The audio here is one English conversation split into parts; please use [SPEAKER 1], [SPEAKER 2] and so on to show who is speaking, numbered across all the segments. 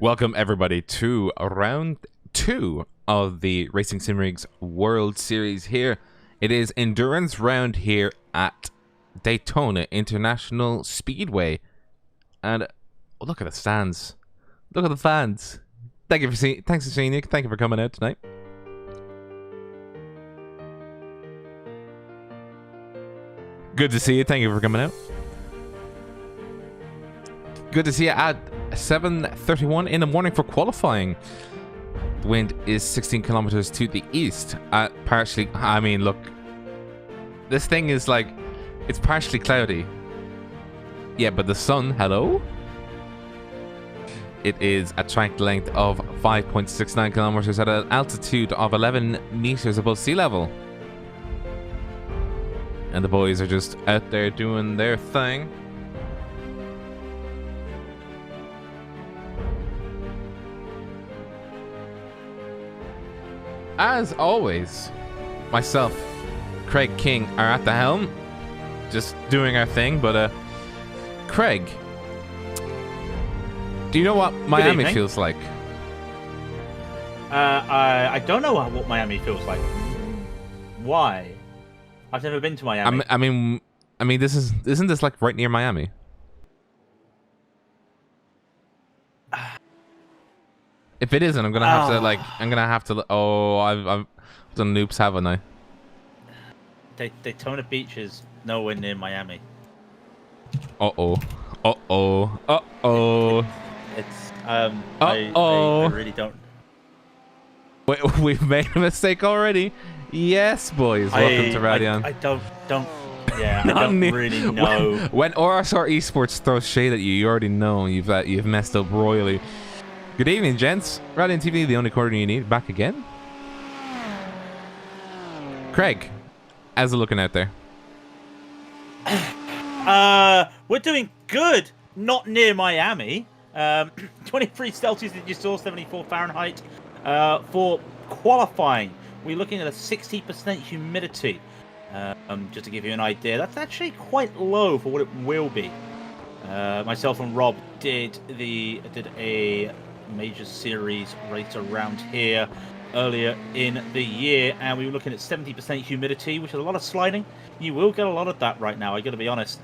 [SPEAKER 1] Welcome everybody to round 2 of the RacingSimRigs World Series here. It is endurance round here at Daytona International Speedway. And look at the stands. Look at the fans. Thanks for seeing you. Thank you for coming out tonight. Good to see you. Thank you for coming out. Good to see you at 7:31 in the morning for qualifying. The wind is 16 kilometers to the east. Look, this thing is like, it's partially cloudy. Yeah, but the sun, hello? It is a track length of 5.69 kilometers at an altitude of 11 meters above sea level. And the boys are just out there doing their thing. As always, myself, Craig King are at the helm, just doing our thing. But Craig, do you know what Miami feels like?
[SPEAKER 2] I don't know what Miami feels like. Why? I've never been to Miami.
[SPEAKER 1] I mean, isn't this like right near Miami? If it isn't, I'm gonna have to. Oh, I've done noops, haven't I?
[SPEAKER 2] Daytona Beach is nowhere near Miami. It's I really don't.
[SPEAKER 1] Wait, we've made a mistake already. Yes, boys. Welcome to Raidillon.
[SPEAKER 2] I don't. Yeah, I don't really know.
[SPEAKER 1] When RSR Esports throws shade at you, you already know you've messed up royally. Good evening, gents. Raidillon TV, the only corner you need. Back again. Craig, how's it looking out there?
[SPEAKER 2] We're doing good. Not near Miami. 23 Celsius that you saw, 74 Fahrenheit. For qualifying, we're looking at a 60% humidity. Just to give you an idea, that's actually quite low for what it will be. Myself and Rob did a major series race around here earlier in the year, and we were looking at 70% humidity, which is a lot of sliding. You will get a lot of that right now, I gotta be honest.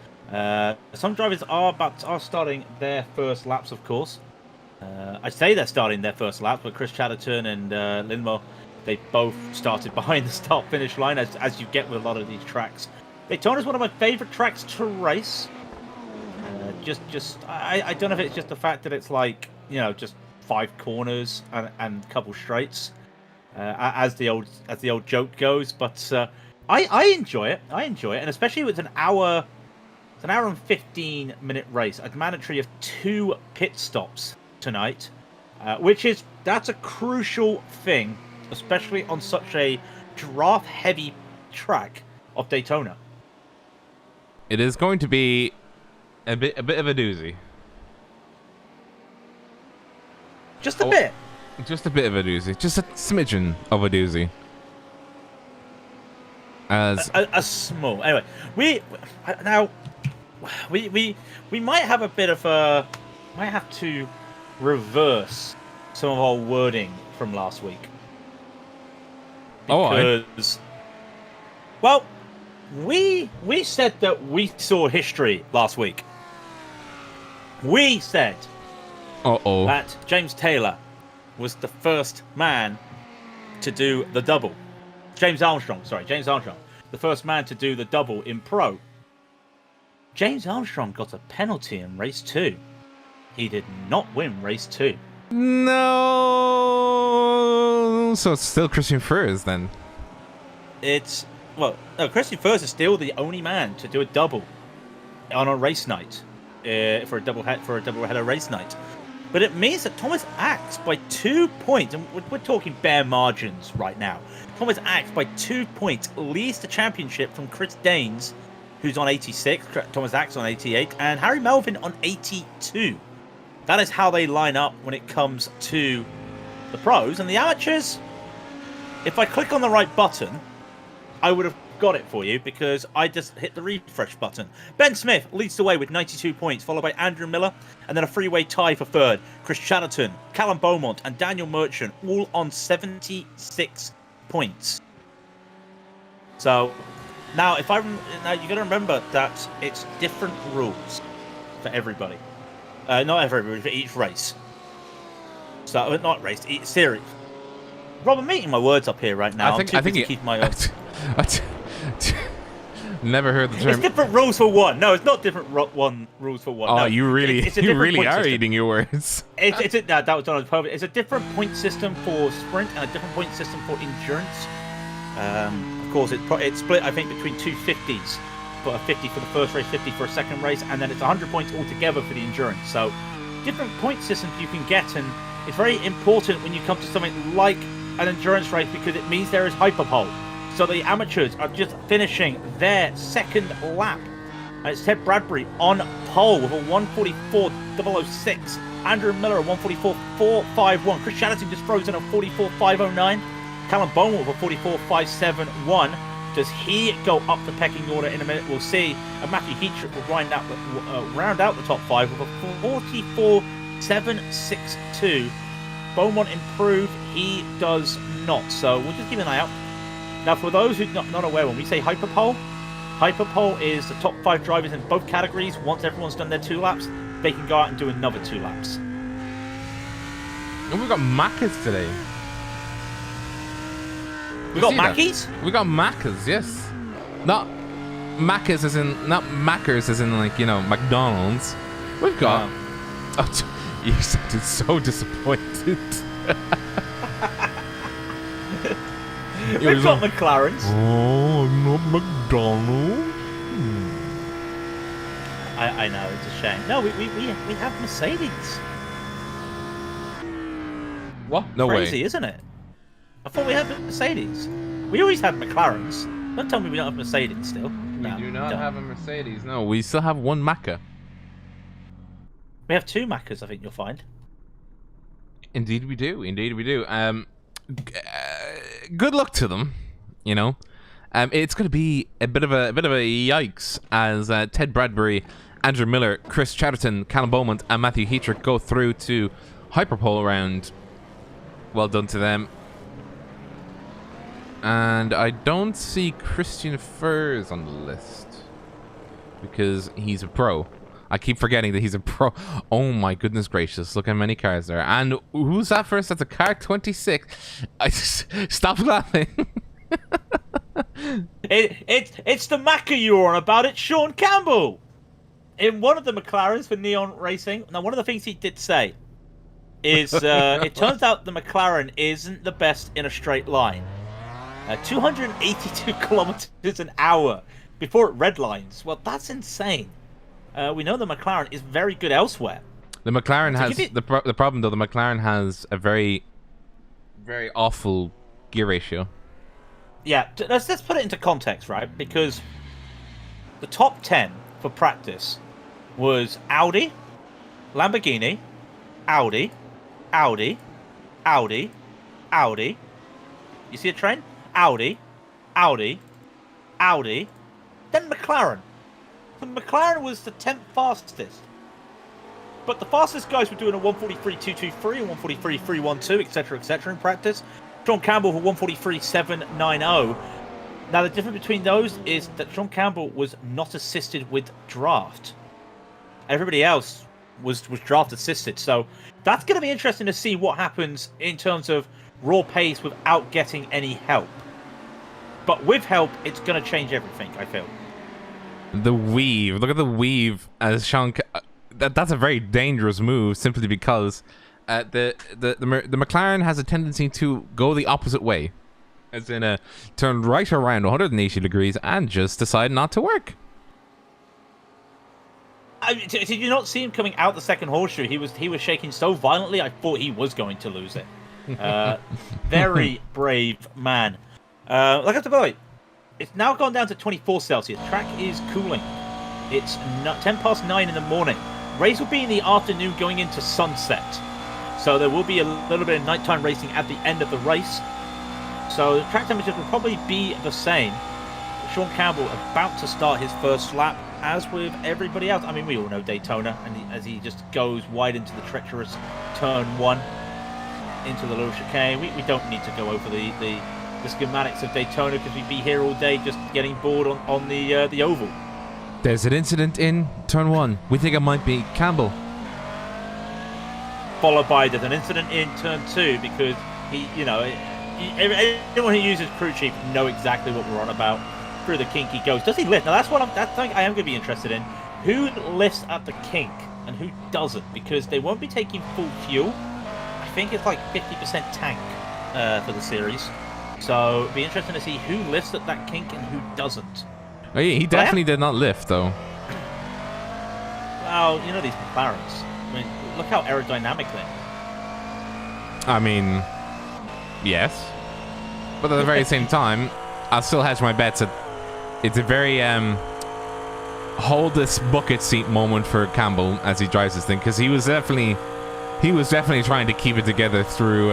[SPEAKER 2] Some drivers are starting their first laps, of course. I say they're starting their first laps, but Chris Chatterton and Lindmo, they both started behind the start-finish line, as you get with a lot of these tracks. Daytona is one of my favorite tracks to race. I don't know if it's just the fact that it's like, you know, just 5 corners and a couple straights, as the old joke goes. But I enjoy it. And especially with an hour and 15-minute race, a mandatory of 2 pit stops tonight, that's a crucial thing, especially on such a draft-heavy track of Daytona.
[SPEAKER 1] It is going to be a bit of a doozy.
[SPEAKER 2] Just a bit.
[SPEAKER 1] Just a bit of a doozy. Just a smidgen of a doozy. As
[SPEAKER 2] a small. Anyway, we might have a bit of a. Might have to reverse some of our wording from last week. Because, well, we said that we saw history last week. We said that James Taylor was the first man to do the double. James Armstrong, the first man to do the double in pro. James Armstrong got a penalty in race 2. He did not win race 2.
[SPEAKER 1] No. So it's still Christian Furs then.
[SPEAKER 2] Christian Furs is still the only man to do a double on a race night, for a double header race night. But it means that Thomas Axe by 2 points, and we're talking bare margins right now. Thomas Axe by 2 points leads the championship from Chris Daines, who's on 86, Thomas Axe on 88, and Harry Melvin on 82. That is how they line up when it comes to the pros. And the amateurs, if I click on the right button, I would have got it for you because I just hit the refresh button. Ben Smith leads the way with 92 points, followed by Andrew Miller, and then a freeway tie for third. Chris Chatterton, Callum Beaumont, and Daniel Merchant all on 76 points. So now, you got to remember that it's different rules for everybody. Not everybody, for each race. So not race, each series. Rob, I'm eating my words up here right now. I think you keep my.
[SPEAKER 1] Never heard the term.
[SPEAKER 2] It's different rules for one. No, it's not different rules for one.
[SPEAKER 1] Oh,
[SPEAKER 2] no,
[SPEAKER 1] you really are
[SPEAKER 2] system.
[SPEAKER 1] eating your words.
[SPEAKER 2] That was done on purpose. It's a different point system for sprint and a different point system for endurance. Of course, it's split, I think, between two 50s. But a 50 for the first race, 50 for a second race, and then it's 100 points altogether for the endurance. So, different point systems you can get, and it's very important when you come to something like an endurance race because it means there is hyperpole. So the amateurs are just finishing their second lap. And it's Ted Bradbury on pole with a 1:44.006. Andrew Miller a 1:44.451. Chris Chatterton just frozen a 1:44.509. Callum Beaumont with a 1:44.571. Does he go up the pecking order in a minute? We'll see. And Matthew Heatrick will round out the top five with a 44.762. Beaumont improved. He does not. So we'll just keep an eye out. Now, for those who are not aware, when we say hyperpole is the top 5 drivers in both categories. Once everyone's done their 2 laps, they can go out and do another 2 laps.
[SPEAKER 1] And we've got Maccas today.
[SPEAKER 2] We got Mackies?
[SPEAKER 1] We got Maccas, yes. Not Maccas as in like, McDonald's. We've got... you sounded so disappointed.
[SPEAKER 2] We've got McLarens.
[SPEAKER 1] Oh, not McDonald's.
[SPEAKER 2] I know, it's a shame. No, we have Mercedes.
[SPEAKER 1] What? No
[SPEAKER 2] Crazy,
[SPEAKER 1] way.
[SPEAKER 2] Isn't it? I thought we had Mercedes. We always had McLarens. Don't tell me we don't have Mercedes still.
[SPEAKER 1] We do not have a Mercedes. No, we still have one Macca.
[SPEAKER 2] We have 2 Maccas, I think you'll find.
[SPEAKER 1] Indeed we do. Good luck to them. It's going to be a bit of a yikes as Ted Bradbury, Andrew Miller, Chris Chatterton, Callum Beaumont, and Matthew Heatrick go through to hyperpole round. Well done to them. And I don't see Christian Furs on the list because he's a pro. I keep forgetting that he's a pro. Oh my goodness gracious, look how many cars there. And who's that first? That's a car 26. Stop laughing.
[SPEAKER 2] It's the Macca you were on about. It's Sean Campbell in one of the McLarens for Neon Racing. Now, one of the things he did say is it turns out the McLaren isn't the best in a straight line. 282 kilometers an hour before it redlines. Well, that's insane. We know the McLaren is very good elsewhere.
[SPEAKER 1] The McLaren has the problem though. The McLaren has a very, very awful gear ratio.
[SPEAKER 2] Yeah, let's put it into context, right? Because the top 10 for practice was Audi, Lamborghini, Audi, Audi, Audi, Audi. You see a train? Audi, Audi, Audi, then McLaren. The McLaren was the 10th fastest. But the fastest guys were doing a 1:43.223 and 1:43.312, etc., in practice. Sean Campbell for 1:43.790. Now, the difference between those is that Sean Campbell was not assisted with draft. Everybody else was draft assisted. So that's going to be interesting to see what happens in terms of raw pace without getting any help. But with help, it's going to change everything, I feel.
[SPEAKER 1] The weave. Look at the weave as Sean... That's a very dangerous move simply because the McLaren has a tendency to go the opposite way. As in turn right around 180 degrees and just decide not to work.
[SPEAKER 2] Did you not see him coming out the second horseshoe? He was shaking so violently I thought he was going to lose it. Very brave man. Like I said, by the way, it's now gone down to 24 Celsius. Track is cooling. It's 10 past 9 in the morning. Race will be in the afternoon going into sunset. So there will be a little bit of nighttime racing at the end of the race. So the track temperatures will probably be the same. Sean Campbell about to start his first lap, as with everybody else. I mean, we all know Daytona, and as he just goes wide into the treacherous turn 1, into the little chicane. We don't need to go over the schematics of Daytona, because we'd be here all day just getting bored on the oval.
[SPEAKER 1] There's an incident in turn 1. We think it might be Campbell.
[SPEAKER 2] Followed by there's an incident in turn 2, because anyone who uses crew chief know exactly what we're on about. Through the kink he goes. Does he lift? Now that's something I am going to be interested in. Who lifts at the kink and who doesn't? Because they won't be taking full fuel. I think it's like 50% tank for the series. So it'd be interesting to see who lifts at that kink and who doesn't.
[SPEAKER 1] Oh, yeah, he definitely did not lift, though.
[SPEAKER 2] Well, you know these McLarens. I mean, look how aerodynamic they are.
[SPEAKER 1] I mean, yes. But at the very same time, I'll still hedge my bets that it's a very hold this bucket seat moment for Campbell as he drives this thing, because he was definitely trying to keep it together through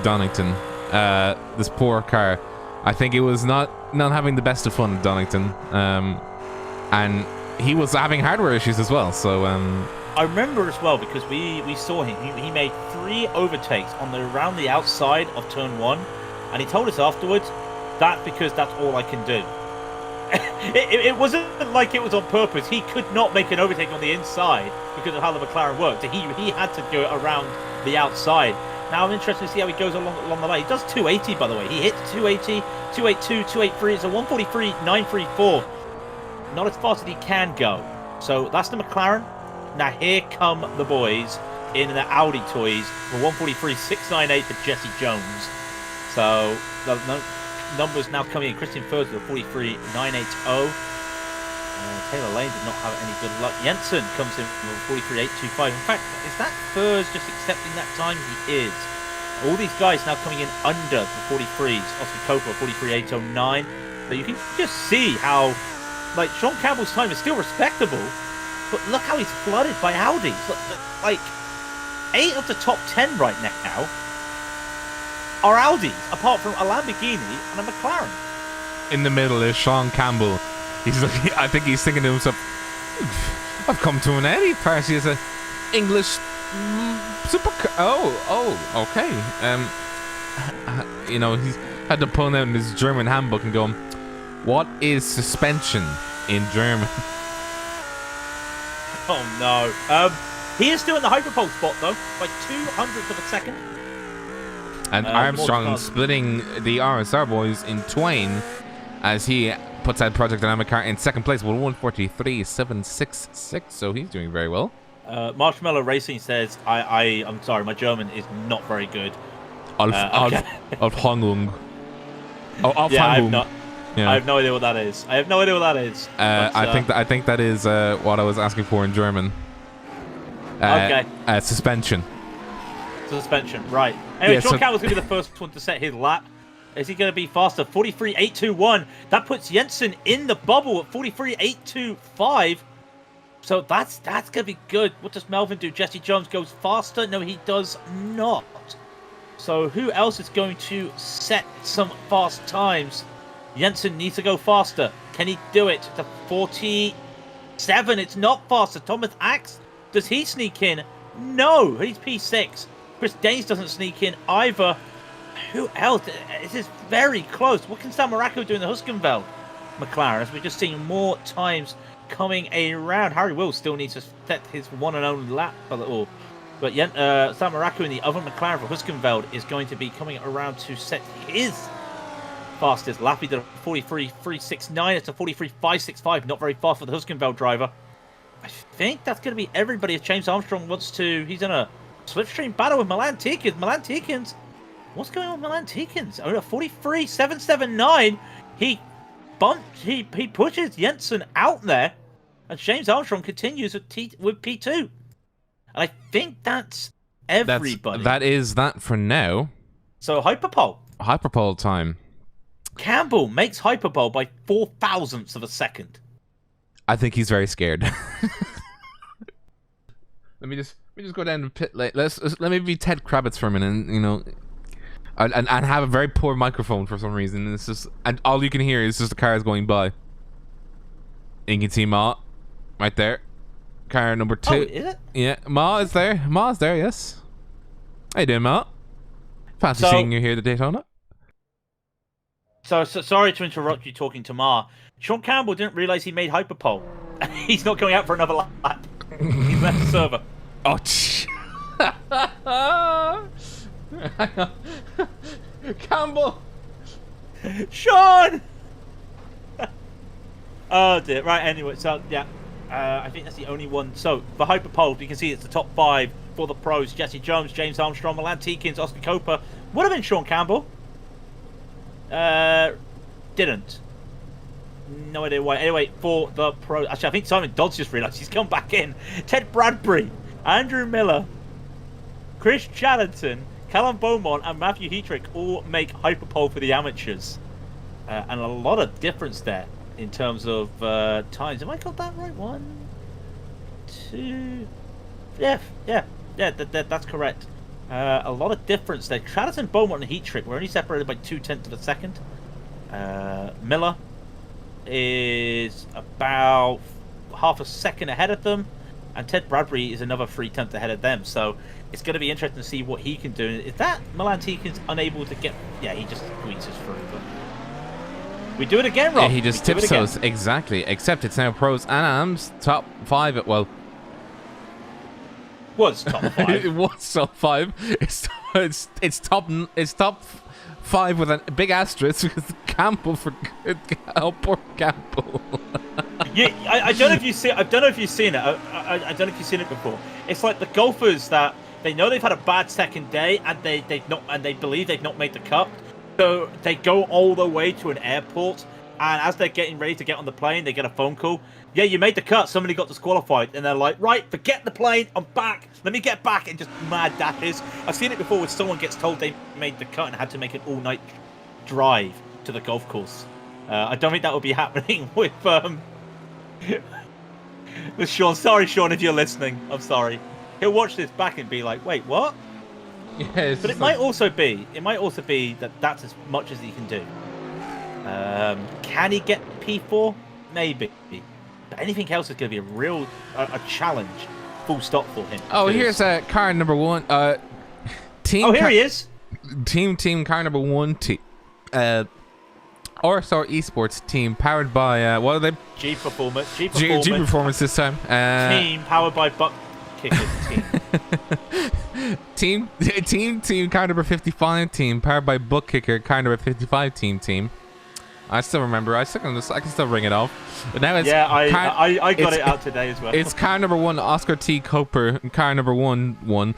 [SPEAKER 1] Donington. This poor car, I think it was not having the best of fun at Donington, and he was having hardware issues as well. So
[SPEAKER 2] I remember as well, because we saw him. He made 3 overtakes around the outside of turn 1, and he told us afterwards, that's because that's all I can do. It wasn't like it was on purpose. He could not make an overtake on the inside because of how the McLaren worked. He had to go around the outside. Now I'm interested to see how he goes along the line. He does 280, by the way. He hits 280, 282, 283. It's a 143.934. Not as fast as he can go. So that's the McLaren. Now here come the boys in the Audi toys for 143.698 for Jesse Jones. So the numbers now coming in. Christian Furs with a 43.980. Taylor Lane did not have any good luck. Jensen comes in with a 43.825. In fact, is that Furs just accepting that time? He is. All these guys now coming in under the 43s. Oscar Copa 43.809. So you can just see how, like, Sean Campbell's time is still respectable, but look how he's flooded by Audis. Like 8 of the top 10 right now are Audis, apart from a Lamborghini and a McLaren.
[SPEAKER 1] in the middle is Sean Campbell. He's looking, I think he's thinking to himself, I've come to an Eddie party as a English supercar. Oh, okay. You know, he's had to pull out his German handbook and go, what is suspension in German?
[SPEAKER 2] Oh no. He is still in the hyperpole spot though, by 200th of a second.
[SPEAKER 1] And Armstrong splitting the RSR boys in twain as he puts that Project Dynamic car in second place with 143.766. So he's doing very well.
[SPEAKER 2] Marshmallow Racing says, I'm sorry, my German is not very good.
[SPEAKER 1] Auf Hongung. Oh,
[SPEAKER 2] yeah,
[SPEAKER 1] Hongung.
[SPEAKER 2] I have no idea what that is. I
[SPEAKER 1] think that is what I was asking for in German.
[SPEAKER 2] Okay.
[SPEAKER 1] Suspension.
[SPEAKER 2] Suspension, right. Anyway,
[SPEAKER 1] Yeah,
[SPEAKER 2] Sean Campbell's going to be the first one to set his lap. Is he going to be faster? 43.821. That puts Jensen in the bubble at 43.825. So that's going to be good. What does Melvin do? Jesse Jones goes faster? No, he does not. So who else is going to set some fast times? Jensen needs to go faster. Can he do it? The 47. It's not faster. Thomas Axe, does he sneak in? No, he's P6. Chris Danes doesn't sneak in either. Who else? This is very close. What can Sam Morocco do in the Huskenveld McLaren? As we're just seeing more times coming around. Harry Wills still needs to set his one and only lap a little. But Sam Morocco in the other McLaren for Huskenveld is going to be coming around to set his fastest lap. He did a 43.369. It's a 43.565. Not very fast for the Huskenveld driver. I think that's going to be everybody. If James Armstrong wants to, he's in a slipstream battle with Milan Tikins. Milan Tikins, what's going on with Milan Tikins? Oh, a 43.779. He pushes Jensen out there, and James Armstrong continues with P2. And I think that's everybody.
[SPEAKER 1] That is that for now.
[SPEAKER 2] So hyperpole.
[SPEAKER 1] Hyperpole time.
[SPEAKER 2] Campbell makes hyperpole by 0.004 of a second.
[SPEAKER 1] I think he's very scared. Let me just go down to pit lane. Let me be Ted Kravitz for a minute. And, you know, and have a very poor microphone for some reason. It's just, and all you can hear is just the cars going by. And you can see Ma right there. Car number 2.
[SPEAKER 2] Oh, is it?
[SPEAKER 1] Yeah, Ma is there. Ma is there, yes. How you doing, Ma? Fancy seeing you here at the Daytona.
[SPEAKER 2] So sorry to interrupt you talking to Ma. Sean Campbell didn't realise he made hyperpole. He's not going out for another lap. He's left the server.
[SPEAKER 1] Oh, Campbell!
[SPEAKER 2] Sean! Oh dear. Right, anyway, so yeah. I think that's the only one. So, the hyperpole, you can see it's the top 5 for the pros. Jesse Jones, James Armstrong, Milan Tikins, Oscar Copa. Would have been Sean Campbell. Didn't. No idea why. Anyway, for the pros. Actually, I think Simon Dodds just realised he's come back in. Ted Bradbury, Andrew Miller, Chris Chatterton, Callum Beaumont, and Matthew Heatrick all make hyperpole for the amateurs. And a lot of difference there in terms of times. Have I got that right? 1, 2. Yeah, that's correct. A lot of difference there. Chatterton, Beaumont, and Heatrick were only separated by 0.2 of a second. Miller is about half a second ahead of them, and Ted Bradbury is another 0.3 ahead of them. So it's going to be interesting to see what he can do. Is that Milan Tikins unable to get? Yeah, he just squeezes through. But we do it again, Rob.
[SPEAKER 1] Yeah, he just tips us exactly. Except it's now pros and AMs top 5. Well,
[SPEAKER 2] was top 5.
[SPEAKER 1] It was top 5. It's top 5 with a big asterisk because Campbell for oh, poor Campbell.
[SPEAKER 2] Yeah, I don't know if you see. I don't know if you've seen it. I don't know if you've seen it before. It's like the golfers that they know they've had a bad second day and they believe they've not made the cut. So they go all the way to an airport, and as they're getting ready to get on the plane, they get a phone call. Yeah, you made the cut. Somebody got disqualified, and they're like, right, forget the plane. I'm back. Let me get back, and just mad dashes. I've seen it before where someone gets told they made the cut and had to make an all-night drive to the golf course. I don't think that would be happening with Sean. Sorry, Sean, if you're listening. I'm sorry. He'll watch this back and be like, wait, what?
[SPEAKER 1] Yeah,
[SPEAKER 2] but it might also be that that's as much as he can do. Can he get P4? Maybe. But anything else is going to be a real challenge. Full stop for him.
[SPEAKER 1] Oh, here's car number 1. Team.
[SPEAKER 2] Oh, here he is.
[SPEAKER 1] Team car number 1. RSR Esports team powered by what are they? G
[SPEAKER 2] Performance.
[SPEAKER 1] G Performance this time.
[SPEAKER 2] Team powered by Buck Kickers
[SPEAKER 1] team. team car number 55 team powered by Buck Kicker car number 55 team. I still remember. I can still ring it off. But now it's
[SPEAKER 2] I got it out today as well.
[SPEAKER 1] It's car number 1 Oscar T Coper car number 1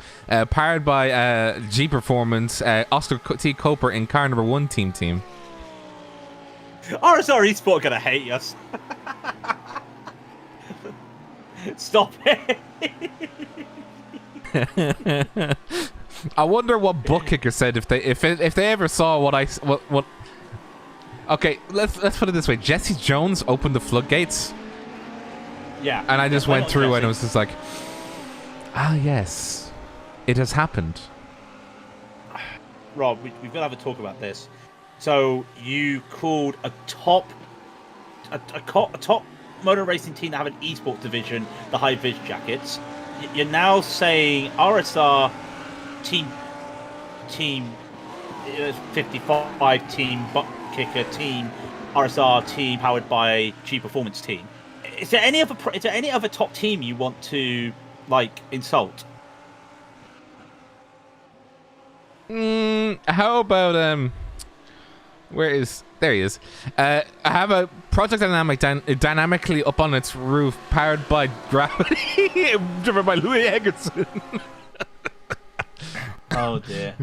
[SPEAKER 1] powered by G Performance Oscar T Coper in car number 1 team.
[SPEAKER 2] RSR Esports gonna hate us. Stop it.
[SPEAKER 1] I wonder what Buck Kicker said if they ever saw what. Okay, let's put it this way. Jesse Jones opened the floodgates.
[SPEAKER 2] Yeah.
[SPEAKER 1] And I just went through and it was just like, ah, yes, it has happened.
[SPEAKER 2] Rob, we've got to have a talk about this. So you called a top motor racing team that have an esports division the High Vis Jackets. You're now saying RSR team 55 team Buck Kicker team RSR team powered by G Performance team. Is there any other top team you want to insult?
[SPEAKER 1] How about there he is. I have a Project Dynamic dynamically up on its roof, powered by gravity, driven by Louis Eggerson.
[SPEAKER 2] Oh dear.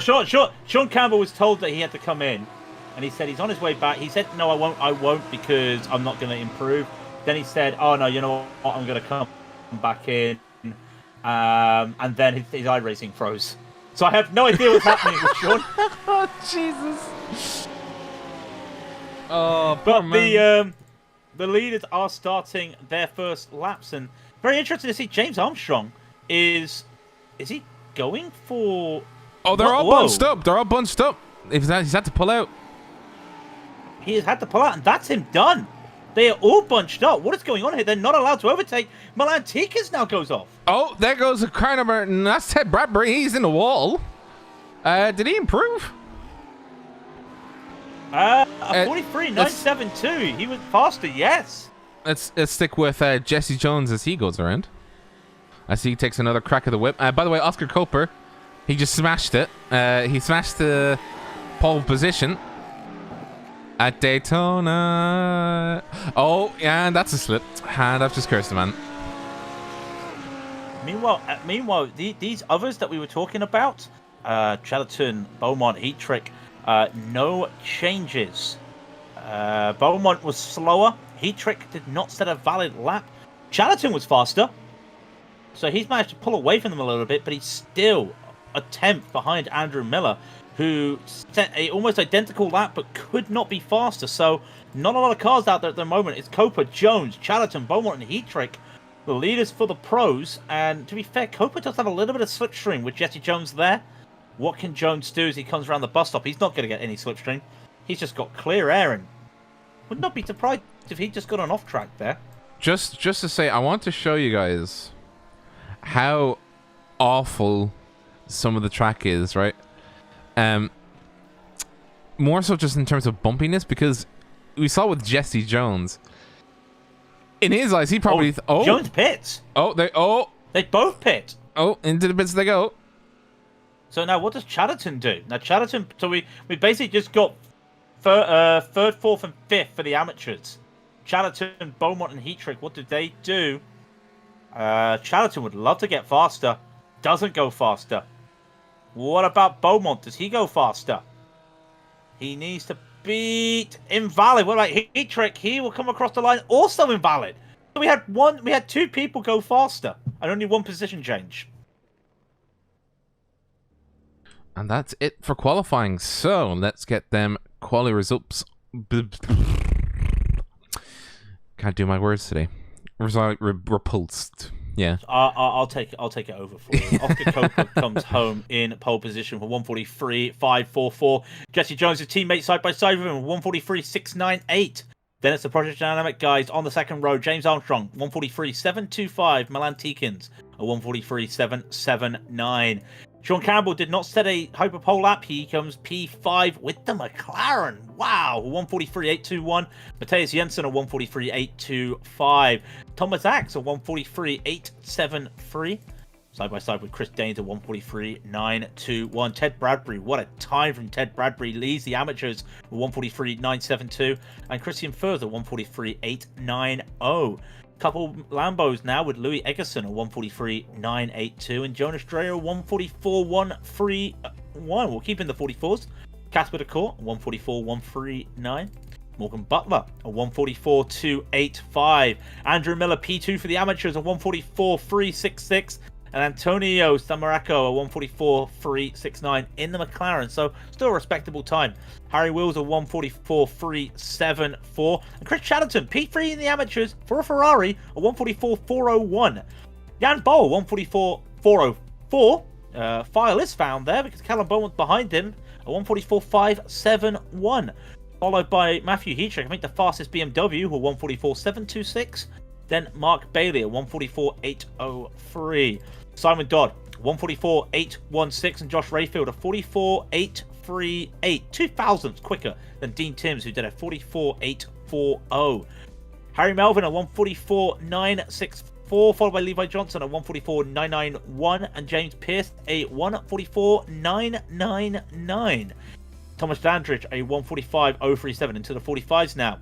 [SPEAKER 2] So Sean Campbell was told that he had to come in, and he said he's on his way back. He said, "No, I won't because I'm not going to improve." Then he said, "Oh no, you know what? I'm going to come back in," and then his iRacing froze. So I have no idea what's happening with Sean.
[SPEAKER 1] Oh Jesus! Oh,
[SPEAKER 2] but
[SPEAKER 1] man.
[SPEAKER 2] The leaders are starting their first laps, and very interesting to see James Armstrong is he going for...
[SPEAKER 1] Oh, they're all bunched up. They're all bunched up. He's had to pull out.
[SPEAKER 2] He has had to pull out, and that's him done. They are all bunched up. What is going on here? They're not allowed to overtake. Milan Tikins now goes off.
[SPEAKER 1] Oh, there goes a Carnamer. That's Ted Bradbury. He's in the wall. Did he improve?
[SPEAKER 2] 43.972. He was faster, yes.
[SPEAKER 1] Let's stick with Jesse Jones as he goes around. As he takes another crack of the whip. By the way, Oscar Coper, he just smashed it. He smashed the pole position at Daytona. Oh, yeah, that's a slip. And I've just cursed the man.
[SPEAKER 2] Meanwhile, these others that we were talking about, Chatterton, Beaumont, Heat Trick, no changes. Beaumont was slower. Heat Trick did not set a valid lap. Chatterton was faster, so he's managed to pull away from them a little bit, but he's still a tenth behind Andrew Miller, who set a almost identical lap but could not be faster. So not a lot of cars out there at the moment. It's Coper, Jones, Chatterton, Beaumont, and Heat Trick, the leaders for the pros. And to be fair, Coper does have a little bit of slipstream with Jesse Jones there. What can Jones do as he comes around the bus stop? He's not going to get any slipstream. He's just got clear air, and would not be surprised if he just got an off track there.
[SPEAKER 1] Just to say, I want to show you guys how awful some of the track is, right? More so just in terms of bumpiness, because we saw with Jesse Jones. In his eyes, he probably...
[SPEAKER 2] Jones pits.
[SPEAKER 1] They
[SPEAKER 2] both pit.
[SPEAKER 1] Oh, into the pits they go.
[SPEAKER 2] So now what does Chatterton do? Now Chatterton... So we basically just got third, fourth, and fifth for the amateurs. Chatterton, Beaumont, and Heat Trick, what did they do? Chatterton would love to get faster. Doesn't go faster. What about Beaumont? Does he go faster? He needs to beat invalid. What about Heat Trick? He will come across the line, also invalid. So we had two people go faster and only one position change.
[SPEAKER 1] And that's it for qualifying. So let's get them quali results. Can't do my words today. Repulsed. Yeah.
[SPEAKER 2] I'll take it over for you. Oscar Coper comes home in pole position for 143.544. Jesse Jones' teammate side by side with him 143.698. Then it's the Project Dynamic guys on the second row. James Armstrong 143.725. Milan Tikins a 143.779. Sean Campbell did not set a hyperpole lap. He comes P5 with the McLaren. Wow, 143.821. Matthias Jensen a 143.825. Thomas Axe a 143.873. Side by side with Chris Danes a 143.921. Ted Bradbury, what a time from Ted Bradbury. Leads the amateurs with 143.972. And Christian Further 143.890. Couple Lambos now with Louis Eggerson at 143.982 and Jonas Dreyer 144.131. We'll keep in the 44s. Casper DeCourt 144.139. Morgan Butler a 144.285. Andrew Miller P2 for the amateurs at 144.366. And Antonio Samaraco a 144.369 in the McLaren. So still a respectable time. Harry Wills a 144.374. And Chris Chatterton, P3 in the amateurs for a Ferrari, a 144.401. Jan Boll, 144.404. File is found there because Callum Beaumont's behind him, a 144.571. Followed by Matthew Heatrick, I think the fastest BMW, who are 144.726. Then Mark Bailey at 144.803. Simon Dodd, 144.816, and Josh Rayfield, a 44.838. 2 thousandths quicker than Dean Timms, who did a 44.840. Harry Melvin, a 144.964, followed by Levi Johnson, a 144.991, and James Pierce, a 144.999. Thomas Dandridge, a 145.037 into the 45s now.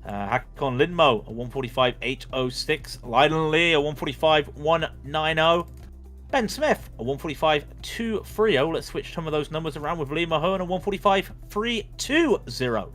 [SPEAKER 2] Hakon Lindmo, a 145.806. Lydon Lee, a 145.190. Ben Smith, a 145.230. Let's switch some of those numbers around with Lee Mahone, a 145.320.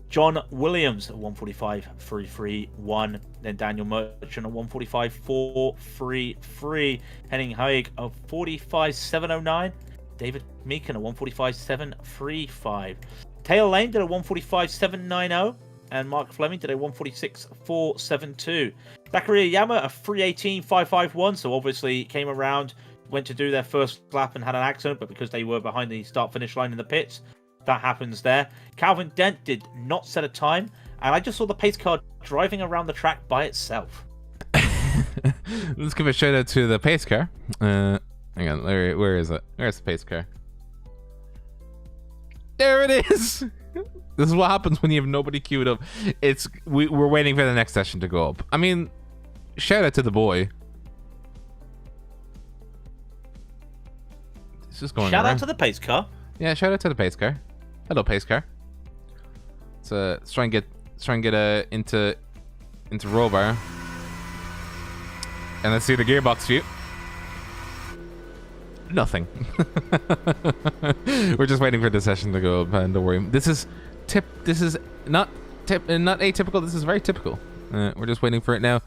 [SPEAKER 2] John Williams, a 145.331. Then Daniel Merchant, a 145.433. Henning Haig, a 45.709. David Meekin, a 145.735. Taylor Lane did a 145.790. And Mark Fleming did a 146.472. Zakaria Yama, a 318.551, so obviously came around went to do their first lap and had an accident, but because they were behind the start-finish line in the pits, that happens there. Calvin Dent did not set a time, and I just saw the pace car driving around the track by itself.
[SPEAKER 1] Let's give a shout out to the pace car. Hang on, where is it? Where's the pace car? There it is. This is what happens when you have nobody queued up. We're waiting for the next session to go up. I mean, shout out to the boy. It's just going
[SPEAKER 2] Shout
[SPEAKER 1] around.
[SPEAKER 2] out to the pace car. Yeah,
[SPEAKER 1] shout out to the pace car. Hello, pace car. Let's try and get into row bar. And let's see the gearbox view. Nothing. We're just waiting for the session to go up, and don't worry. This is not atypical. This is very typical. We're just waiting for it now.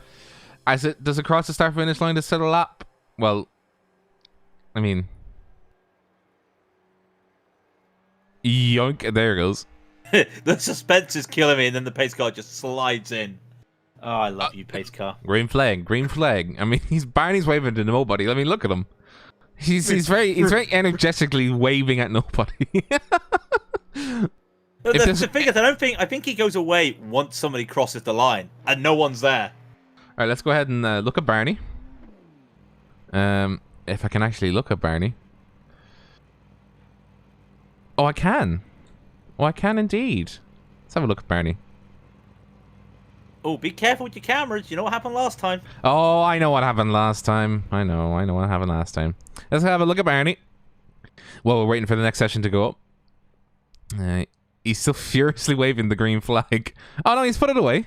[SPEAKER 1] Does it cross the start finish line to set a lap? Well, I mean, yoink! There it goes.
[SPEAKER 2] The suspense is killing me, and then the pace car just slides in. Oh, I love you, pace car.
[SPEAKER 1] Green flag, green flag. I mean, Barney's waving to nobody. I mean, look at him. He's very energetically waving at nobody.
[SPEAKER 2] The thing is, I think he goes away once somebody crosses the line, and no one's there.
[SPEAKER 1] All right, let's go ahead and look at Barney. If I can actually look at Barney. Oh, I can. Oh, I can indeed. Let's have a look at Barney.
[SPEAKER 2] Oh, be careful with your cameras. You know what happened last time.
[SPEAKER 1] Oh, I know what happened last time. I know what happened last time. Let's have a look at Barney. Well, we're waiting for the next session to go up. He's still furiously waving the green flag. Oh, no, he's put it away.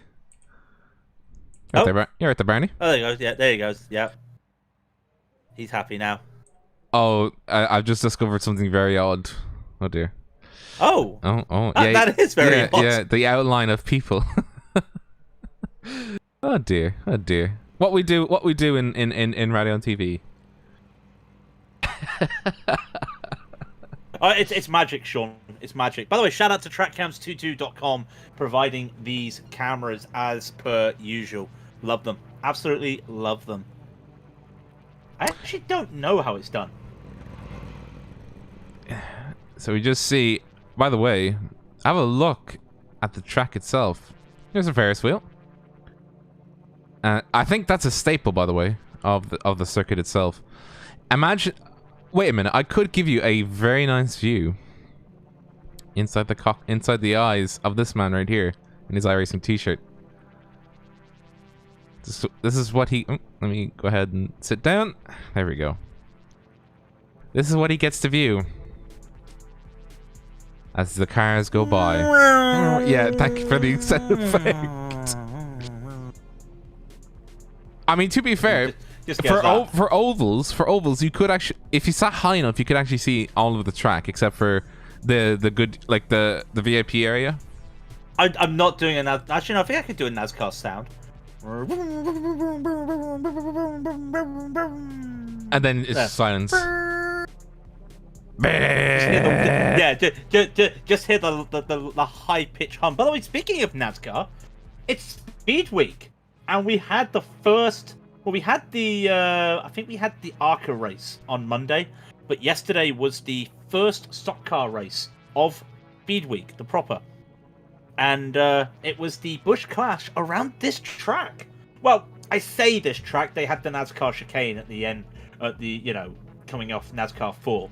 [SPEAKER 1] You're right there, Barney.
[SPEAKER 2] Oh, there he goes. Yeah, there he goes. Yeah. He's happy now.
[SPEAKER 1] Oh, I've just discovered something very odd. Oh, dear.
[SPEAKER 2] Oh.
[SPEAKER 1] Yeah,
[SPEAKER 2] that is very odd.
[SPEAKER 1] Yeah, the outline of people. Oh dear. What we do in Raidillon TV.
[SPEAKER 2] It's magic, Sean. It's magic. By the way, shout out to trackcams22.com providing these cameras as per usual. Love them. Absolutely love them. I actually don't know how it's done.
[SPEAKER 1] So we just see, by the way, have a look at the track itself. There's a Ferris wheel. I think that's a staple, by the way, of the circuit itself. Imagine. Wait a minute. I could give you a very nice view inside the eyes of this man right here in his iRacing T-shirt. This is what he. Let me go ahead and sit down. There we go. This is what he gets to view as the cars go by. Yeah, thank you for the sound effect. I mean, to be fair, for ovals, you could actually, if you sat high enough, you could actually see all of the track except for the good, like the VIP area.
[SPEAKER 2] I'm not doing a actually. No, I think I could do a NASCAR sound.
[SPEAKER 1] And then it's silence.
[SPEAKER 2] Just hear the high pitch hum. By the way, speaking of NASCAR, it's Speed Week. And we had the first. Well, we had the. I think we had the ARCA race on Monday, but yesterday was the first stock car race of Speed Week, the proper, and it was the Busch Clash around this track. Well, I say this track. They had the NASCAR chicane at the end, coming off NASCAR 4,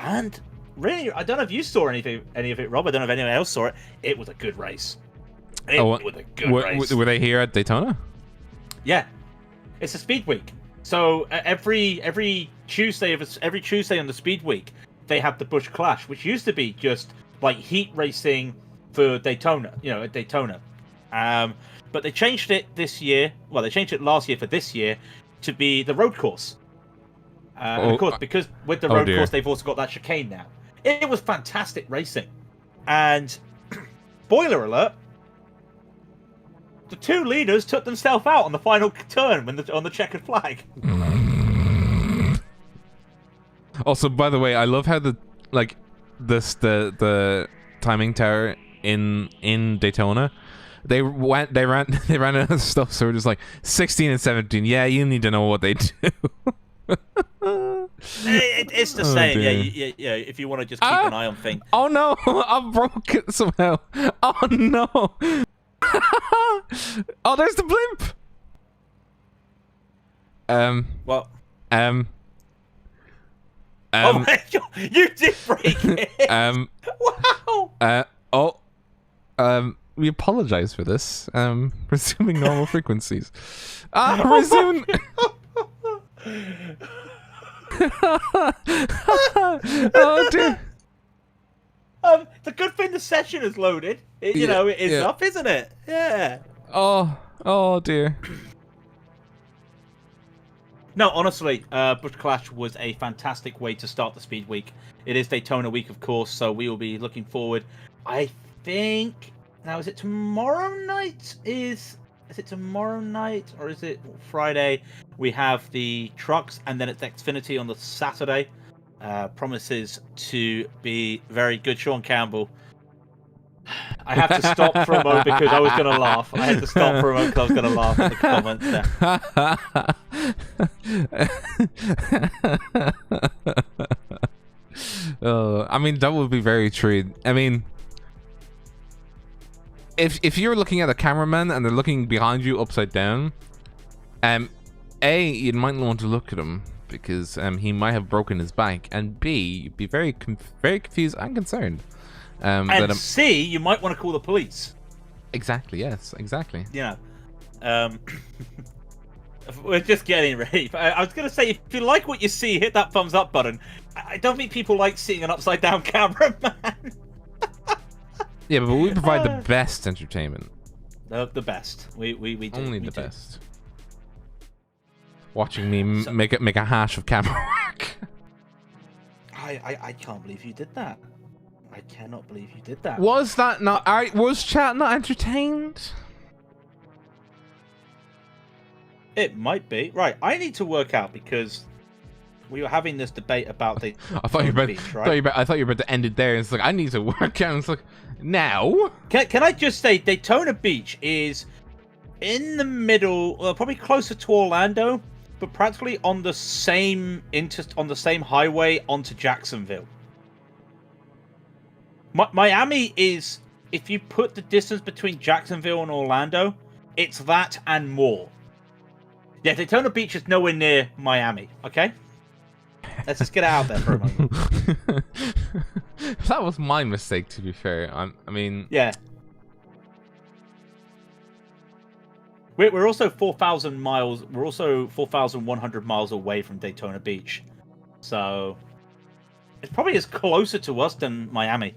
[SPEAKER 2] and really, I don't know if you saw any of it, Rob. I don't know if anyone else saw it. It was a good race. It was a good race.
[SPEAKER 1] Were they here at Daytona?
[SPEAKER 2] Yeah, it's a Speed Week. So every Tuesday on the Speed Week, they have the Busch Clash, which used to be just like heat racing for Daytona, at Daytona. But they changed it this year. Well, they changed it last year for this year to be the road course. And of course, because with the road course, they've also got that chicane now. It was fantastic racing, and spoiler alert. The two leaders took themselves out on the final turn on the checkered flag.
[SPEAKER 1] Also, by the way, I love how the timing tower in Daytona, they ran out of stuff. So we're just like 16 and 17. Yeah, you need to know what they do.
[SPEAKER 2] It's the same. Yeah. If you want to just keep an eye on things.
[SPEAKER 1] Oh no! I broke it somehow. Oh no! Oh, there's the blimp.
[SPEAKER 2] What?
[SPEAKER 1] Oh
[SPEAKER 2] my God! You did break it.
[SPEAKER 1] Wow. We apologize for this. Resuming normal frequencies. Resume. Oh dear.
[SPEAKER 2] It's a good thing the session is loaded. It is up, isn't it? Yeah.
[SPEAKER 1] Oh dear.
[SPEAKER 2] No, honestly, Bush Clash was a fantastic way to start the Speed Week. It is Daytona week, of course, so we will be looking forward. I think now, is it tomorrow night? Is it tomorrow night or is it Friday? We have the trucks, and then it's Xfinity on the Saturday. Promises to be very good. Sean Campbell. I have to stop for a moment because I was going to laugh. I had to stop for a moment because I was going to laugh at the comments there.
[SPEAKER 1] I mean, that would be very true. I mean, if you're looking at a cameraman and they're looking behind you upside down, A, you might want to look at him because he might have broken his back, and B, you'd be very confused and concerned.
[SPEAKER 2] And C, you might want to call the police.
[SPEAKER 1] Exactly. Yes. Exactly.
[SPEAKER 2] You know, we're just getting ready. I was going to say, if you like what you see, hit that thumbs up button. I don't think people like seeing an upside down cameraman.
[SPEAKER 1] Yeah, but we provide the best entertainment.
[SPEAKER 2] The best. We do.
[SPEAKER 1] Only the best. Watching me make a hash of camera work.
[SPEAKER 2] I can't believe you did that. I cannot believe you did that.
[SPEAKER 1] Was that not? Was chat not entertained?
[SPEAKER 2] It might be. Right, I need to work out because we were having this debate about the.
[SPEAKER 1] I thought you were about to end it there. It's like I need to work out. It's like now.
[SPEAKER 2] Can I just say Daytona Beach is in the middle, well, probably closer to Orlando, but practically on the same highway onto Jacksonville. Miami is, if you put the distance between Jacksonville and Orlando, it's that and more. Yeah, Daytona Beach is nowhere near Miami, okay? Let's just get it out there for a moment.
[SPEAKER 1] That was my mistake, to be fair. I mean...
[SPEAKER 2] Yeah. We're also 4,000 miles, we're also 4,100 miles away from Daytona Beach. So, it's probably as closer to us than Miami.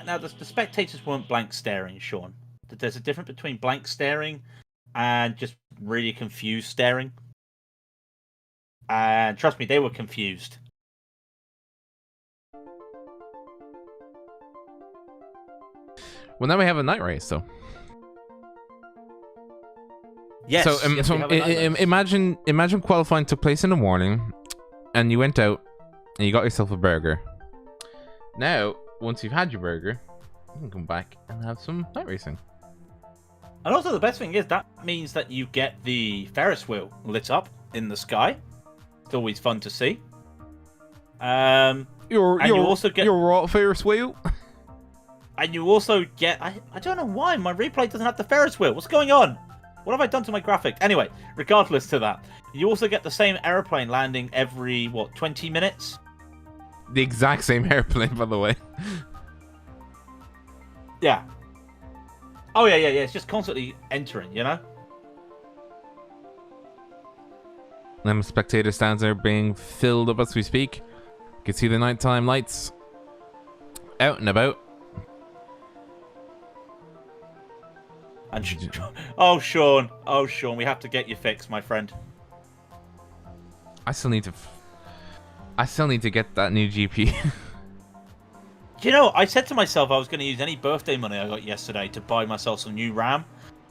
[SPEAKER 2] Now, the spectators weren't blank staring, Sean. There's a difference between blank staring and just really confused staring. And trust me, they were confused.
[SPEAKER 1] Well, now we have a night race, though.
[SPEAKER 2] Yes.
[SPEAKER 1] So, imagine qualifying took place in the morning, and you went out and you got yourself a burger. Now, once you've had your burger, you can come back and have some night racing.
[SPEAKER 2] And also, the best thing is that means that you get the Ferris wheel lit up in the sky. It's always fun to see. You also get
[SPEAKER 1] your Ferris wheel.
[SPEAKER 2] And you also get... I don't know why my replay doesn't have the Ferris wheel. What's going on? What have I done to my graphic? Anyway, regardless to that, you also get the same airplane landing every, 20 minutes?
[SPEAKER 1] The exact same airplane, by the way.
[SPEAKER 2] Yeah. Oh, yeah. It's just constantly entering, you know?
[SPEAKER 1] Them spectator stands are being filled up as we speak. You can see the nighttime lights out and about.
[SPEAKER 2] And Sean, we have to get you fixed, my friend.
[SPEAKER 1] I still need to get that new GP.
[SPEAKER 2] You know, I said to myself I was going to use any birthday money I got yesterday to buy myself some new RAM.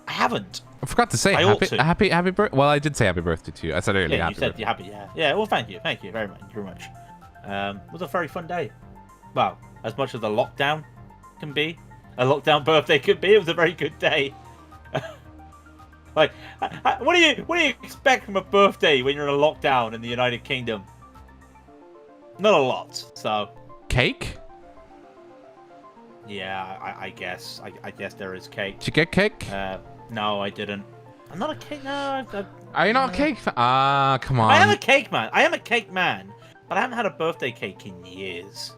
[SPEAKER 2] I haven't.
[SPEAKER 1] I forgot to say happy birthday. Well, I did say happy birthday to you. I said earlier.
[SPEAKER 2] Yeah, you said you're happy. Yeah. Well, thank you very much. It was a very fun day. Well, as much as a lockdown can be, a lockdown birthday could be, it was a very good day. Like, what do you expect from a birthday when you're in a lockdown in the United Kingdom? Not a lot. So.
[SPEAKER 1] Cake?
[SPEAKER 2] Yeah, I guess. I guess there is cake.
[SPEAKER 1] Did you get cake?
[SPEAKER 2] No, I didn't. I'm not a cake. No.
[SPEAKER 1] Are you not a cake fan? Ah, come on.
[SPEAKER 2] I am a cake man. I am a cake man, but I haven't had a birthday cake in years.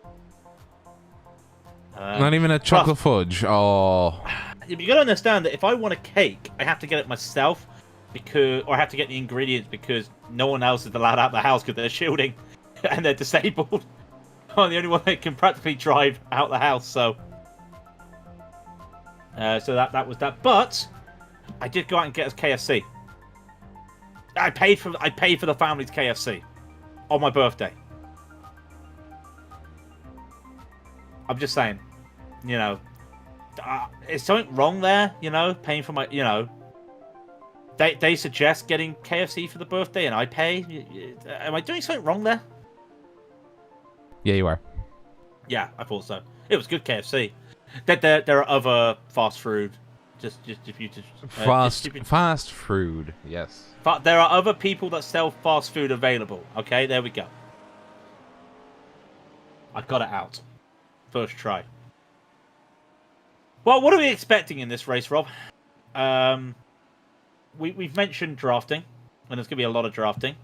[SPEAKER 1] Not even a chocolate fudge. Oh.
[SPEAKER 2] You gotta understand that if I want a cake, I have to get it myself, or I have to get the ingredients because no one else is allowed out of the house because they're shielding and they're disabled. I'm the only one that can practically drive out the house, so. So that was that. But I did go out and get us KFC. I paid for the family's KFC on my birthday. I'm just saying, you know, is something wrong there? You know, paying for my, you know, they suggest getting KFC for the birthday and I pay. Am I doing something wrong there?
[SPEAKER 1] Yeah, you are.
[SPEAKER 2] Yeah, I thought so. It was good KFC. There are other fast food. Just if you
[SPEAKER 1] fast food, yes.
[SPEAKER 2] But there are other people that sell fast food available. Okay, there we go. I got it out. First try. Well, what are we expecting in this race, Rob? We've mentioned drafting, and there's going to be a lot of drafting.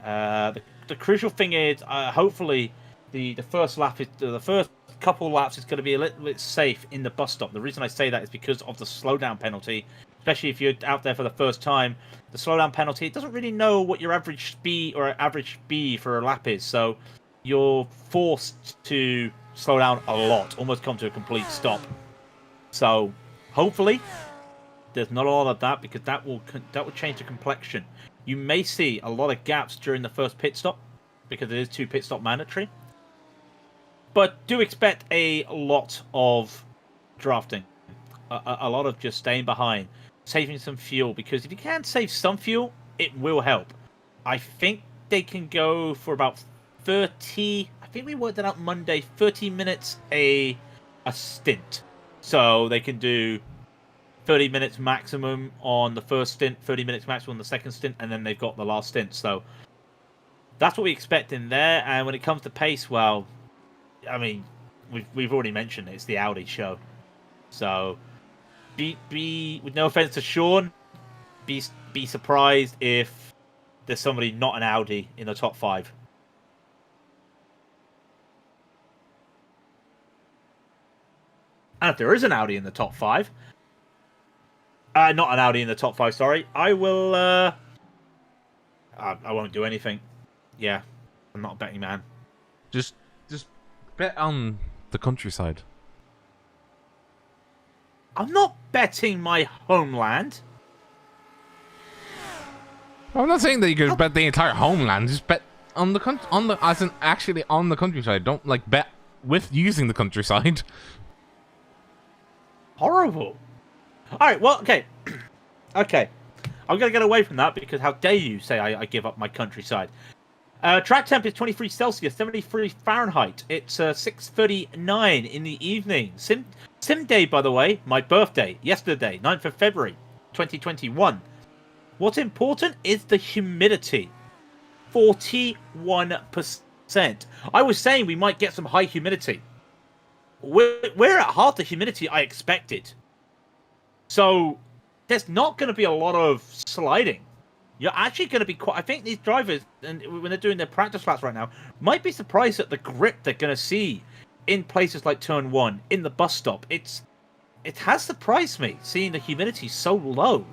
[SPEAKER 2] The crucial thing is, hopefully, the first lap is the first couple laps is going to be a little bit safe in the bus stop. The reason I say that is because of the slowdown penalty, especially if you're out there for the first time. The slowdown penalty, it doesn't really know what your average speed or average speed for a lap is, so you're forced to slow down a lot, almost come to a complete stop. So hopefully there's not a lot of that because that will change the complexion. You may see a lot of gaps during the first pit stop because it is 2 pit stop mandatory. But do expect a lot of drafting, a lot of just staying behind, saving some fuel, because if you can save some fuel, it will help. I think they can go for about 30, I think we worked it out Monday, 30 minutes a stint. So they can do 30 minutes maximum on the first stint, 30 minutes maximum on the second stint, and then they've got the last stint. So that's what we expect in there. And when it comes to pace, well, I mean, we've already mentioned it. It's the Audi show. So be with no offense to Sean, be surprised if there's somebody not an Audi in the top 5. And if there is an Audi in the top 5, not an Audi in the top 5, sorry, I will, I won't do anything. Yeah, I'm not a betting man.
[SPEAKER 1] Just bet on the countryside.
[SPEAKER 2] I'm not betting my homeland.
[SPEAKER 1] I'm not saying that you could bet the entire homeland. Just bet on the as in actually on the countryside. Don't like bet with using the countryside.
[SPEAKER 2] Horrible. All right. Well, okay. Okay. I'm gonna get away from that because how dare you say I give up my countryside? Track temp is 23 Celsius, 73 Fahrenheit. It's 6:39 in the evening. Sim day, by the way, my birthday, yesterday, 9th of February, 2021. What's important is the humidity. 41%. I was saying we might get some high humidity. We're at half the humidity I expected. So there's not going to be a lot of sliding. You're actually going to be quite... I think these drivers, and when they're doing their practice laps right now, might be surprised at the grip they're going to see in places like Turn 1, in the bus stop. It has surprised me, seeing the humidity so low.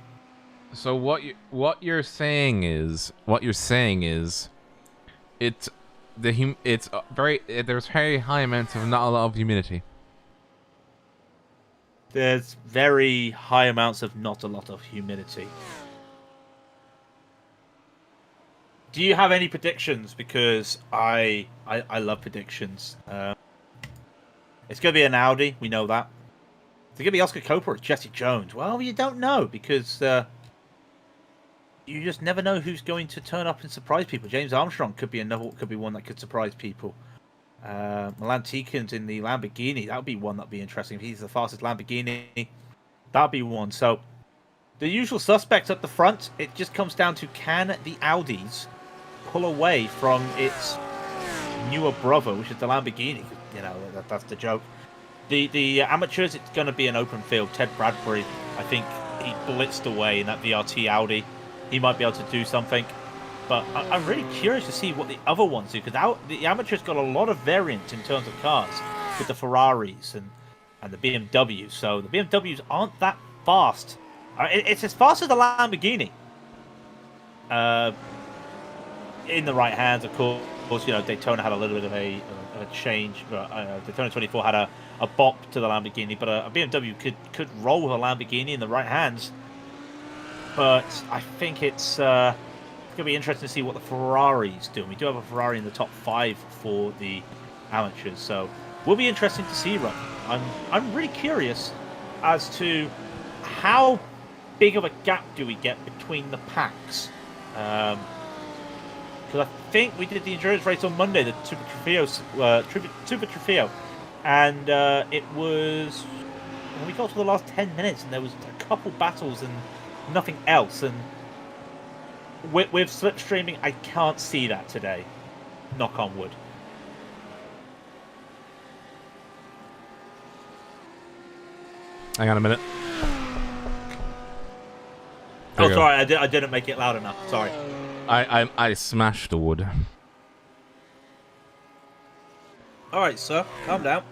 [SPEAKER 1] So what you're saying is there's very high amounts of not a lot of humidity.
[SPEAKER 2] There's very high amounts of not a lot of humidity. Do you have any predictions? Because I love predictions. It's going to be an Audi. We know that. It's going to be Oscar Cooper or Jesse Jones. Well, you don't know because you just never know who's going to turn up and surprise people. James Armstrong could be one that could surprise people. Milan Tikins in the Lamborghini. That would be one that'd be interesting. If he's the fastest Lamborghini, that'd be one. So the usual suspects at the front. It just comes down to, can the Audis pull away from its newer brother, which is the Lamborghini? You know, that's the joke. The amateurs, it's going to be an open field. Ted Bradbury, I think he blitzed away in that VRT Audi. He might be able to do something. But I'm really curious to see what the other ones do, because the amateurs got a lot of variants in terms of cars with the Ferraris and the BMWs. So the BMWs aren't that fast. It's as fast as the Lamborghini. In the right hands, of course. You know, Daytona had a little bit of a change. Daytona 24 had a bop to the Lamborghini, but a BMW could roll with a Lamborghini in the right hands. But I think it's going to be interesting to see what the Ferraris do. We do have a Ferrari in the top 5 for the amateurs, so will be interesting to see, Rob. I'm really curious as to how big of a gap do we get between the packs. Because I think we did the endurance race on Monday, the Super Trofeo, and it was when we got to the last 10 minutes, and there was a couple battles and nothing else. And with slipstreaming, I can't see that today. Knock on wood.
[SPEAKER 1] Hang on a minute.
[SPEAKER 2] Oh, sorry, I didn't make it loud enough. Sorry.
[SPEAKER 1] I smashed the wood.
[SPEAKER 2] All right, sir, calm down.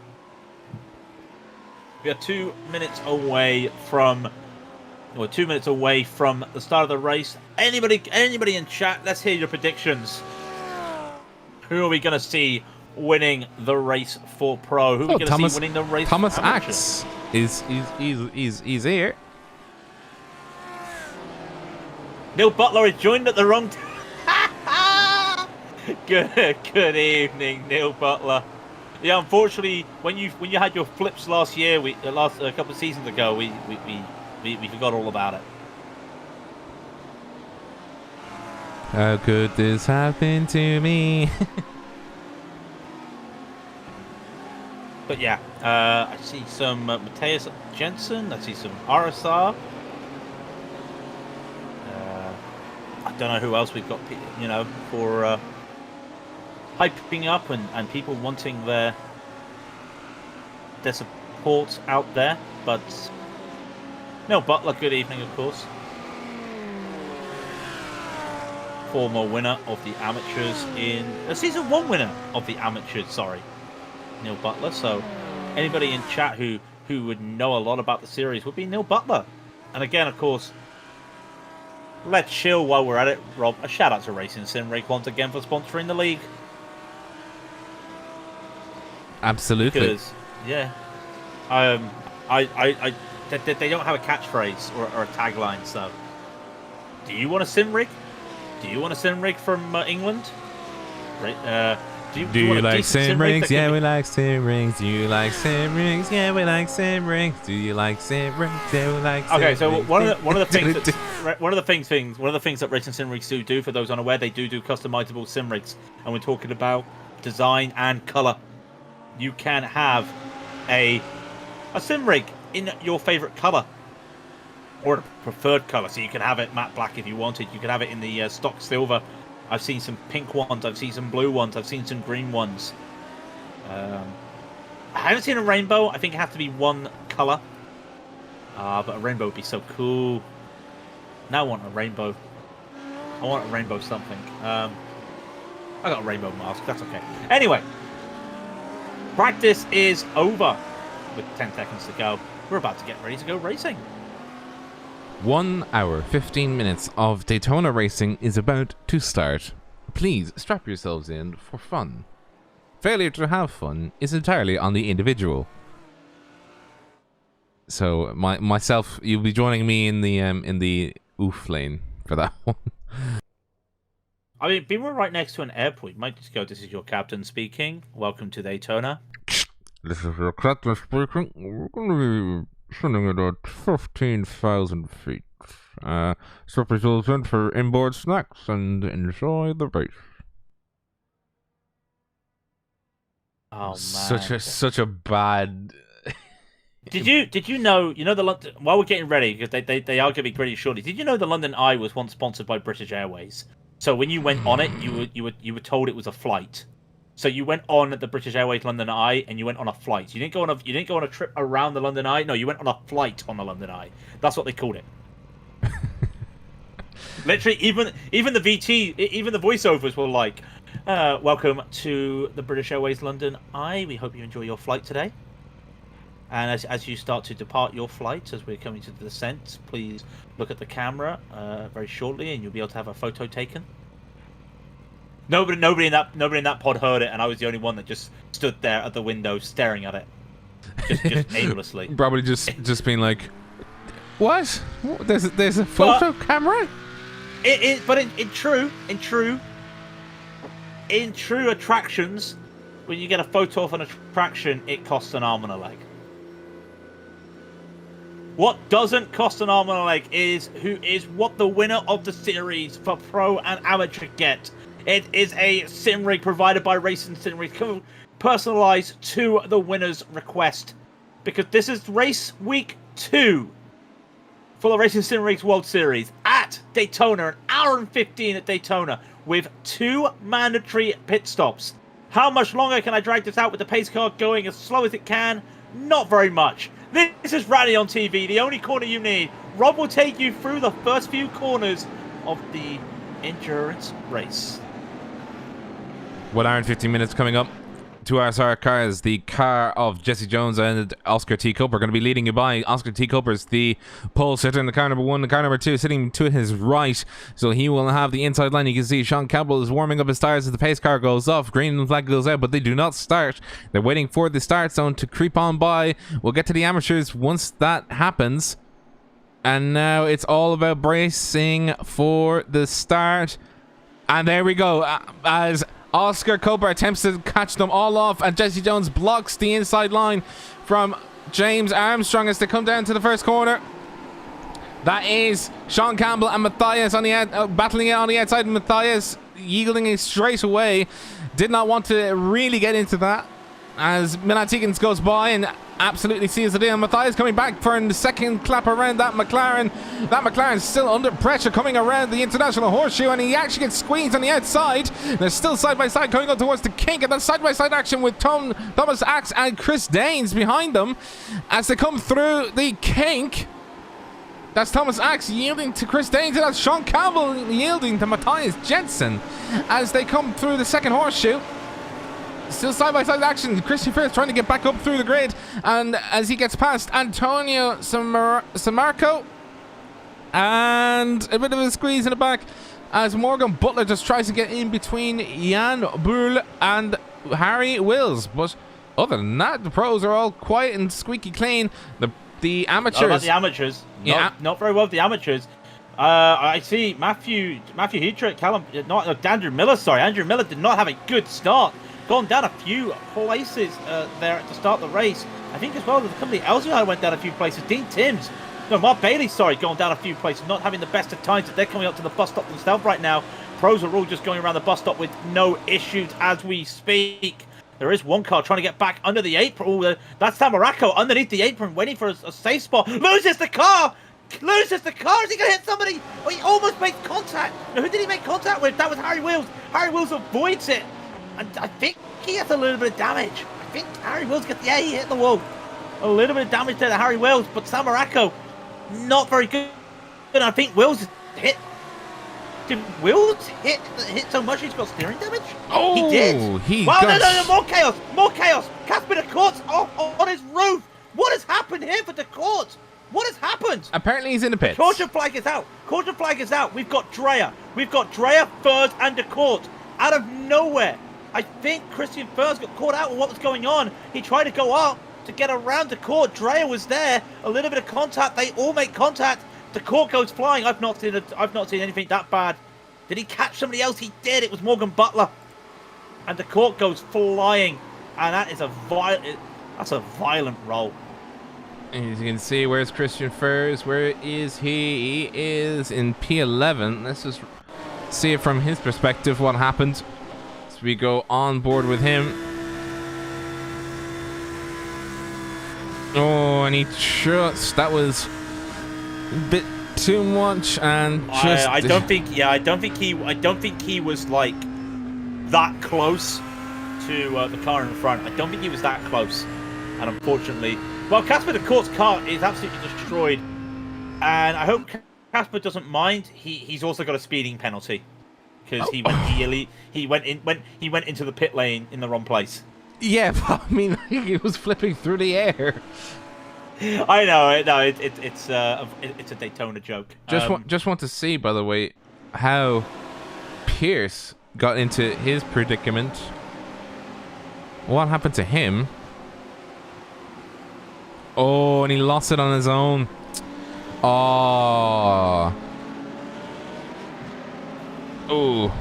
[SPEAKER 2] We are 2 minutes away from, or 2 minutes away from the start of the race. Anybody in chat? Let's hear your predictions. Who are we going to see winning the race for pro? Who are we going to see winning the race?
[SPEAKER 1] Thomas
[SPEAKER 2] for amateur?
[SPEAKER 1] Axe is here.
[SPEAKER 2] Neil Butler is joined at the wrong time. Good evening, Neil Butler. Yeah, unfortunately, when you had your flips last year, a couple of seasons ago, we forgot all about it.
[SPEAKER 1] How could this happen to me?
[SPEAKER 2] But yeah, I see some Matthias Jensen. I see some RSR. I don't know who else we've got, you know, for hyping up and people wanting their support out there. But Neil Butler, good evening, of course. Former winner of the amateurs in season 1 winner of the amateurs. Sorry, Neil Butler. So anybody in chat who would know a lot about the series would be Neil Butler. And again, of course, let's chill while we're at it, Rob. A shout out to RacingSimRigs once again for sponsoring the league.
[SPEAKER 1] Absolutely.
[SPEAKER 2] Because they don't have a catchphrase or a tagline. So, do you want a sim rig? Do you want a sim rig from England? Right. Do you like sim rigs?
[SPEAKER 1] Yeah, we like sim rigs. Do you like sim rigs? Yeah, we like sim rigs. Do you like sim rigs? Yeah, we like sim rigs.
[SPEAKER 2] Okay, so one of the things that RacingSimRigs do for those unaware, they do customizable sim rigs, and we're talking about design and color. You can have a sim rig in your favorite color or a preferred color, so you can have it matte black if you wanted. You can have it in the stock silver. I've seen some pink ones, I've seen some blue ones, I've seen some green ones. I haven't seen a rainbow. I think it has to be one colour. But a rainbow would be so cool. Now I want a rainbow. I want a rainbow something. I got a rainbow mask, that's okay. Anyway, practice is over with 10 seconds to go. We're about to get ready to go racing.
[SPEAKER 1] 1 hour, 15 minutes of Daytona racing is about to start. Please strap yourselves in for fun. Failure to have fun is entirely on the individual. So myself, you'll be joining me in the oof lane for that one.
[SPEAKER 2] I mean, being right next to an airport, you might just go, "This is your captain speaking. Welcome to Daytona."
[SPEAKER 1] This is your captain speaking. We're going to be sitting at 15,000 feet. Strap yourselves in for inboard snacks and enjoy the race.
[SPEAKER 2] Oh man,
[SPEAKER 1] Such a bad.
[SPEAKER 2] Did you know the London, while we're getting ready, because they are going to be ready shortly, did you know the London Eye was once sponsored by British Airways? So when you went on it, you were told it was a flight. So you went on the British Airways London Eye and you went on a flight. You didn't go on a trip around the London Eye. No, you went on a flight on the London Eye. That's what they called it. Literally, even the VT, even the voiceovers were like, welcome to the British Airways London Eye. We hope you enjoy your flight today. And as you start to depart your flight, as we're coming to the descent, please look at the camera very shortly, and you'll be able to have a photo taken. Nobody in that pod heard it, and I was the only one that just stood there at the window staring at it, just aimlessly.
[SPEAKER 1] Probably just being like, what? There's a photo camera?
[SPEAKER 2] But in true attractions, when you get a photo of an attraction, it costs an arm and a leg. What doesn't cost an arm and a leg is what the winner of the series for pro and amateur get. It is a sim rig provided by RacingSimRigs, personalized to the winner's request. Because this is race week 2 for the RacingSimRigs World Series at Daytona, an hour and 15 at Daytona, with 2 mandatory pit stops. How much longer can I drag this out with the pace car going as slow as it can? Not very much. This is Raidillon TV, the only corner you need. Rob will take you through the first few corners of the endurance race.
[SPEAKER 1] 1 hour and 15 minutes coming up. 2 hours our cars. The car of Jesse Jones and Oscar T. Cooper going to be leading you by. Oscar T. Cooper's the pole sitter in the car number 1. The car number 2 sitting to his right. So he will have the inside line. You can see Sean Campbell is warming up his tires as the pace car goes off. Green flag goes out, but they do not start. They're waiting for the start zone to creep on by. We'll get to the amateurs once that happens. And now it's all about bracing for the start. And there we go. As Oscar Cooper attempts to catch them all off, and Jesse Jones blocks the inside line from James Armstrong as they come down to the first corner. That is Sean Campbell and Matthias on the battling it on the outside. Matthias yielding it straight away. Did not want to really get into that as Milan Tiggins goes by and absolutely seals it in. Matthias coming back for the second clap around that McLaren. That McLaren's still under pressure coming around the International Horseshoe, and he actually gets squeezed on the outside. They're still side by side going on towards the kink, and then side by side action with Thomas Axe and Chris Daines behind them as they come through the kink. That's Thomas Axe yielding to Chris Daines, and that's Sean Campbell yielding to Matthias Jensen as they come through the second horseshoe. Still side-by-side action. Christian Firth trying to get back up through the grid, and as he gets past Antonio Samarco, and a bit of a squeeze in the back as Morgan Butler just tries to get in between Jan Bull and Harry Wills. But other than that, the pros are all quiet and squeaky clean. The amateurs.
[SPEAKER 2] About the amateurs.
[SPEAKER 1] Yeah.
[SPEAKER 2] Not very well with the amateurs. I see Matthew Heatrick, Andrew Miller. Sorry, Andrew Miller did not have a good start. Gone down a few places there to start the race. I think as well the company LZI went down a few places. Mark Bailey, going down a few places, not having the best of times. They're coming up to the bus stop themselves right now. Pros are all just going around the bus stop with no issues as we speak. There is one car trying to get back under the apron. That's Samarako underneath the apron, waiting for a safe spot. Loses the car! Is he going to hit somebody? Oh, he almost makes contact. Now, who did he make contact with? That was Harry Wills. Harry Wills avoids it. And I think he has a little bit of damage. I think Harry Wills he hit the wall. A little bit of damage there to Harry Wills, but Samarako, not very good. And I think Wills hit. Did Wills hit so much he's got steering damage?
[SPEAKER 1] Oh,
[SPEAKER 2] he did. No, more chaos. Casper de Court's on his roof. What has happened here for de Court? What has happened?
[SPEAKER 1] Apparently he's in the pits.
[SPEAKER 2] Caution flag is out. We've got Dreyer, Furs, and de Court out of nowhere. I think Christian Furs got caught out with what was going on. He tried to go up to get around de Court. Dreyer was there. A little bit of contact. They all make contact. De Court goes flying. I've not seen anything that bad. Did he catch somebody else? He did. It was Morgan Butler. And de Court goes flying. And that is a violent roll.
[SPEAKER 1] As you can see, where's Christian Furs? Where is he? He is in P11. Let's just see it from his perspective, what happened. So we go on board with him. Oh, and he just, that was a bit too much, and just
[SPEAKER 2] I don't think he was like that close to the car in front. I don't think he was that close, and unfortunately, well, Casper de Court's car is absolutely destroyed, and I hope Casper doesn't mind. He's also got a speeding penalty because he went into the pit lane in the wrong place.
[SPEAKER 1] Yeah, but I mean, he was flipping through the air.
[SPEAKER 2] I know, no, it's a Daytona joke.
[SPEAKER 1] Just want to see, by the way, how Pierce got into his predicament. What happened to him? Oh, and he lost it on his own. Oh. Oh.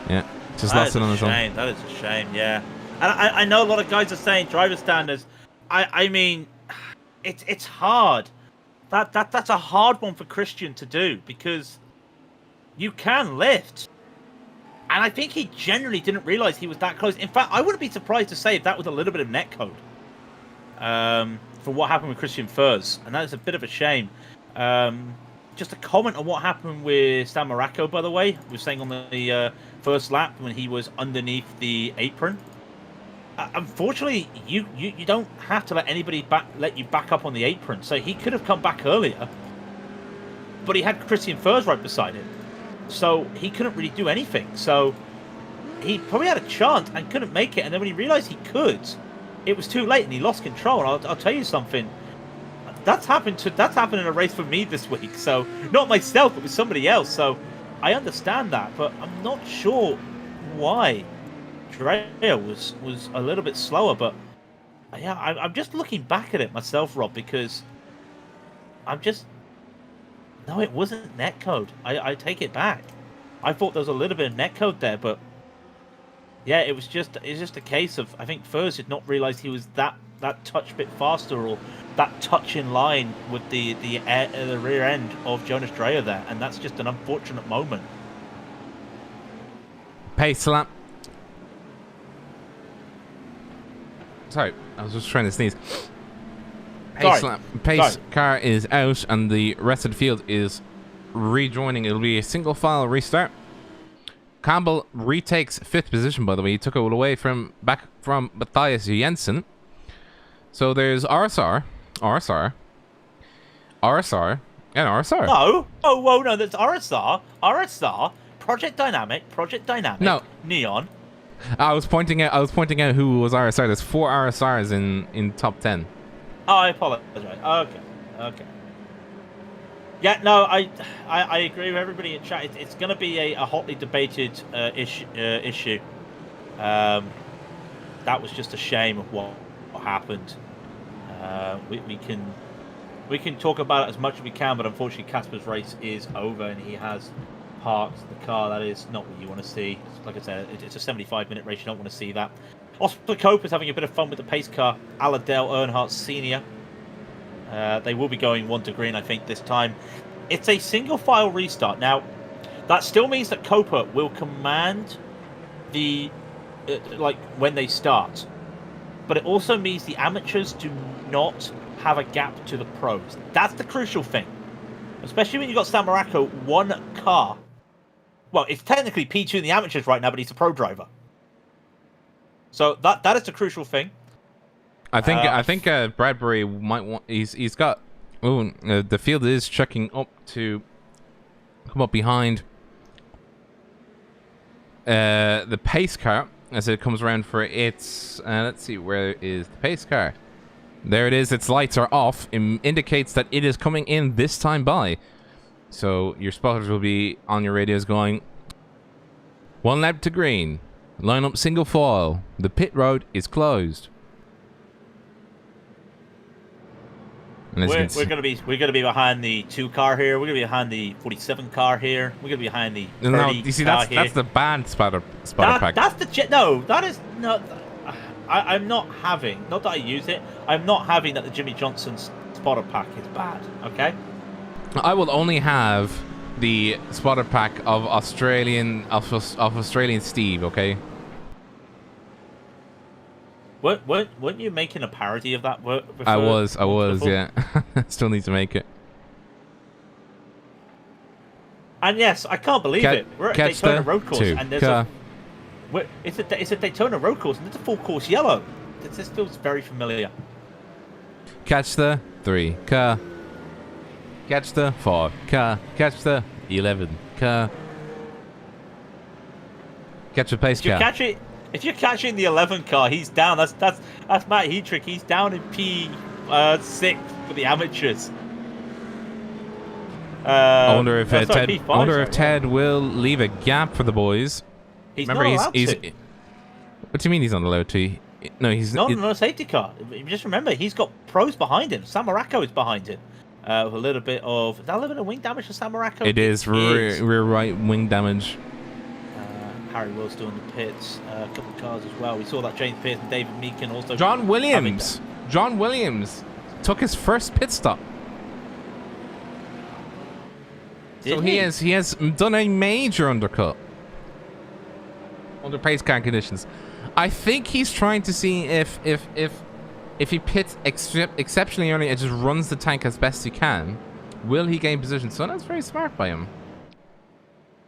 [SPEAKER 1] Yeah, just lost it on his own.
[SPEAKER 2] That is a shame, yeah. And I know a lot of guys are saying driver standards. I mean, it's hard. That's a hard one for Christian to do because you can lift. And I think he generally didn't realize he was that close. In fact, I wouldn't be surprised to say if that was a little bit of netcode for what happened with Christian Furs. And that is a bit of a shame. Just a comment on what happened with Stan Morocco, by the way. We were saying on the first lap when he was underneath the apron. Unfortunately, you don't have to let anybody let you back up on the apron. So he could have come back earlier. But he had Christian Furs right beside him. So he couldn't really do anything. So he probably had a chance and couldn't make it. And then when he realized he could, it was too late and he lost control. And I'll tell you something. That's happened in a race for me this week. So not myself, but with somebody else. So I understand that, but I'm not sure why Drea was a little bit slower. But yeah, I'm just looking back at it myself, Rob, because no, it wasn't netcode. I take it back. I thought there was a little bit of netcode there, but yeah, it's just a case of I think Furs did not realize he was that touch bit faster or that touch in line with the rear end of Jonas Drea there, and that's just an unfortunate moment.
[SPEAKER 1] Pace lap. Sorry, I was just trying to sneeze. Pace car is out and the rest of the field is rejoining. It'll be a single file restart. Campbell retakes 5th position, by the way. He took it away back from Matthias Jensen. So there's RSR, and RSR.
[SPEAKER 2] No. Oh, whoa, no, there's RSR, Project Dynamic,
[SPEAKER 1] no.
[SPEAKER 2] Neon.
[SPEAKER 1] I was pointing out who was RSR. There's 4 RSRs in top 10.
[SPEAKER 2] Oh, I apologize. Okay. Yeah, no, I agree with everybody in chat. It's going to be a hotly debated issue. That was just a shame of what happened. We can talk about it as much as we can, but unfortunately, Casper's race is over, and he has parked the car. That is not what you want to see. Like I said, it's a 75-minute race. You don't want to see that. Oscar Cope is having a bit of fun with the pace car. Aladale Earnhardt Sr. They will be going 1 to green, I think, this time. It's a single file restart. Now, that still means that Copa will command the when they start. But it also means the amateurs do not have a gap to the pros. That's the crucial thing. Especially when you've got Stan Morocco, 1 car. Well, it's technically P2 in the amateurs right now, but he's a pro driver. So that is the crucial thing.
[SPEAKER 1] I think Bradbury might want. He's got. Oh, the field is checking up to come up behind the pace car as it comes around for its. Let's see, where is the pace car? There it is. Its lights are off. It indicates that it is coming in this time by. So your spotters will be on your radios going 1 lap to green. Line up single file. The pit road is closed.
[SPEAKER 2] We're gonna be behind the 2 car here. We're gonna be behind the 47 car here. We're gonna be behind the 30
[SPEAKER 1] no, you see,
[SPEAKER 2] car
[SPEAKER 1] that's the bad spotter pack.
[SPEAKER 2] That's the no. That is not. I'm not having. Not that I use it. I'm not having that the Jimmy Johnson spotter pack is bad. Okay.
[SPEAKER 1] I will only have the spotter pack of Australian Steve. Okay.
[SPEAKER 2] Weren't you making a parody of that?
[SPEAKER 1] I was, yeah. Still need to make it.
[SPEAKER 2] And yes, I can't believe it. We're at Daytona Road Course, and there's it's a Daytona Road Course, and it's a full course yellow. This feels very familiar.
[SPEAKER 1] Catch the 3 car. Catch the 4 car. Catch the 11 car. Catch the pace car.
[SPEAKER 2] If you're catching the 11 car, he's down. That's Matt Heatrick. He's down in P6 for the amateurs.
[SPEAKER 1] I wonder if Ted will leave a gap for the boys.
[SPEAKER 2] He's not allowed to.
[SPEAKER 1] What do you mean he's not allowed to? No, he's
[SPEAKER 2] not on a safety car. Just remember, he's got pros behind him. Sam Morocco is behind him. With a little bit of... Is that a little bit of wing damage for Sam Morocco?
[SPEAKER 1] It is rear right wing damage.
[SPEAKER 2] Harry Wills doing the pits. A couple of cars as well. We saw that James Pierce and David Meakin also...
[SPEAKER 1] John Williams took his first pit stop. So he has done a major undercut under pace car conditions. I think he's trying to see if he pits exceptionally early and just runs the tank as best he can, will he gain position? So that's very smart by him.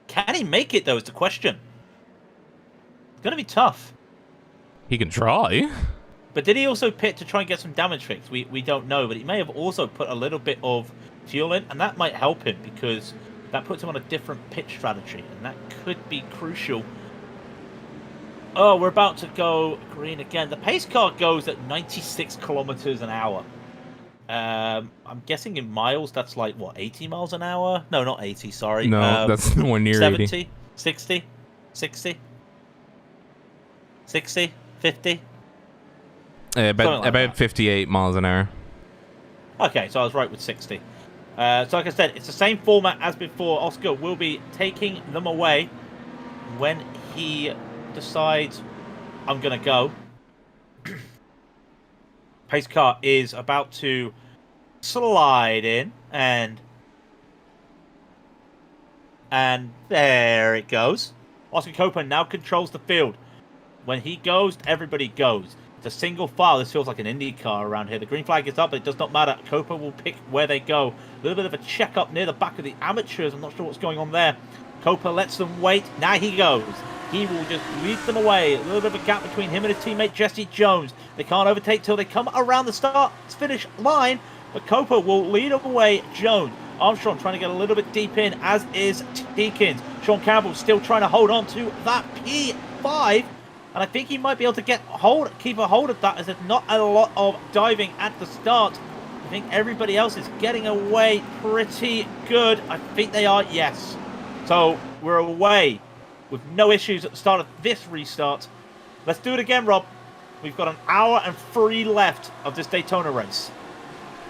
[SPEAKER 2] Can he make it though? Is the question. It's gonna be tough.
[SPEAKER 1] He can try.
[SPEAKER 2] But did he also pit to try and get some damage fixed? We don't know, but he may have also put a little bit of fuel in, and that might help him because that puts him on a different pitch strategy, and that could be crucial. Oh, we're about to go green again. The pace car goes at 96 kilometers an hour. I'm guessing in miles, that's like, what, 80 miles an hour? No, not 80, sorry.
[SPEAKER 1] No, that's nowhere near
[SPEAKER 2] 70,
[SPEAKER 1] 80.
[SPEAKER 2] 60, 60, 50?
[SPEAKER 1] About 58 miles an hour.
[SPEAKER 2] Okay, so I was right with 60. So like I said, it's the same format as before. Oscar will be taking them away when he decides I'm going to go. Pace car is about to slide in, and there it goes. Oscar Copeland now controls the field. When he goes, everybody goes. It's a single file. This feels like an Indy car around here. The green flag is up, but it does not matter. Copa will pick where they go. A little bit of a check-up near the back of the amateurs. I'm not sure what's going on there. Copa lets them wait. Now he goes. He will just lead them away. A little bit of a gap between him and his teammate Jesse Jones. They can't overtake till they come around the start-finish line, but Copa will lead them away. Jones. Armstrong trying to get a little bit deep in, as is Deakins. Sean Campbell still trying to hold on to that P5. And I think he might be able to keep a hold of that, as there's not a lot of diving at the start. I think everybody else is getting away pretty good. I think they are, yes. So we're away with no issues at the start of this restart. Let's do it again, Rob. We've got an hour and 3 left of this Daytona race.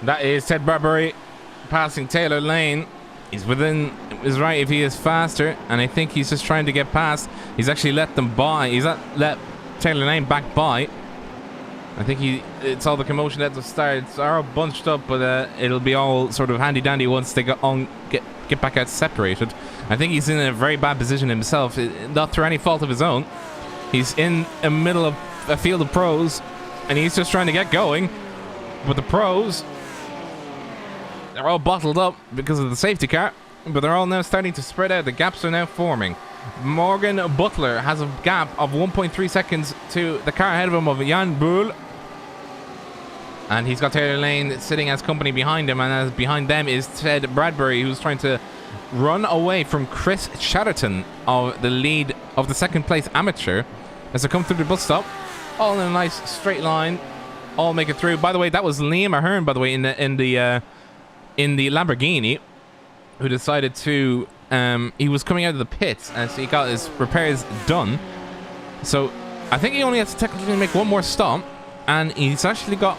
[SPEAKER 1] That is Ted Bradbury passing Taylor Lane. He's within his right if he is faster, and I think he's just trying to get past. He's actually let them by. He's let Taylor Lane back by. I think it's all the commotion at the start. It's all bunched up, but it'll be all sort of handy dandy once they get back out separated. I think he's in a very bad position himself, not through any fault of his own. He's in the middle of a field of pros, and he's just trying to get going. But the pros, they're all bottled up because of the safety car, but they're all now starting to spread out. The gaps are now forming. Morgan Butler has a gap of 1.3 seconds to the car ahead of him of Jan Bull. And he's got Taylor Lane sitting as company behind him, and as behind them is Ted Bradbury, who's trying to run away from Chris Chatterton of the lead of the second place amateur as they come through the bus stop. All in a nice straight line. All make it through. By the way, that was Liam Ahern, by the way, in the Lamborghini, who decided to he was coming out of the pits and so he got his repairs done. So I think he only has to technically make one more stop, and he's actually got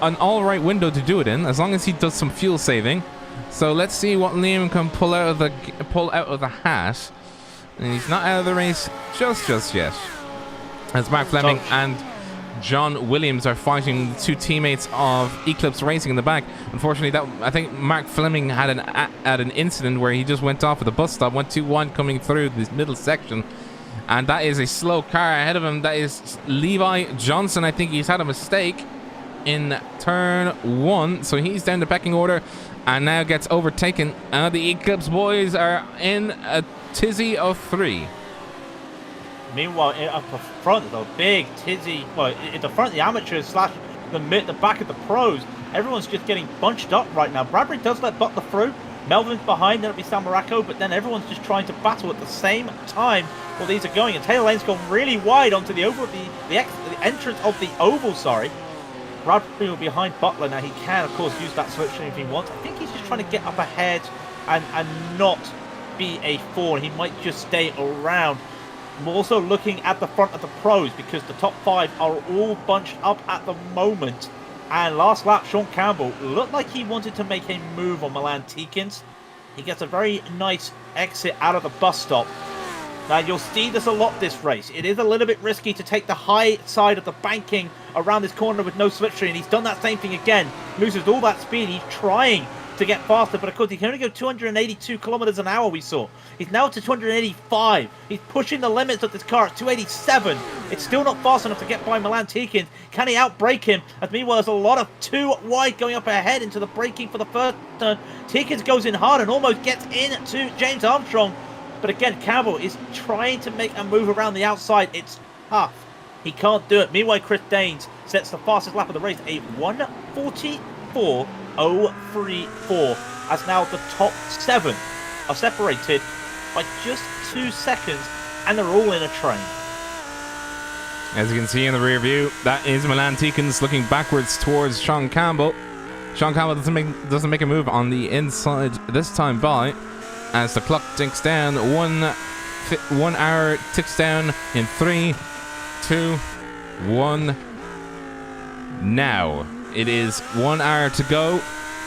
[SPEAKER 1] an all-right window to do it in, as long as he does some fuel saving. So let's see what Liam can pull out of the hat. And he's not out of the race just yet, as Mark Fleming and John Williams are fighting the two teammates of Eclipse Racing in the back. Unfortunately, I think Mark Fleming had an incident where he just went off at the bus stop, went too wide coming through this middle section. And that is a slow car ahead of him. That is Levi Johnson. I think he's had a mistake in turn 1. So he's down the pecking order and now gets overtaken. The Eclipse boys are in a tizzy of 3.
[SPEAKER 2] Meanwhile, up the front, the big tizzy, well, at the front of the amateurs slash the back of the pros, everyone's just getting bunched up right now. Bradbury does let Butler through. Melvin's behind, that'll be San Morocco, but then everyone's just trying to battle at the same time while these are going. And Taylor Lane's gone really wide onto the oval, the entrance of the oval, sorry. Bradbury will be behind Butler now. He can, of course, use that switch if he wants. I think he's just trying to get up ahead and not be a fool. He might just stay around. I'm also looking at the front of the pros because the top 5 are all bunched up at the moment. And last lap, Sean Campbell looked like he wanted to make a move on Milan Tikins. He gets a very nice exit out of the bus stop. Now, you'll see this a lot this race. It is a little bit risky to take the high side of the banking around this corner with no slipstream. He's done that same thing again. Loses all that speed. He's trying to get faster, but of course he can only go 282 kilometers an hour, we saw. He's now to 285. He's pushing the limits of this car at 287. It's still not fast enough to get by Milan Tikins. Can he outbrake him? As meanwhile, there's a lot of too wide going up ahead into the braking for the first turn. Tikins goes in hard and almost gets into James Armstrong. But again, Campbell is trying to make a move around the outside. It's tough. He can't do it. Meanwhile, Chris Daines sets the fastest lap of the race, a 1:44.034, as now the top 7 are separated by just 2 seconds, and they're all in a train.
[SPEAKER 1] As you can see in the rear view, that is Milan Tikins looking backwards towards Sean Campbell. Sean Campbell doesn't make a move on the inside this time by, as the clock ticks down. 1 hour ticks down in 3, 2, 1. Now it is 1 hour to go,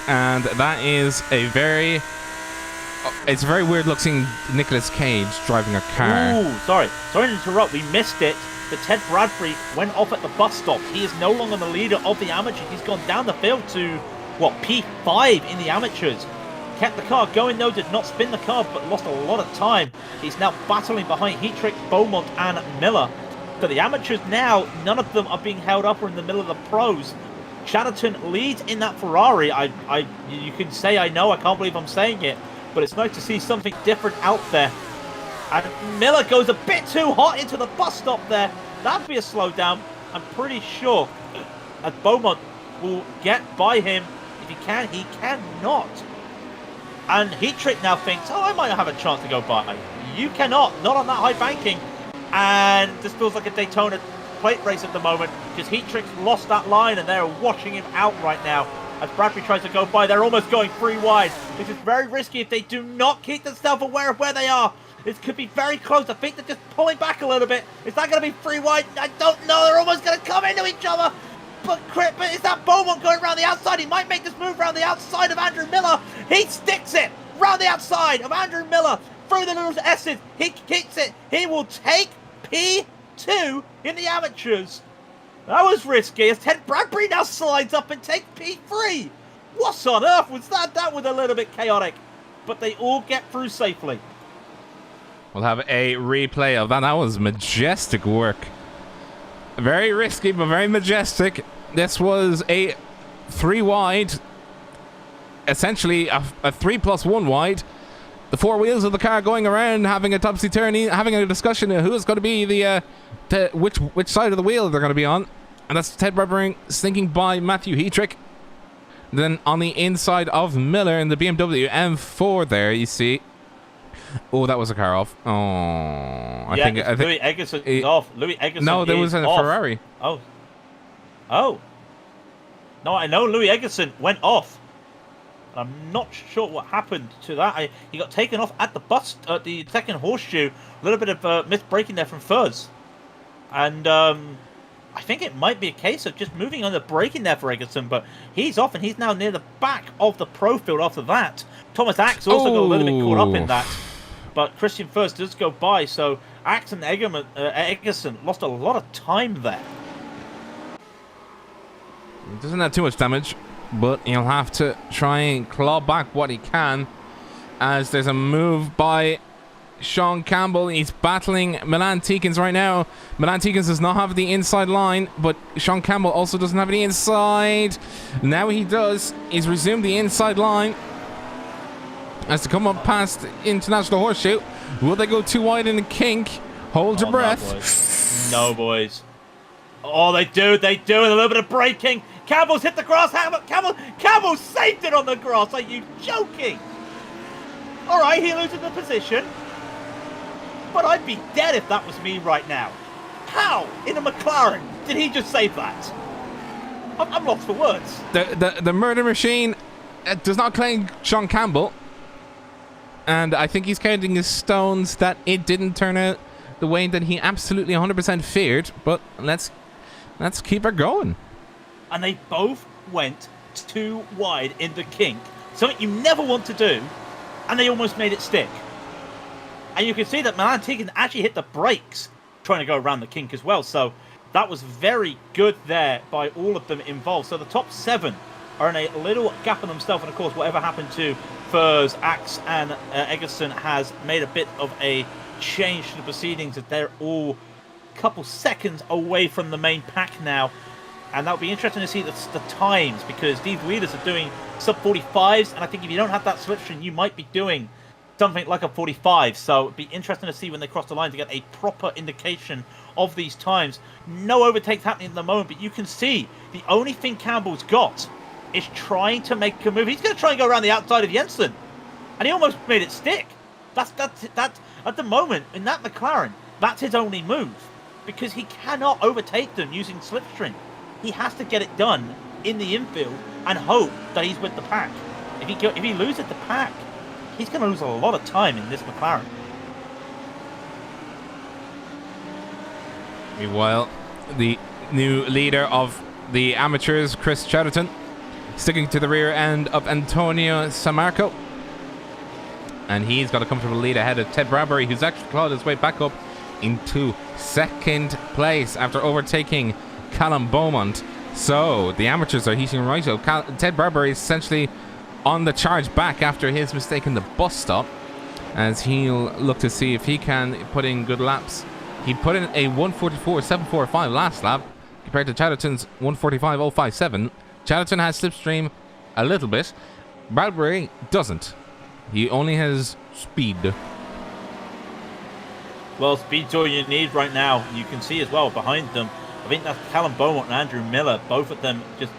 [SPEAKER 1] and that is it's a very weird looking Nicolas Cage driving a car.
[SPEAKER 2] Ooh, sorry to interrupt. We missed it. But Ted Bradbury went off at the bus stop. He is no longer the leader of the amateurs. He's gone down the field to P5 in the amateurs. Kept the car going though, did not spin the car, but lost a lot of time. He's now battling behind Heatrick, Beaumont and Miller. So the amateurs now, none of them are being held up or in the middle of the pros. Chatterton leads in that Ferrari. You can say I know, I can't believe I'm saying it, but it's nice to see something different out there. And Miller goes a bit too hot into the bus stop there. That'd be a slowdown, I'm pretty sure. As Beaumont will get by him. If he can, he cannot. And Heatrick now thinks, oh, I might have a chance to go by. You cannot, not on that high banking. And this feels like a Daytona plate race at the moment, because Heatrick's lost that line and they're washing him out right now. As Bradbury tries to go by, they're almost going 3 wide. This is very risky if they do not keep themselves aware of where they are. This could be very close. I think they're just pulling back a little bit. Is that going to be 3 wide? I don't know. They're almost going to come into each other. But is that Beaumont going around the outside? He might make this move around the outside of Andrew Miller. He sticks it round the outside of Andrew Miller. Through the little S's. He kicks it. He will take P2 in the amateurs. That was risky as Ted Bradbury now slides up and takes P3. What on earth was that? That was a little bit chaotic. But they all get through safely.
[SPEAKER 1] We'll have a replay of that. That was majestic work. Very risky, but very majestic. This was a 3 wide. Essentially a 3+1 wide. The 4 wheels of the car going around, having a topsy-turvy, having a discussion of who is going to be which side of the wheel they're going to be on. And that's Ted Bradbury sneaking by Matthew Heatrick. Then on the inside of Miller in the BMW M4 there, you see. Oh, that was a car off. Oh, I think
[SPEAKER 2] Louis Eggerson is off. Louis Eggerson.
[SPEAKER 1] No, there was a Ferrari.
[SPEAKER 2] Oh. No, I know Louis Eggerson went off. I'm not sure what happened to that. He got taken off at the bus, at the second horseshoe. A little bit of missed braking there from Fuzz. And I think it might be a case of just moving on the braking there for Eggerson, but he's off and he's now near the back of the pro field after that. Thomas Axe also got a little bit caught up in that. But Christian Furst does go by, so Axe and Eggerson lost a lot of time there.
[SPEAKER 1] He doesn't have too much damage, but he'll have to try and claw back what he can, as there's a move by Sean Campbell. He's battling Milan Tikins right now. Milan Tikins does not have the inside line, but Sean Campbell also doesn't have the inside. Now he does. He's resumed the inside line. As to come up past International Horseshoe. Will they go too wide in the kink? Hold your breath.
[SPEAKER 2] No, boys. Oh, they do. They do. A little bit of braking. Campbell's hit the grass. Campbell saved it on the grass. Are you joking? All right, he loses the position. But I'd be dead if that was me right now. How, in a McLaren, did he just save that? I'm lost for words.
[SPEAKER 1] The murder machine does not claim Sean Campbell. And I think he's counting his stones that it didn't turn out the way that he absolutely 100% feared. But let's keep her going. And
[SPEAKER 2] they both went too wide in the kink. Something you never want to do. And they almost made it stick. And you can see that Milan Tikins actually hit the brakes trying to go around the kink as well. So that was very good there by all of them involved. So the top 7 are in a little gap in themselves. And of course, whatever happened to Furs, Axe, and Eggerson has made a bit of a change to the proceedings. That they're all a couple seconds away from the main pack now. And that'll be interesting to see the times, because these leaders are doing sub-45s. And I think if you don't have that slipstream, you might be doing something like a 45. So it'd be interesting to see when they cross the line to get a proper indication of these times. No overtakes happening at the moment, but you can see the only thing Campbell's got is trying to make a move. He's going to try and go around the outside of Jensen, and he almost made it stick. That's at the moment in that McLaren, that's his only move, because he cannot overtake them using slipstream. He has to get it done in the infield and hope that he's with the pack. If he loses the pack, he's going to lose a lot of time in this McLaren.
[SPEAKER 1] Meanwhile, the new leader of the amateurs, Chris Chatterton, sticking to the rear end of Antonio Samarco. And he's got a comfortable lead ahead of Ted Bradbury, who's actually clawed his way back up into second place after overtaking Callum Beaumont. So the amateurs are heating right up. Ted Bradbury is essentially on the charge back after his mistake in the bus stop, as he'll look to see if he can put in good laps. He put in a 1:44.745 last lap compared to Chatterton's 1:45.057. Chatterton has slipstream a little bit. Bradbury doesn't. He only has speed.
[SPEAKER 2] Well, speed's all you need right now. You can see as well behind them, I think that's Callum Beaumont and Andrew Miller. Both of them just...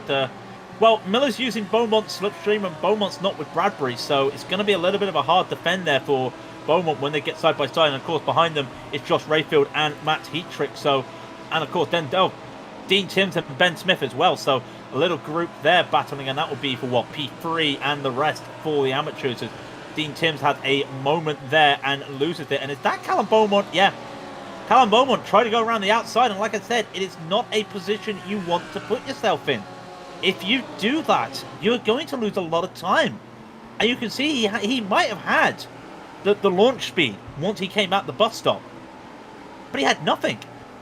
[SPEAKER 2] well, Miller's using Beaumont's slipstream and Beaumont's not with Bradbury, so it's going to be a little bit of a hard defend there for Beaumont when they get side by side. And of course behind them is Josh Rayfield and Matt Heatrick. So, and of course then Dean Timms and Ben Smith as well. So a little group there battling, and that will be for what, P3 and the rest for the amateurs. As Dean Timms had a moment there and loses it. And is that Callum Beaumont? Yeah. Callum Beaumont tried to go around the outside, and like I said, it is not a position you want to put yourself in. If you do that, you're going to lose a lot of time. And you can see he might have had the launch speed once he came out the bus stop. But he had nothing.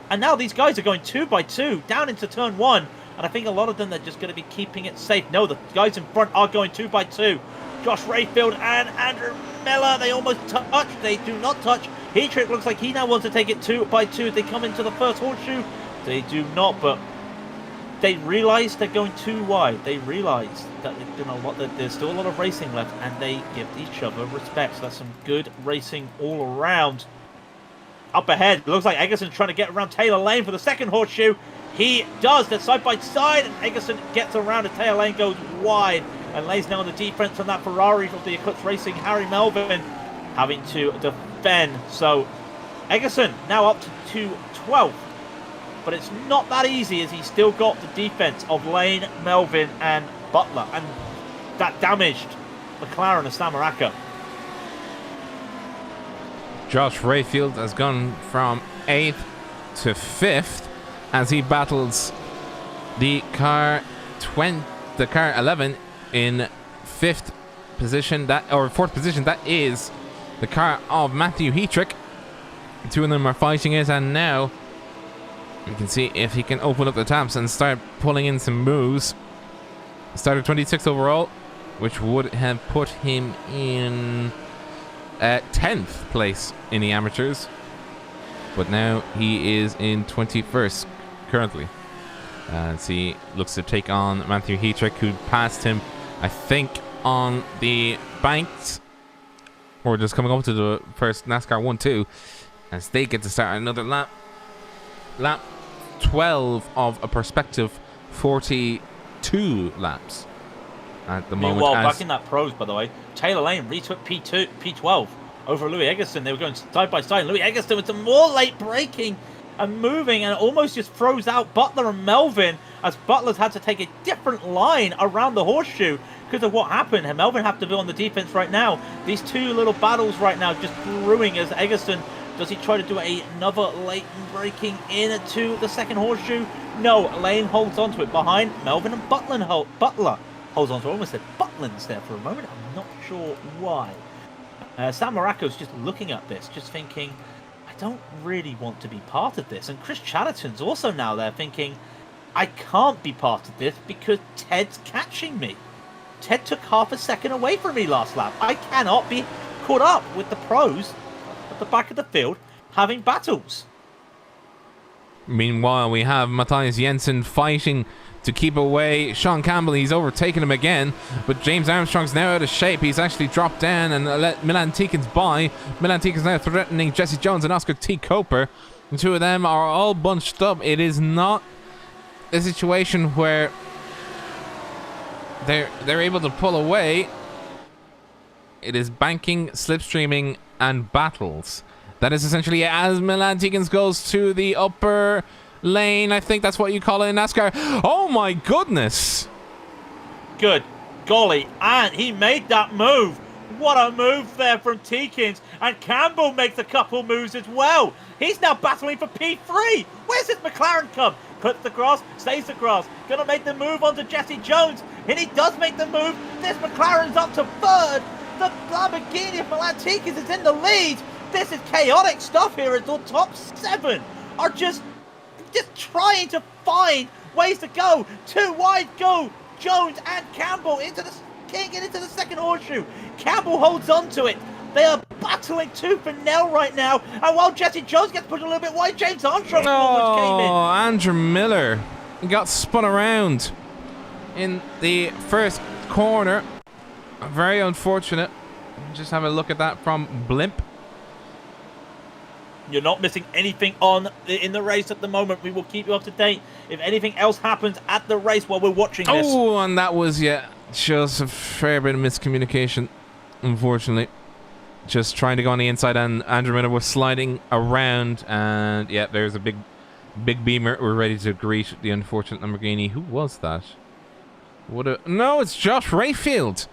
[SPEAKER 2] And now these guys are going 2 by 2 down into turn 1. And I think a lot of them are just going to be keeping it safe. No, the guys in front are going 2 by 2. Josh Rayfield and Andrew Miller, they almost touch. They do not touch. Heatrick looks like he now wants to take it 2 by 2. They come into the first horseshoe. They do not, but they realise they're going too wide. They realise that they've done a lot. That there's still a lot of racing left, and they give each other respect. So that's some good racing all around. Up ahead, looks like Eggerson's trying to get around Taylor Lane for the second horseshoe. He does. They're side by side, and Eggerson gets around, and Taylor Lane goes wide and lays down the defense on that Ferrari of the Eclipse Racing. Harry Melvin having to defend. So Eggerson now up to 12th. But it's not that easy, as he's still got the defense of Lane, Melvin, and Butler. And that damaged McLaren and Samaraka.
[SPEAKER 1] Josh Rayfield has gone from 8th to 5th as he battles the car 11 in 5th position, or 4th position. That is the car of Matthew Heatrick. The two of them are fighting it, and now you can see if he can open up the taps and start pulling in some moves. Started 26th overall, which would have put him in 10th place in the amateurs, but now he is in 21st currently. As he looks to take on Matthew Heatrick, who passed him, I think, on the banks, or just coming up to the first NASCAR 1-2, as they get to start another lap. Lap 12 of a prospective 42 laps at the moment.
[SPEAKER 2] Meanwhile, back in that pros, by the way, Taylor Lane retook P12 over Louis Eggleston. They were going side by side. Louis Eggleston with some more late braking and moving, and almost just froze out Butler and Melvin, as Butler's had to take a different line around the horseshoe because of what happened. And Melvin have to be on the defense right now. These two little battles right now just brewing as Eggleston, does he try to do another late braking into the second horseshoe? No, Lane holds onto it behind Melvin, and Butler holds onto it. I almost said Butlin's there for a moment. I'm not sure why. Sam Morocco's just looking at this, just thinking, I don't really want to be part of this. And Chris Chatterton's also now there thinking, I can't be part of this because Ted's catching me. Ted took half a second away from me last lap. I cannot be caught up with the pros at the back of the field having battles.
[SPEAKER 1] Meanwhile, we have Matthias Jensen fighting to keep away Sean Campbell. He's overtaken him again, but James Armstrong's now out of shape. He's actually dropped down and let Milan Tikins by. Milan Tikins now threatening Jesse Jones and Oscar T. Coper. The two of them are all bunched up. It is not a situation where they're able to pull away. It is banking, slipstreaming, and battles. That is essentially it, as Milan Tikins goes to the upper lane. I think that's what you call it in NASCAR. Oh my goodness.
[SPEAKER 2] Good golly, and he made that move. What a move there from Tikins. And Campbell makes a couple moves as well. He's now battling for P3. Where's his McLaren come? Clips the grass, stays the grass. Gonna make the move onto Jesse Jones. And he does make the move. This McLaren's up to third. The Lamborghini of Milan Tikins is in the lead. This is chaotic stuff here as the top 7 are just trying to find ways to go. Too wide go Jones and Campbell can't get into the second horseshoe. Campbell holds on to it. They are battling tooth and nail right now. And while Jesse Jones gets pushed a little bit wide, James Armstrong almost came in.
[SPEAKER 1] Oh, Andrew Miller got spun around in the first corner. Very unfortunate. Just have a look at that from Blimp.
[SPEAKER 2] You're not missing anything in the race at the moment. We will keep you up to date if anything else happens at the race while we're watching this.
[SPEAKER 1] Oh, and that was, just a fair bit of miscommunication, unfortunately. Just trying to go on the inside, and Andrew Miller was sliding around, and there's a big beamer. We're ready to greet the unfortunate Lamborghini. Who was that? No, it's Josh Rayfield.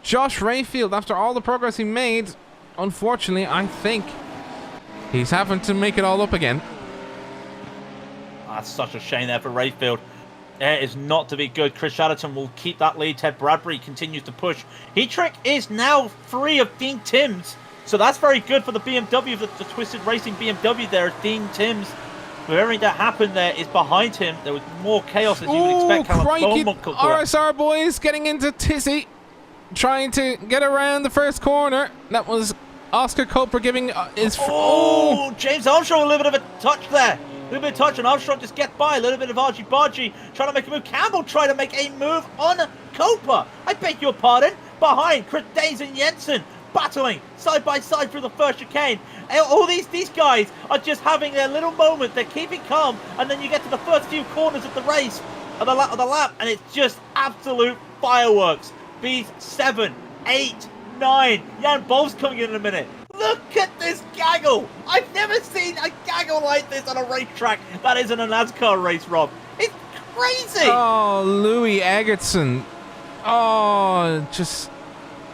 [SPEAKER 1] Josh Rayfield, after all the progress he made, unfortunately, I think he's having to make it all up again.
[SPEAKER 2] That's such a shame there for Rayfield. It is not to be good. Chris Chatterton will keep that lead. Ted Bradbury continues to push. Heatrick is now free of Dean Timms. So that's very good for the BMW, the Twisted Racing BMW there. As Dean Timms, with everything that happened there, is behind him. There was more chaos as you would expect.
[SPEAKER 1] Crikey, RSR boys getting into Tizzy, trying to get around the first corner. That was Oscar Coper giving his...
[SPEAKER 2] James Armstrong, a little bit of a touch there. A little bit of touch, and Armstrong just get by. A little bit of argy-bargy, trying to make a move. Campbell trying to make a move on Coper. I beg your pardon. Behind, Chris Danes and Jensen battling side by side through the first chicane. All these guys are just having their little moment. They're keeping calm, and then you get to the first few corners of the race, of the lap, and it's just absolute fireworks. B7, 8, 9. Jan Bol's coming in a minute. Look at this gaggle. I've never seen a gaggle like this on a racetrack that isn't a NASCAR race, Rob. It's crazy.
[SPEAKER 1] Oh, Louis Eggertson. Oh, just...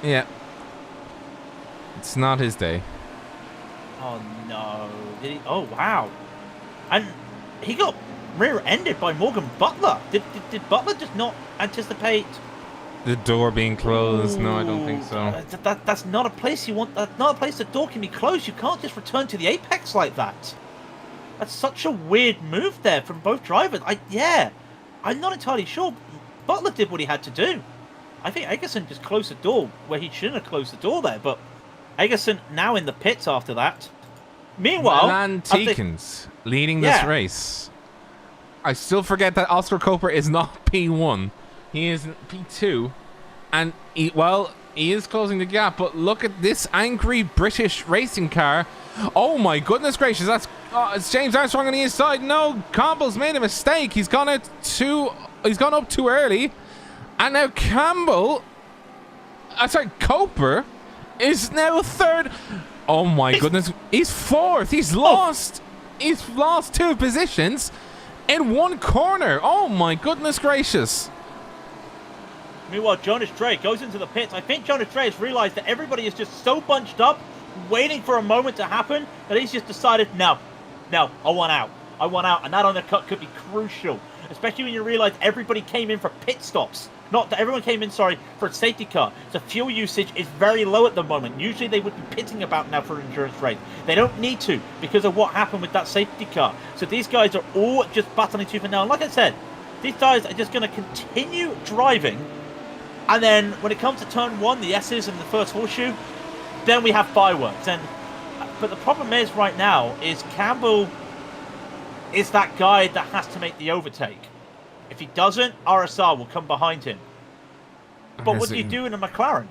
[SPEAKER 1] Yeah. It's not his day.
[SPEAKER 2] Oh, no. Did he? Oh, wow. And he got rear-ended by Morgan Butler. Did Butler just not anticipate...
[SPEAKER 1] The door being closed? No, I don't think so.
[SPEAKER 2] That's not a place you want. That's not a place the door can be closed. You can't just return to the apex like that. That's such a weird move there from both drivers. I'm not entirely sure. Butler did what he had to do. I think Eggerson just closed the door where he shouldn't have closed the door there. But Egerson now in the pits after that. Meanwhile,
[SPEAKER 1] Milan Tikins leading this race. I still forget that Oscar Coper is not P1. He is P2. And, he is closing the gap, but look at this angry British racing car. Oh my goodness gracious, it's James Armstrong on the inside. No, Campbell's made a mistake. He's gone up too early. And now Coper is now third. Oh my goodness, he's fourth. He's lost 2 positions in 1 corner. Oh my goodness gracious.
[SPEAKER 2] Meanwhile, Jonas Dre goes into the pits. I think Jonas Dre has realized that everybody is just so bunched up, waiting for a moment to happen, that he's just decided, no, I want out. And that undercut could be crucial, especially when you realize everybody came in for pit stops. Not that everyone came in, for a safety car. So fuel usage is very low at the moment. Usually they would be pitting about now for an endurance race. They don't need to because of what happened with that safety car. So these guys are all just battling tooth and nail. And like I said, these guys are just going to continue driving. And then when it comes to turn 1, the S's and the first horseshoe, then we have fireworks. But the problem is right now is Campbell is that guy that has to make the overtake. If he doesn't, RSR will come behind him. But what do you do in a McLaren?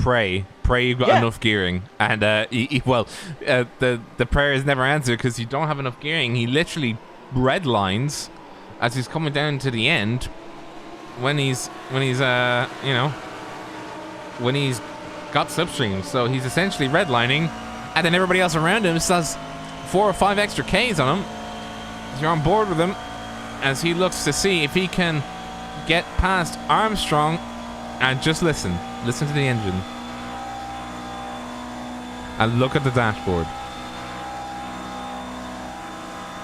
[SPEAKER 1] Pray you've got enough gearing. And the prayer is never answered because you don't have enough gearing. He literally red lines as he's coming down to the end. When he's got slipstream, so he's essentially redlining, and then everybody else around him has 4 or 5 extra Ks on him. So you're on board with him as he looks to see if he can get past Armstrong. And just listen to the engine, and look at the dashboard.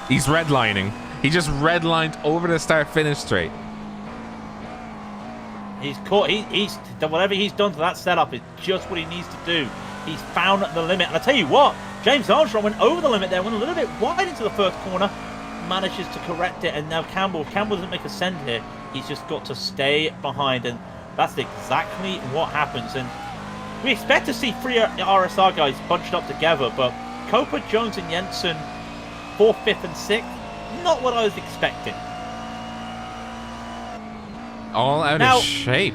[SPEAKER 1] He's redlining. He just redlined over the start-finish straight.
[SPEAKER 2] He's caught. He's whatever he's done to that setup is just what he needs to do. He's found the limit, and I tell you what, James Armstrong went over the limit there, went a little bit wide into the first corner, manages to correct it, and now Campbell doesn't make a send here. He's just got to stay behind, and that's exactly what happens. And we expect to see 3 RSR guys bunched up together, but Coper, Jones, and Jensen 4th, 5th, and 6th, not what I was expecting.
[SPEAKER 1] All out of shape.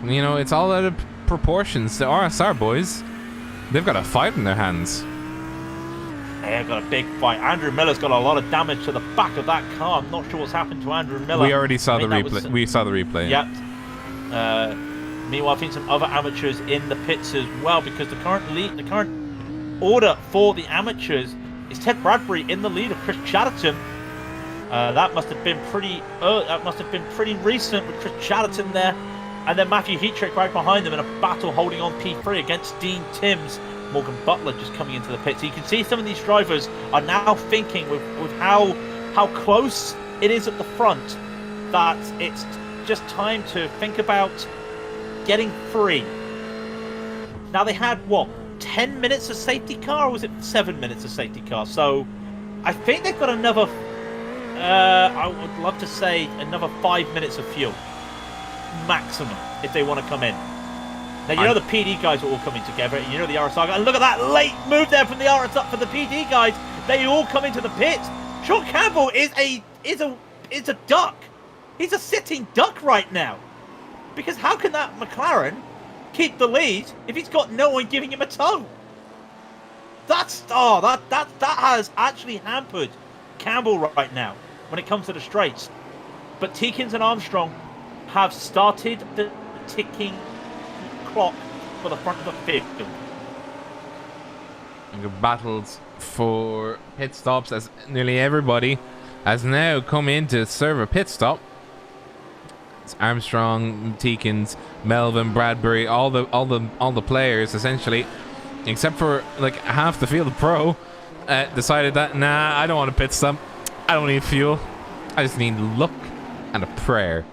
[SPEAKER 1] You know, it's all out of proportions. The RSR boys, they've got a fight in their hands.
[SPEAKER 2] They've got a big fight. Andrew Miller's got a lot of damage to the back of that car. I'm not sure what's happened to Andrew Miller.
[SPEAKER 1] We already saw the replay. We saw the replay.
[SPEAKER 2] Yep. Meanwhile, I've seen some other amateurs in the pits as well, because the current order for the amateurs is Ted Bradbury in the lead of Chris Chatterton. That must have been pretty recent with Chris Chatterton there, and then Matthew Heatrick right behind them in a battle holding on P3 against Dean Timms. Morgan Butler just coming into the pit. So you can see some of these drivers are now thinking with how close it is at the front that it's just time to think about getting free. Now they had 10 minutes of safety car, or was it 7 minutes of safety car? So I think they've got another I would love to say another 5 minutes of fuel maximum if they want to come in. Now you know the PD guys are all coming together, and you know the RSR guys. And look at that late move there from the RSR for the PD guys. They all come into the pit. Sean Campbell is a duck. He's a sitting duck right now, because how can that McLaren keep the lead if he's got no one giving him a tow? That has actually hampered Campbell right now when it comes to the straights. But Tikins and Armstrong have started the ticking clock for the front of the field.
[SPEAKER 1] Battles for pit stops, as nearly everybody has now come in to serve a pit stop. It's Armstrong, Tikins, Melvin, Bradbury, all the players essentially, except for like half the field of pro, decided that I don't want a pit stop. I don't need fuel. I just need luck and a prayer.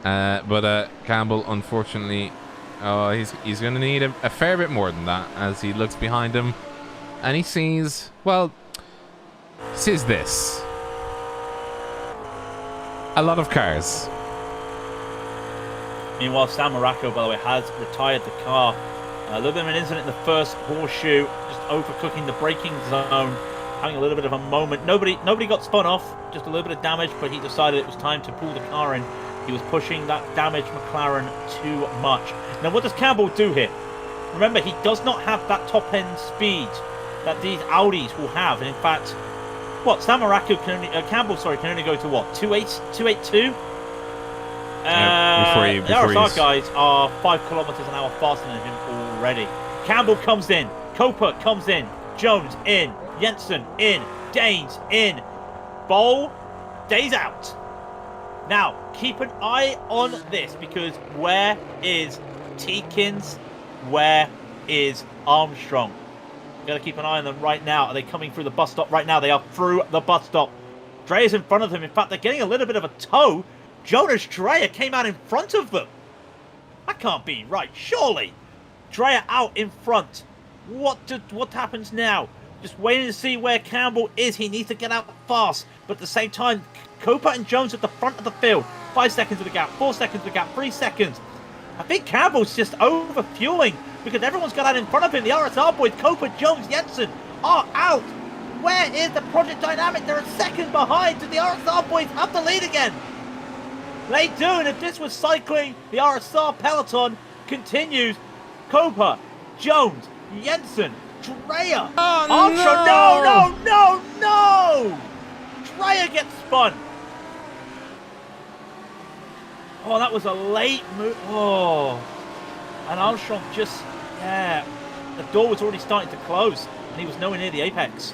[SPEAKER 1] But Campbell, unfortunately, he's going to need a fair bit more than that, as he looks behind him and he sees this. A lot of cars.
[SPEAKER 2] Meanwhile, Sam Morocco, by the way, has retired the car. A little bit of an incident in the first horseshoe, just overcooking the braking zone, having a little bit of a moment. Nobody got spun off, just a little bit of damage, but he decided it was time to pull the car in. He was pushing that damaged McLaren too much. Now, what does Campbell do here? Remember, he does not have that top-end speed that these Audis will have. And in fact, what, Sam Morocco can only, Campbell, sorry, can only go to what, 282? The RSR guys are 5 kilometers an hour faster than him already. Campbell comes in, Copa comes in, Jones in, Jensen in, Danes in, Bowl, Days out. Now, keep an eye on this, because where is Teakins? Where is Armstrong? Got to keep an eye on them right now. Are they coming through the bus stop right now? They are through the bus stop. Drea's in front of them. In fact, they're getting a little bit of a tow. Jonas Dreyer came out in front of them. That can't be right, surely. Dreyer out in front. What happens now? Just waiting to see where Campbell is. He needs to get out fast. But at the same time, Copa and Jones at the front of the field. 5 seconds of the gap, 4 seconds of the gap, 3 seconds. I think Campbell's just over-fueling because everyone's got out in front of him. The RSR boys, Copa, Jones, Jensen are out. Where is the Project Dynamic? They're a second behind. Do the RSR boys have the lead again? They do, and if this was cycling, the RSR peloton continues. Copa, Jones, Jensen, Dreyer, Armstrong. No! Dreyer gets spun. Oh, that was a late move. Oh, and Armstrong just, the door was already starting to close, and he was nowhere near the apex.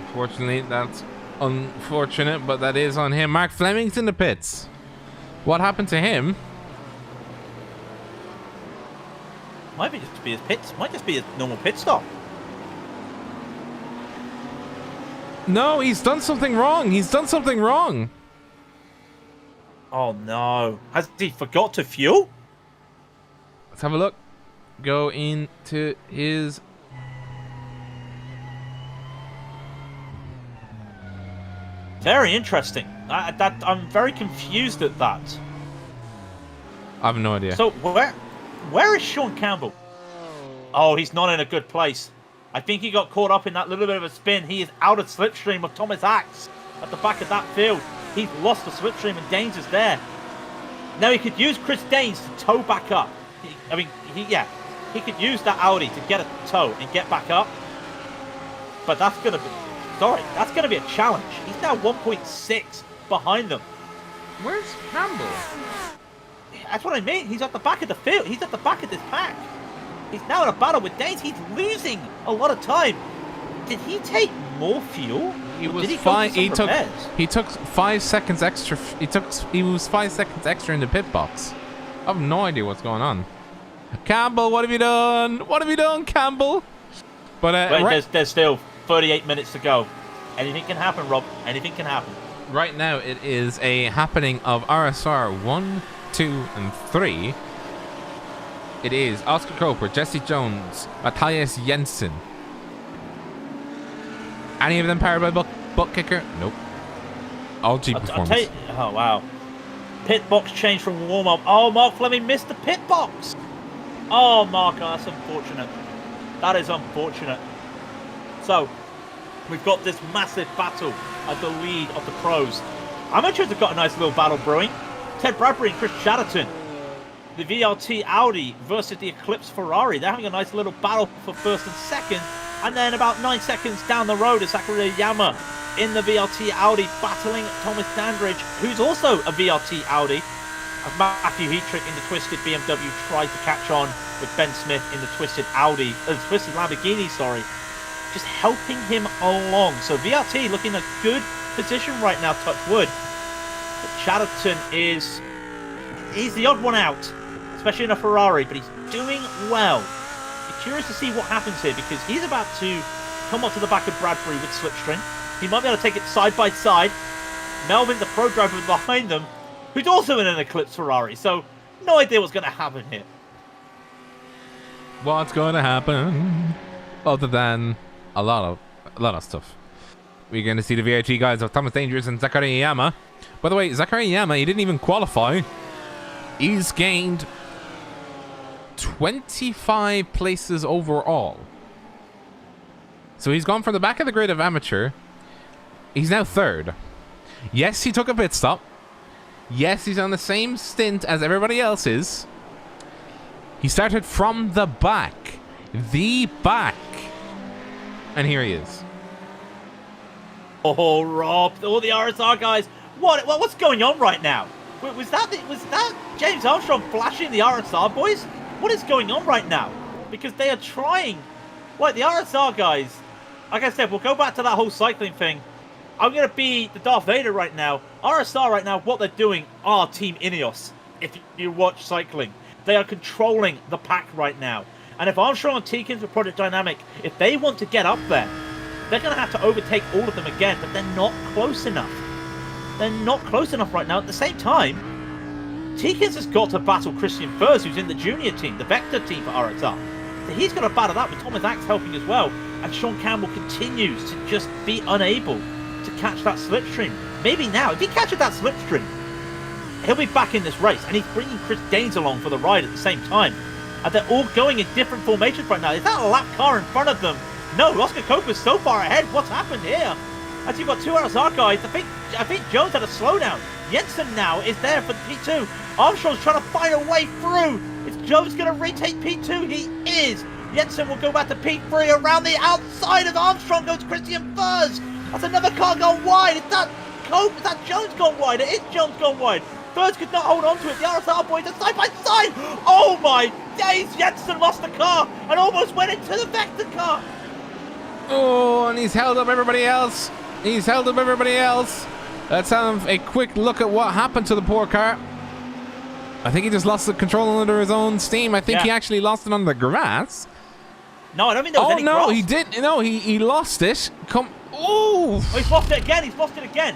[SPEAKER 1] Unfortunately, that's unfortunate, but that is on him. Mark Fleming's in the pits. What happened to him?
[SPEAKER 2] Might just be his pits. Might just be his normal pit stop.
[SPEAKER 1] No, he's done something wrong.
[SPEAKER 2] Oh no! Has he forgot to fuel?
[SPEAKER 1] Let's have a look. Go into his.
[SPEAKER 2] Very interesting. I'm very confused at that.
[SPEAKER 1] I have no idea.
[SPEAKER 2] So where is Sean Campbell? Oh, he's not in a good place. I think he got caught up in that little bit of a spin. He is out of slipstream of Thomas Axe at the back of that field. He's lost the slipstream and Danes is there. Now he could use Chris Danes to tow back up. He could use that Audi to get a tow and get back up. But that's going to be a challenge. He's now 1.6 behind them.
[SPEAKER 1] Where's Campbell?
[SPEAKER 2] That's what I mean. He's at the back of the field. He's at the back of this pack. He's now in a battle with Danes. He's losing a lot of time. Did he take more fuel?
[SPEAKER 1] He was fine. He took 5 seconds extra. He was 5 seconds extra in the pit box. I have no idea what's going on. Campbell, what have you done? What have you done, Campbell? But
[SPEAKER 2] there's still 38 minutes to go. Anything can happen, Rob. Anything can happen.
[SPEAKER 1] Right now, it is a happening of RSR 1, 2, and 3. It is Oscar Coper, Jesse Jones, Matthias Jensen. Any of them powered by butt kicker? Nope. All G performance.
[SPEAKER 2] Oh wow. Pit box change from warm up. Oh, Mark Fleming missed the pit box. Oh, Mark, that's unfortunate. That is unfortunate. So, we've got this massive battle at the lead of the pros. Amateurs have got a nice little battle brewing. Ted Bradbury and Chris Chatterton. The VLT Audi versus the Eclipse Ferrari. They're having a nice little battle for first and second. And then about 9 seconds down the road is Sakurayama in the VLT Audi battling Thomas Dandridge, who's also a VLT Audi. As Matthew Heatrick in the Twisted BMW tried to catch on with Ben Smith in the Twisted Twisted Lamborghini, sorry. Just helping him along. So VLT looking in a good position right now, touch wood. But Chatterton he's the odd one out, especially in a Ferrari, but he's doing well. Be curious to see what happens here, because he's about to come up to the back of Bradbury with slipstream. He might be able to take it side by side. Melvin, the pro driver behind them, who's also in an Eclipse Ferrari, so no idea what's going to happen here.
[SPEAKER 1] What's going to happen? Other than a lot of stuff. We're going to see the VIT guys of Thomas Dangerous and Zachary Yama. By the way, Zachary Yama, he didn't even qualify. He's gained 25 places overall. So he's gone from the back of the grid of amateur. He's now third. Yes, he took a pit stop. Yes, he's on the same stint as everybody else is. He started from the back. The back. And here he is.
[SPEAKER 2] Oh, Rob, all the RSR guys. What's going on right now? Was that James Armstrong flashing the RSR boys? What is going on right now? Because they are trying. Like, the RSR guys, like I said, we'll go back to that whole cycling thing. I'm going to be the Darth Vader right now. RSR right now, what they're doing are Team Ineos. If you watch cycling, they are controlling the pack right now. And if Armstrong and Teekins with Project Dynamic, if they want to get up there, they're going to have to overtake all of them again, but they're not close enough. They're not close enough right now. At the same time, Teekins has got to battle Christian Furs, who's in the junior team, the Vector team for RSR. So he's got to battle that with Thomas Axe helping as well. And Sean Campbell continues to just be unable to catch that slipstream. Maybe now, if he catches that slipstream, he'll be back in this race. And he's bringing Chris Gaines along for the ride at the same time. And they're all going in different formations right now. Is that a lap car in front of them? No, Oscar Copa's so far ahead. What's happened here? As you've got two RSR guys, I think Jones had a slowdown. Jensen now is there for P2. Armstrong's trying to find a way through. Is Jones going to retake P2? He is. Jensen will go back to P3. Around the outside of Armstrong goes Christian Furs. That's another car gone wide. Is that Cope? Is that Jones gone wide? It is Jones gone wide. Furs could not hold on to it. The RSR boys are side by side. Oh my days. Jensen lost the car and almost went into the Vector car.
[SPEAKER 1] Oh, and he's held up everybody else. He's held up everybody else. Let's have a quick look at what happened to the poor car. I think he just lost the control under his own steam. I think he actually lost it on the grass.
[SPEAKER 2] No, I don't think there was any
[SPEAKER 1] no,
[SPEAKER 2] grass.
[SPEAKER 1] he did. No, he lost it. Oh,
[SPEAKER 2] he's lost it again. He's lost it again.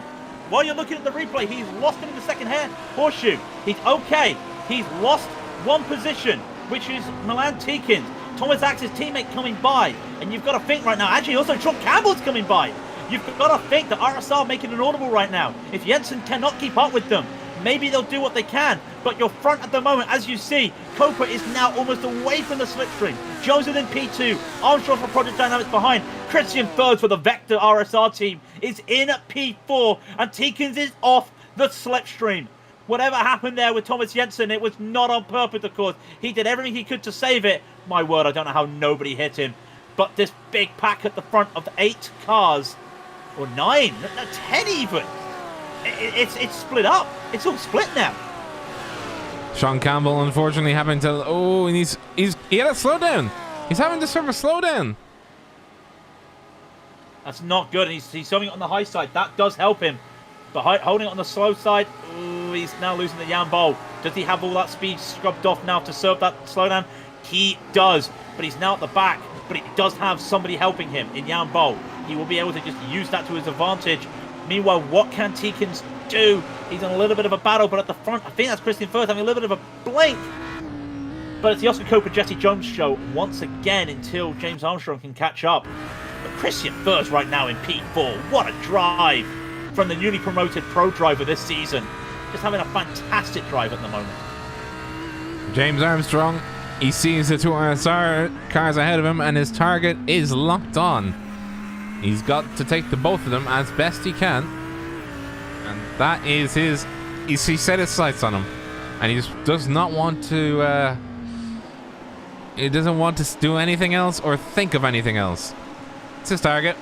[SPEAKER 2] While you're looking at the replay, he's lost it in the second horseshoe. He's okay. He's lost one position, which is Milan Teekins. Thomas Axe's teammate coming by. And you've got to think right now, actually also Sean Campbell's coming by. You've got to think that RSR making an audible right now. If Jensen cannot keep up with them, maybe they'll do what they can. But your front at the moment, as you see, Copa is now almost away from the slipstream. Jones is in P2. Armstrong for Project Dynamics behind. Christian Furs for the Vector RSR team is in at P4. And Teekins is off the slipstream. Whatever happened there with Thomas Jensen, it was not on purpose, of course. He did everything he could to save it. My word, I don't know how nobody hit him. But this big pack at the front of 8 cars, or 9, 10 even, it's split up. It's all split now.
[SPEAKER 1] Sean Campbell, unfortunately, having to. Oh, and he had a slowdown. He's having to serve a slowdown.
[SPEAKER 2] That's not good. And he's holding it on the high side. That does help him. But holding it on the slow side, ooh, he's now losing the Jan Bowl. Does he have all that speed scrubbed off now to serve that slowdown? He does. But he's now at the back. But he does have somebody helping him in Jan Bowl. He will be able to just use that to his advantage. Meanwhile, what can Teekins do? He's in a little bit of a battle, but at the front, I think that's Christian Furs having a little bit of a blink. But it's the Oscar Copa Jesse Jones show once again until James Armstrong can catch up. But Christian Furs right now in P4. What a drive from the newly promoted pro driver this season. Just having a fantastic drive at the moment.
[SPEAKER 1] James Armstrong, he sees the 2 RSR cars ahead of him and his target is locked on. He's got to take the both of them as best he can. And that is his. He set his sights on him. And he just does not want to. He doesn't want to do anything else or think of anything else. It's his target.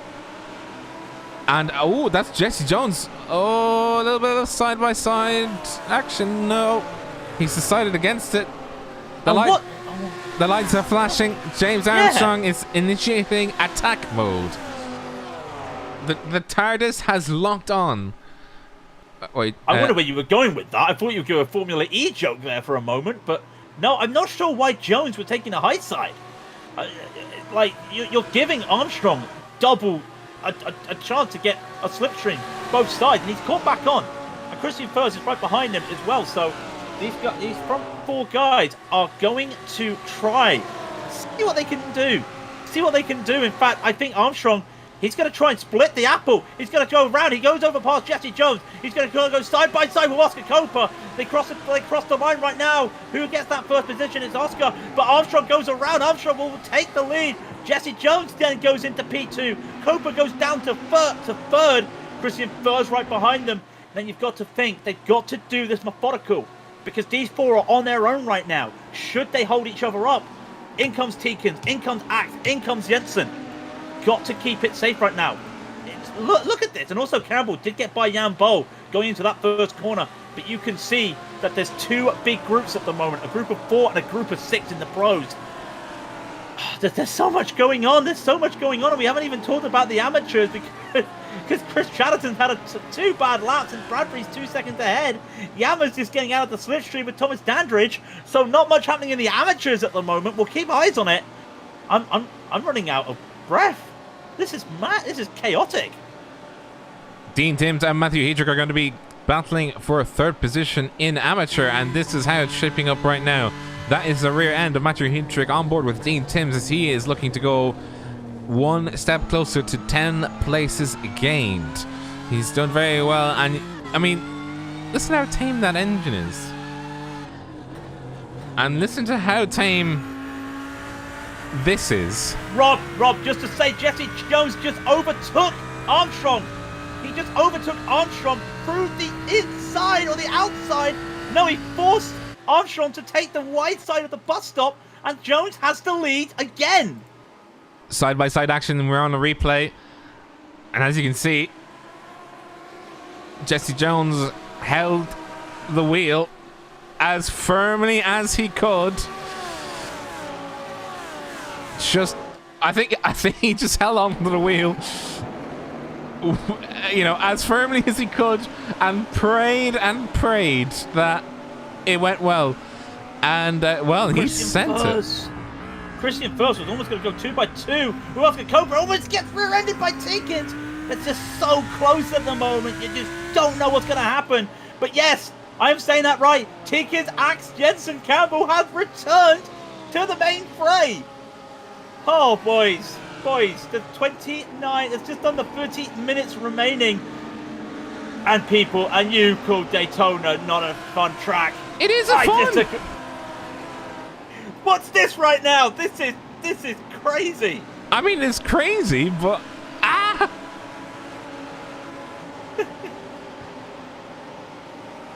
[SPEAKER 1] And oh, that's Jesse Jones. Oh, a little bit of side by side action. No. He's decided against it. The lights are flashing. James Armstrong is initiating attack mode. The TARDIS has locked on. Wait.
[SPEAKER 2] I wonder where you were going with that. I thought you were going a Formula E joke there for a moment, but no, I'm not sure why Jones was taking the high side. Like, you're giving Armstrong double a chance to get a slipstream both sides, and he's caught back on. And Christian Furs is right behind him as well, so these front 4 guys are going to try see what they can do. In fact, I think Armstrong He's going to try and split the apple. He's going to go around. He goes over past Jesse Jones. He's going to go side by side with Oscar Copa. They cross the line right now. Who gets that first position? It's Oscar. But Armstrong goes around. Armstrong will take the lead. Jesse Jones then goes into P2. Copa goes down to third. Christian Furr's right behind them. Then you've got to think they've got to do this methodical, because these four are on their own right now. Should they hold each other up? In comes Tikins. In comes Axe. In comes Jensen. Got to keep it safe right now. Look at this. And also Campbell did get by Jan Bo going into that first corner. But you can see that there's two big groups at the moment. A group of 4 and a group of 6 in the pros. There's so much going on. There's so much going on. And we haven't even talked about the amateurs because Chris Chatterton's had 2 bad laps and Bradbury's 2 seconds ahead. Yama's just getting out of the slipstream with Thomas Dandridge. So not much happening in the amateurs at the moment. We'll keep eyes on it. I'm running out of breath. This is mad. This is chaotic.
[SPEAKER 1] Dean Timms and Matthew Hedrick are going to be battling for a 3rd position in amateur, and this is how it's shaping up right now. That is the rear end of Matthew Hedrick on board with Dean Timms, as he is looking to go 1 step closer to 10 places gained. He's done very well, and I mean, listen how tame that engine is. And listen to how tame this is.
[SPEAKER 2] Rob, just to say, Jesse Jones just overtook Armstrong. He just overtook Armstrong through the inside or the outside. No, he forced Armstrong to take the wide side of the bus stop, and Jones has the lead again.
[SPEAKER 1] Side-by-side action, we're on a replay. And as you can see, Jesse Jones held the wheel as firmly as he could. I think he just held on to the wheel, you know, as firmly as he could, and prayed that it went well. And well, he sent it.
[SPEAKER 2] Christian Furr was almost going to go 2 by 2. Who else could Cobra almost gets rear-ended by Tikins? It's just so close at the moment. You just don't know what's going to happen. But yes, I'm saying that right. Tikins, Axe, Jensen, Campbell have returned to the main fray. Oh, boys, the 29, it's just under 30 minutes remaining. And people, and you call Daytona not a fun track.
[SPEAKER 1] It is a fun.
[SPEAKER 2] What's this right now? This is crazy.
[SPEAKER 1] I mean, it's crazy, but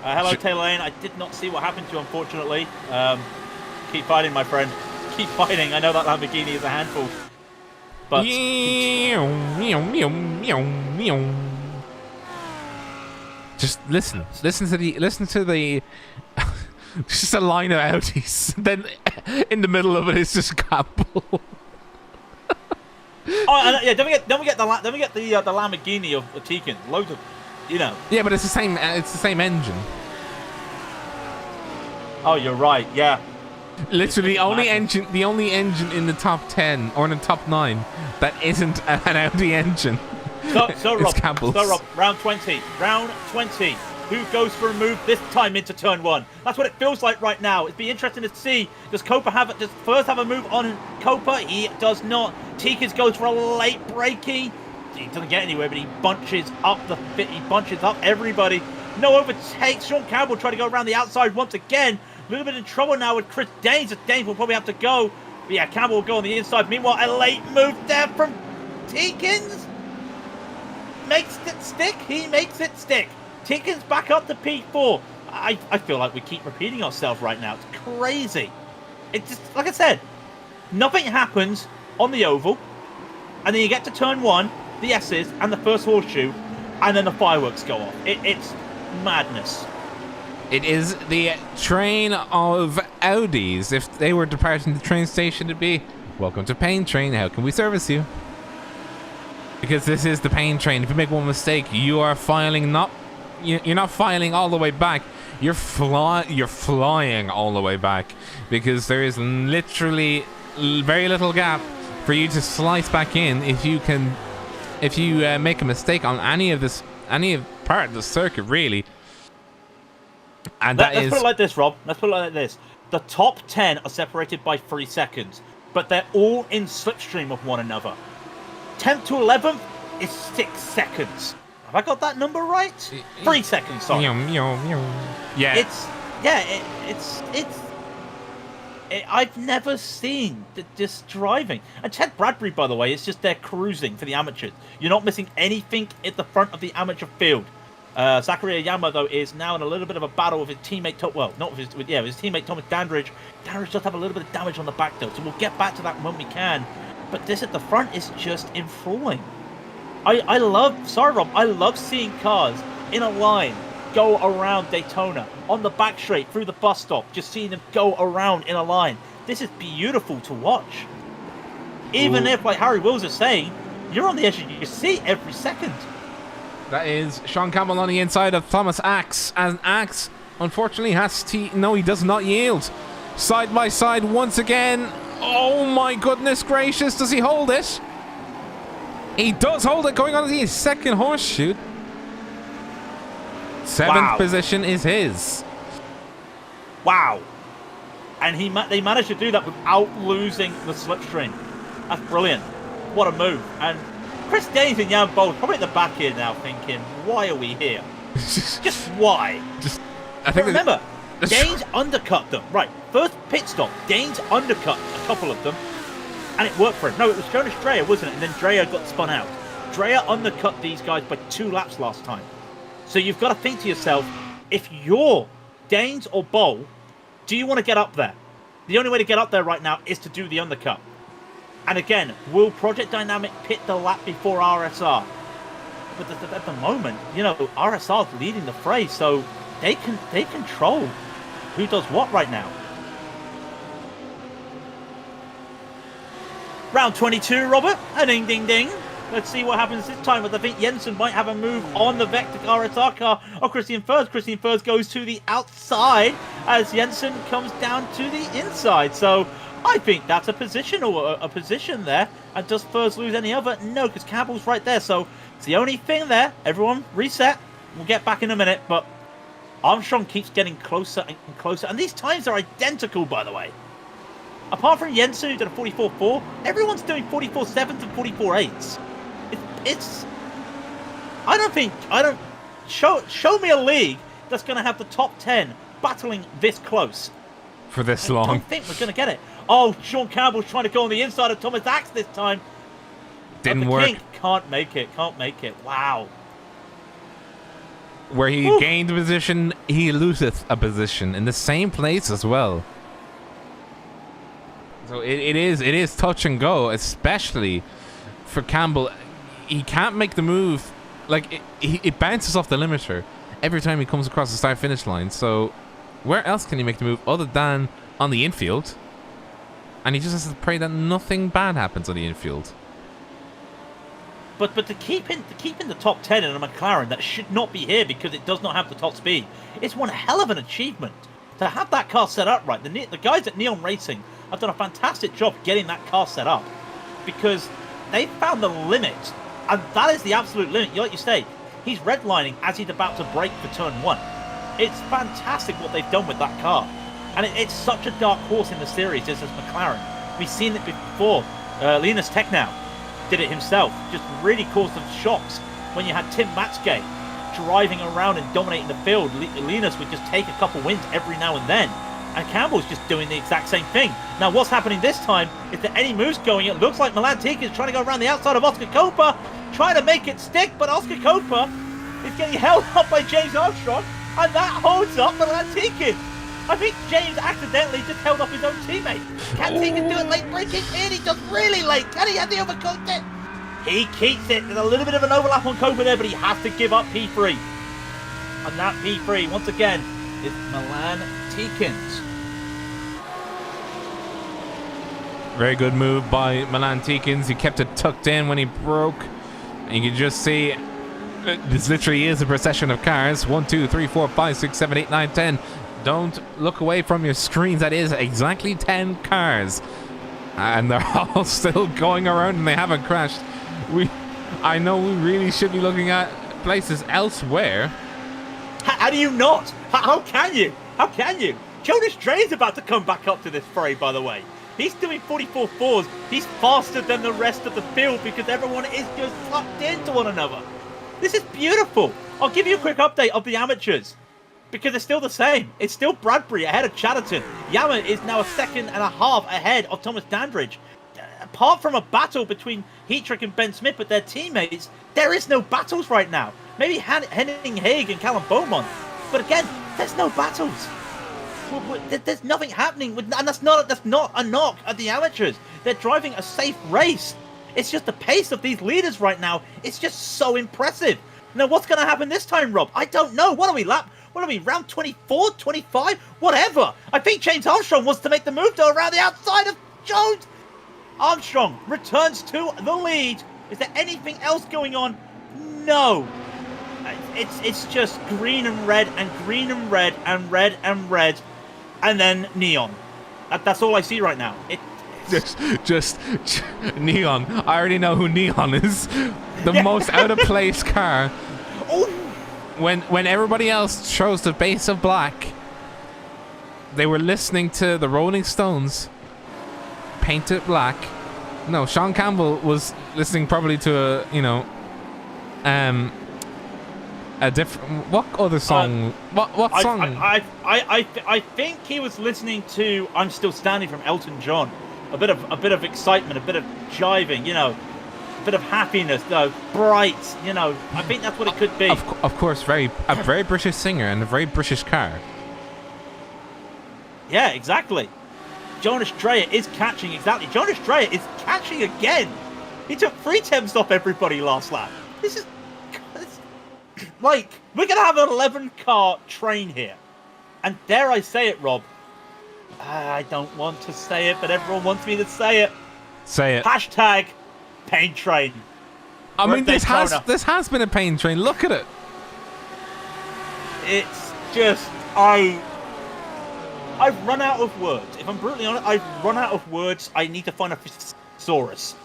[SPEAKER 2] hello, Taylor Lane. I did not see what happened to you, unfortunately. Keep fighting, my friend. Keep fighting. I know that Lamborghini is a handful, but
[SPEAKER 1] just listen to the just a line of Audis. Then in the middle of it is just Campbell.
[SPEAKER 2] Oh, and, yeah. Don't forget the Lamborghini of Tikins. Loads of, you know.
[SPEAKER 1] Yeah, but it's the same. It's the same engine.
[SPEAKER 2] Oh, you're right. Yeah.
[SPEAKER 1] Literally, the only engine in the top 10 or in the top 9 that isn't an Audi engine.
[SPEAKER 2] So Rob,
[SPEAKER 1] Campbell's.
[SPEAKER 2] round 20. Who goes for a move this time into turn 1? That's what it feels like right now. It'd be interesting to see. Does Copa does first have a move on Copa? He does not. Tikins goes for a late braking. He doesn't get anywhere, but he bunches up everybody. No overtakes. Sean Campbell trying to go around the outside once again. A little bit in trouble now with Chris Daines. Daines will probably have to go. But yeah, Campbell will go on the inside. Meanwhile, a late move there from Tikins. Makes it stick. He makes it stick. Tikins back up to P4. I feel like we keep repeating ourselves right now. It's crazy. It's just, like I said, nothing happens on the oval. And then you get to turn 1, the S's, and the first horseshoe. And then the fireworks go off. It's madness.
[SPEAKER 1] It is the train of Audis. If they were departing the train station, it'd be, welcome to Pain Train. How can we service you? Because this is the Pain Train. If you make one mistake, you are filing you're not filing all the way back. You're flying all the way back, because there is literally very little gap for you to slice back in if you make a mistake on any part of the circuit, really. And let's put it like this, Rob. Let's put it like this.
[SPEAKER 2] The top 10 are separated by 3 seconds, but they're all in slipstream of one another. 10th to 11th, is 6 seconds. Have I got that number right? 3 seconds, sorry.
[SPEAKER 1] Yeah.
[SPEAKER 2] I've never seen this driving. And Ted Bradbury, by the way, is just there cruising for the amateurs. You're not missing anything at the front of the amateur field. Zachary Oyama, though, is now in a little bit of a battle with his teammate, with his teammate Thomas Dandridge. Dandridge does have a little bit of damage on the back, though, so we'll get back to that when we can. But this at the front is just enthralling. I love seeing cars in a line go around Daytona, on the back straight, through the bus stop, just seeing them go around in a line. This is beautiful to watch. Even if, like Harry Wills is saying, you're on the edge of your seat every second.
[SPEAKER 1] That is Sean Campbell on the inside of Thomas Axe. And Axe, unfortunately, he does not yield. Side by side once again. Oh my goodness gracious, does he hold it? He does hold it, going on the second horseshoe. 7th position is his.
[SPEAKER 2] Wow. And they managed to do that without losing the slipstream. That's brilliant. What a move. And Chris Gaines and Jan Bolt probably at the back here now thinking, why are we here? Just why? Remember, Gaines undercut them. Right, first pit stop, Gaines undercut a couple of them, and it worked for him. No, it was Jonas Dreyer, wasn't it? And then Dreyer got spun out. Dreyer undercut these guys by 2 laps last time. So you've got to think to yourself, if you're Gaines or Bowl, do you want to get up there? The only way to get up there right now is to do the undercut. And again, will Project Dynamic pit the lap before RSR? But at the moment, RSR's leading the fray, so they control who does what right now. Round 22, Robert. A ding, ding, ding. Let's see what happens this time. I think Jensen might have a move on the Vector RSR car of Christian Furs. Christian Furs goes to the outside as Jensen comes down to the inside. So I think that's a position there. And does Furs lose any other? No, because Campbell's right there. So it's the only thing there. Everyone reset. We'll get back in a minute. But Armstrong keeps getting closer and closer. And these times are identical, by the way. Apart from Jensen, who did a 44.4, everyone's doing 44.7s and 44.8s. Show me a league that's going to have the top 10 battling this close.
[SPEAKER 1] For this long.
[SPEAKER 2] I don't think we're going to get it. Oh, Sean Campbell's trying to go on the inside of Thomas Axe this time.
[SPEAKER 1] Didn't work.
[SPEAKER 2] King can't make it. Wow.
[SPEAKER 1] Where he gained a position, he loseth a position in the same place as well. So it is touch and go, especially for Campbell. He can't make the move. Like, it bounces off the limiter every time he comes across the start-finish line. So where else can he make the move other than on the infield? And he just has to pray that nothing bad happens on the infield.
[SPEAKER 2] But to keep in the top 10 in a McLaren that should not be here because it does not have the top speed, it's one hell of an achievement. To have that car set up right, the guys at Neon Racing have done a fantastic job getting that car set up because they found the limit, and that is the absolute limit. Like you say, he's redlining as he's about to brake for turn 1. It's fantastic what they've done with that car, and it's such a dark horse in the series. This is McLaren. We've seen it before. Linus Technow did it himself. Just really caused them shocks when you had Tim Matskey driving around and dominating the field. Linus would just take a couple wins every now and then, and Campbell's just doing the exact same thing. Now what's happening this time is that any moves going, it looks like Milan Tika is trying to go around the outside of Oscar Copa, trying to make it stick, but Oscar Copa is getting held up by James Armstrong, and that holds up Milan Tika. I think James accidentally just held up his own teammate. Can Tika do it late braking? And he does really late. Can he have the overcooked it? He keeps it. There's a little bit of an overlap on Copa there, but he has to give up P3. And that P3, once again, is Milan Tikins.
[SPEAKER 1] Very good move by Milan Tikins. He kept it tucked in when he broke. And you can just see this literally is a procession of cars. 1, 2, 3, 4, 5, 6, 7, 8, 9, 10. Don't look away from your screens. That is exactly 10 cars. And they're all still going around and they haven't crashed. I know we really should be looking at places elsewhere.
[SPEAKER 2] How do you not? How can you? How can you? Jonas Dreyer is about to come back up to this fray, by the way. He's doing 44.4s. He's faster than the rest of the field because everyone is just tucked into one another. This is beautiful. I'll give you a quick update of the amateurs because it's still the same. It's still Bradbury ahead of Chatterton. Yama is now a second and a half ahead of Thomas Dandridge. Apart from a battle between Heatrick and Ben Smith, but their teammates, there is no battles right now. Maybe Henning Haig and Callum Beaumont. But again, there's no battles. There's nothing happening, and that's not a knock at the amateurs. They're driving a safe race. It's just the pace of these leaders right now. It's just so impressive. Now, what's going to happen this time, Rob? I don't know. What are we, round 24, 25? Whatever. I think James Armstrong wants to make the move, though, around the outside of Jones. Armstrong returns to the lead. Is there anything else going on? No. It's just green and red and green and red and red and red. And then neon. That's all I see right now.
[SPEAKER 1] Just neon. I already know who neon is. The most out of place car.
[SPEAKER 2] Oh.
[SPEAKER 1] When everybody else chose the base of black, they were listening to the Rolling Stones. Paint it black. No, Sean Campbell was listening probably to a different. What other song? What song?
[SPEAKER 2] I think he was listening to "I'm Still Standing" from Elton John. A bit of excitement, a bit of jiving, a bit of happiness, though bright. I think that's what it could be.
[SPEAKER 1] Of course, a very British singer and a very British car.
[SPEAKER 2] Yeah, exactly. Jonas Dreyer is catching exactly. Jonas Dreyer is catching again. He took 3 attempts off everybody last lap. This is. Like, we're going to have an 11-car train here. And dare I say it, Rob? I don't want to say it, but everyone wants me to say it.
[SPEAKER 1] Say it.
[SPEAKER 2] Hashtag pain train.
[SPEAKER 1] I mean, this has been a pain train. Look at it.
[SPEAKER 2] It's just, I've run out of words. If I'm brutally honest, I've run out of words. I need to find a thesaurus.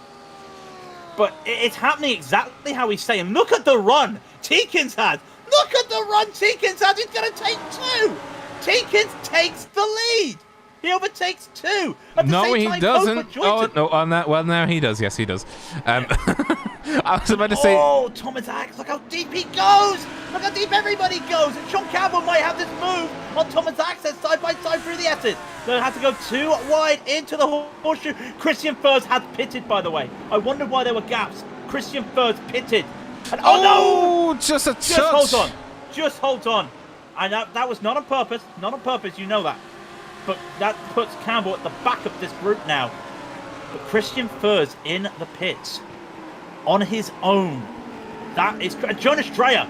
[SPEAKER 2] But it's happening exactly how he's saying. Look at the run Teakins has. Look at the run Teakins has. He's going to take 2. Teakins takes the lead. He overtakes 2.
[SPEAKER 1] No, he doesn't. Oh, no, on that. Well, now he does. Yes, he does. I was about to say.
[SPEAKER 2] Oh, Thomas Axe, look how deep he goes. Look how deep everybody goes. And Sean Campbell might have this move on Thomas Axe side by side through the S's. They'll have to go 2 wide into the horseshoe. Christian Furs had pitted, by the way. I wondered why there were gaps. Christian Furs pitted. And
[SPEAKER 1] oh no! Just a touch.
[SPEAKER 2] Just hold on. Just hold on. And that was not on purpose. Not on purpose, you know that. But that puts Campbell at the back of this group now. But Christian Furs in the pits. On his own. That is... Jonas Dreyer.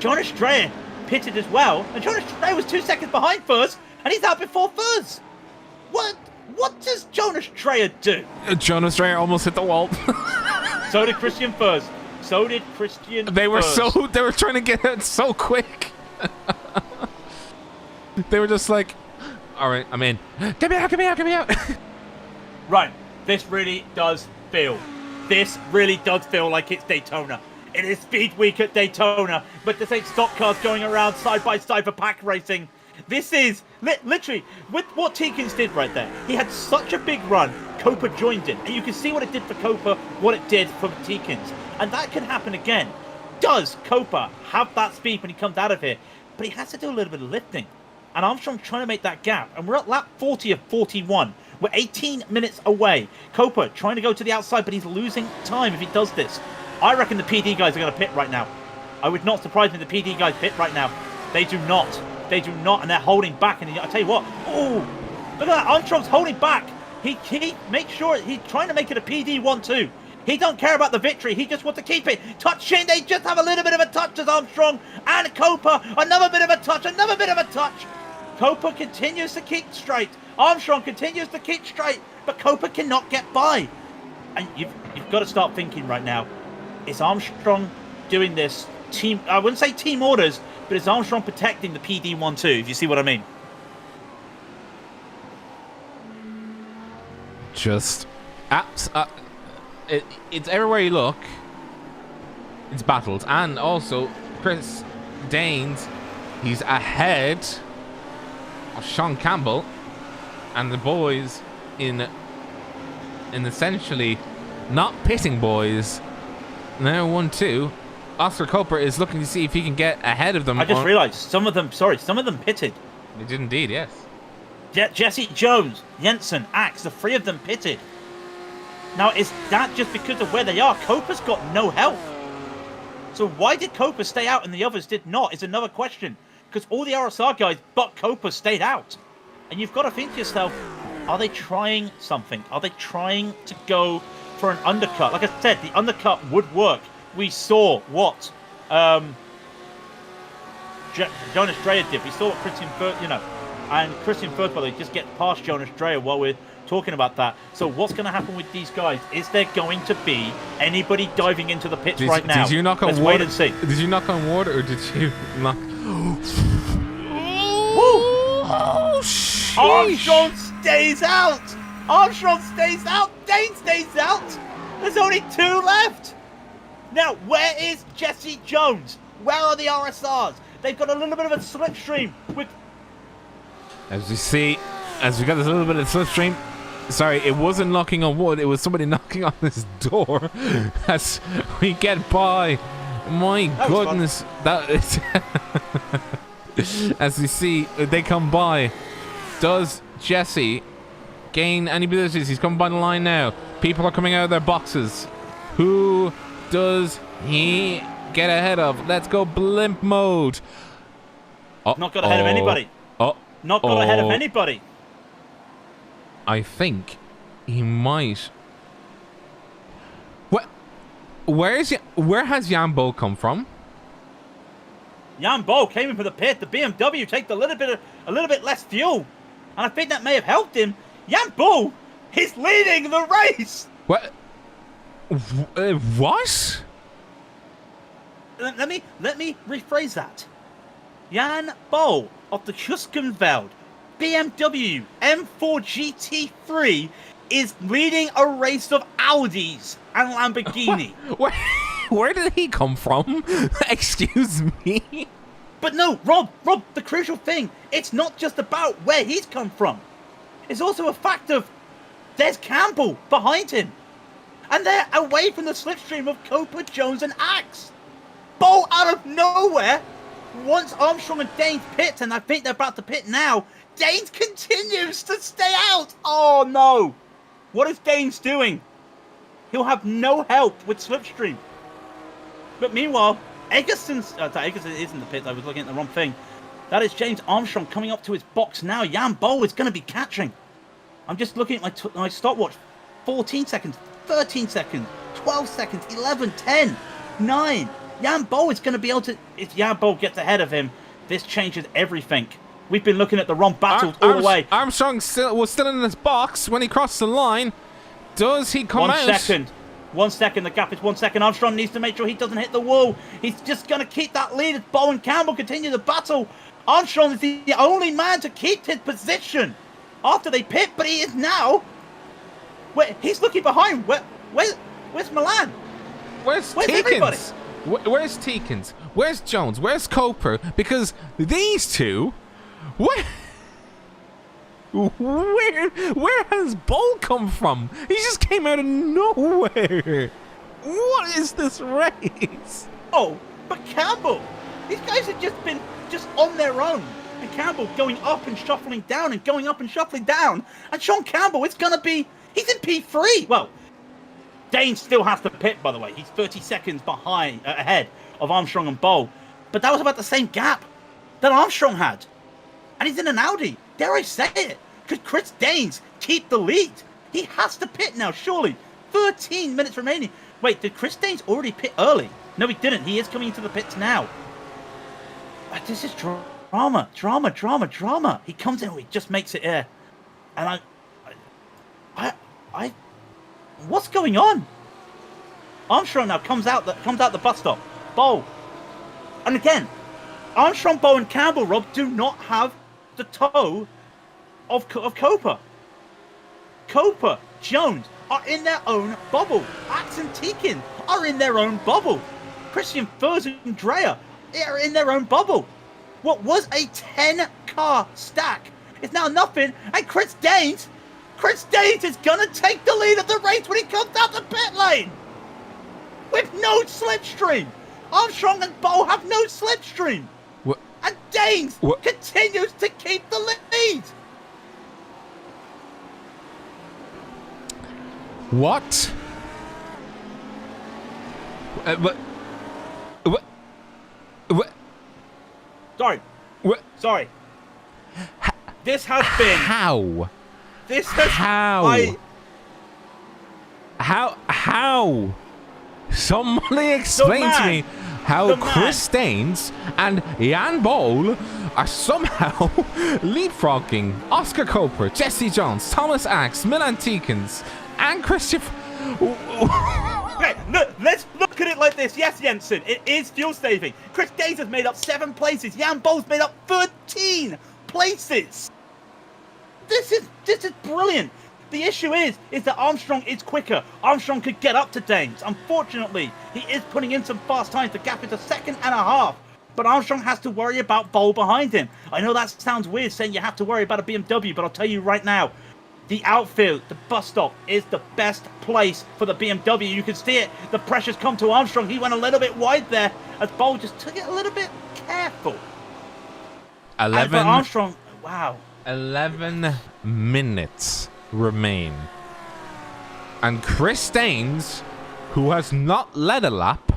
[SPEAKER 2] Jonas Dreyer pitted as well. And Jonas Dreyer was 2 seconds behind Furs. And he's out before Furs. What does Jonas Dreyer do?
[SPEAKER 1] Jonas Dreyer almost hit the wall.
[SPEAKER 2] So did Christian Furs. So did Christian
[SPEAKER 1] They were
[SPEAKER 2] Furs.
[SPEAKER 1] They were trying to get it so quick. They were just like, all right, I'm in. Get me out, get me out, get me out.
[SPEAKER 2] Right. This really does feel like it's Daytona. It is Speed Week at Daytona, but this ain't stock cars going around side by side for pack racing. This is literally with what Teakins did right there. He had such a big run. Copa joined in, and you can see what it did for Copa, what it did for Teakins, and that can happen again. Does Copa have that speed when he comes out of here? But he has to do a little bit of lifting, and Armstrong trying to make that gap, and we're at lap 40 of 41. We're 18 minutes away. Copa trying to go to the outside, but he's losing time if he does this. I reckon the PD guys are going to pit right now. I would not surprise me if the PD guys pit right now. They do not. They do not, and they're holding back. And I tell you what, oh, look at that. Armstrong's holding back. He makes sure he's trying to make it a PD 1-2. He don't care about the victory. He just wants to keep it. Touching. They just have a little bit of a touch as Armstrong and Copa. Another bit of a touch. Another bit of a touch. Copa continues to kick straight. Armstrong continues to kick straight, but Copa cannot get by. And you've got to start thinking right now, is Armstrong doing this team, I wouldn't say team orders, but is Armstrong protecting the PD 1-2, if you see what I mean?
[SPEAKER 1] Just it's everywhere you look, it's battles. And also Chris Danes, he's ahead of Sean Campbell and the boys in and essentially not pitting, boys. Now 1-2. Oscar Coper is looking to see if he can get ahead of them.
[SPEAKER 2] I just realised some of them pitted.
[SPEAKER 1] They did indeed, yes.
[SPEAKER 2] Jesse Jones, Jensen, Axe, the three of them pitted. Now, is that just because of where they are? Coper's got no help. So why did Coper stay out and the others did not is another question. Because all the RSR guys but Coper stayed out. And you've got to think to yourself, are they trying something? Are they trying to go for an undercut? Like I said, the undercut would work. We saw what Jonas Dreyer did. We saw what Christian Firth, and Christian Firth, by the way, just get past Jonas Dreyer while we're talking about that. So what's going to happen with these guys? Is there going to be anybody diving into the pits right now?
[SPEAKER 1] Did you knock on
[SPEAKER 2] Let's
[SPEAKER 1] water?
[SPEAKER 2] wait and see.
[SPEAKER 1] Did you knock on water or did you knock? Oh, sheesh.
[SPEAKER 2] Armstrong stays out. Armstrong stays out. Dane stays out. There's only 2 left. Now, where is Jesse Jones? Where are the RSRs? They've got a little bit of a slipstream with...
[SPEAKER 1] As we got this little bit of slipstream. Sorry, it wasn't knocking on wood. It was somebody knocking on this door as we get by. My goodness. That is... As we see, they come by. Does Jesse gain any abilities? He's coming by the line now. People are coming out of their boxes. Who does he get ahead of? Let's go blimp mode.
[SPEAKER 2] Not got ahead of anybody. Not got ahead of anybody.
[SPEAKER 1] I think he might. Where has Jan Bo come from?
[SPEAKER 2] Jan Bo came in for the pit. The BMW takes a little bit less fuel, and I think that may have helped him. Jan Bo is leading the race.
[SPEAKER 1] What? What?
[SPEAKER 2] Let me rephrase that. Jan Bo of the Huskenveld BMW M4 GT3 is leading a race of Audis and Lamborghini.
[SPEAKER 1] Where did he come from? Excuse me.
[SPEAKER 2] But no, Rob, the crucial thing, it's not just about where he's come from. It's also a fact of there's Campbell behind him. And they're away from the slipstream of Coper, Jones, and Axe. Bo out of nowhere. Once Armstrong and Danes pit, and I think they're about to pit now, Danes continues to stay out. Oh no. What is Danes doing? He'll have no help with slipstream. But meanwhile, Eggerson is in the pit. I was looking at the wrong thing. That is James Armstrong coming up to his box now. Jan Bo is going to be catching. I'm just looking at my stopwatch. 14 seconds, 13 seconds, 12 seconds, 11, 10, 9. Jan Bo is going to be able to... If Jan Bo gets ahead of him, this changes everything. We've been looking at the wrong battles all the way.
[SPEAKER 1] Armstrong was still in his box when he crossed the line. Does he come out?
[SPEAKER 2] 1 second. 1 second. The gap is 1 second. Armstrong needs to make sure he doesn't hit the wall. He's just going to keep that lead as Bo and Campbell continue the battle. Armstrong is the only man to keep his position after they pit, but he is now... he's looking behind. Where's Milan?
[SPEAKER 1] Where's
[SPEAKER 2] everybody?
[SPEAKER 1] Where's Teekins? Where's Jones? Where's Coper? Because these two... Where has Bull come from? He just came out of nowhere. What is this race?
[SPEAKER 2] Oh, but Campbell. These guys have just been on their own. And Campbell going up and shuffling down and going up and shuffling down. And Sean Campbell, he's in P3. Well, Dane still has to pit, by the way. He's 30 seconds ahead of Armstrong and Bull. But that was about the same gap that Armstrong had. And he's in an Audi. Dare I say it? Could Chris Danes keep the lead? He has to pit now, surely. 13 minutes remaining. Wait, did Chris Danes already pit early? No, he didn't. He is coming into the pits now. This is drama. He comes in, he just makes it air. And I what's going on? Armstrong now comes out the bus stop. Bo. And again, Armstrong, Bo, and Campbell, Rob, do not have the toe of Coper. Coper, Jones are in their own bubble. Axe and Teakin are in their own bubble. Christian Furs and Dreyer are in their own bubble. What was a 10-car stack is now nothing. And Chris Danes, Chris Danes is going to take the lead of the race when he comes out the pit lane. With no slipstream. Armstrong and Bowl have no slipstream.
[SPEAKER 1] What?
[SPEAKER 2] And Danes
[SPEAKER 1] What?
[SPEAKER 2] continues to keep the lead.
[SPEAKER 1] What? What?
[SPEAKER 2] Sorry.
[SPEAKER 1] What?
[SPEAKER 2] Sorry. This has been...
[SPEAKER 1] How?
[SPEAKER 2] This has...
[SPEAKER 1] How? How? Somebody explain to me how Chris Staines and Jan Bowl are somehow leapfrogging Oscar Coper, Jesse Jones, Thomas Axe, Milan Tikens, and Christian...
[SPEAKER 2] Okay, look, let's look at it like this. Yes, Jensen, it is fuel saving. Chris Danes has made up 7 places. Jan Bowles made up 13 places. This is brilliant. The issue is that Armstrong is quicker. Armstrong could get up to Danes. Unfortunately, he is putting in some fast times. The gap is a second and a half. But Armstrong has to worry about Bowl behind him. I know that sounds weird saying you have to worry about a BMW, but I'll tell you right now, the outfield, the bus stop, is the best place for the BMW. You can see it. The pressure's come to Armstrong. He went a little bit wide there as Bowl just took it a little bit careful.
[SPEAKER 1] 11.
[SPEAKER 2] And for Armstrong, wow.
[SPEAKER 1] 11 minutes remain. And Chris Staines, who has not led a lap,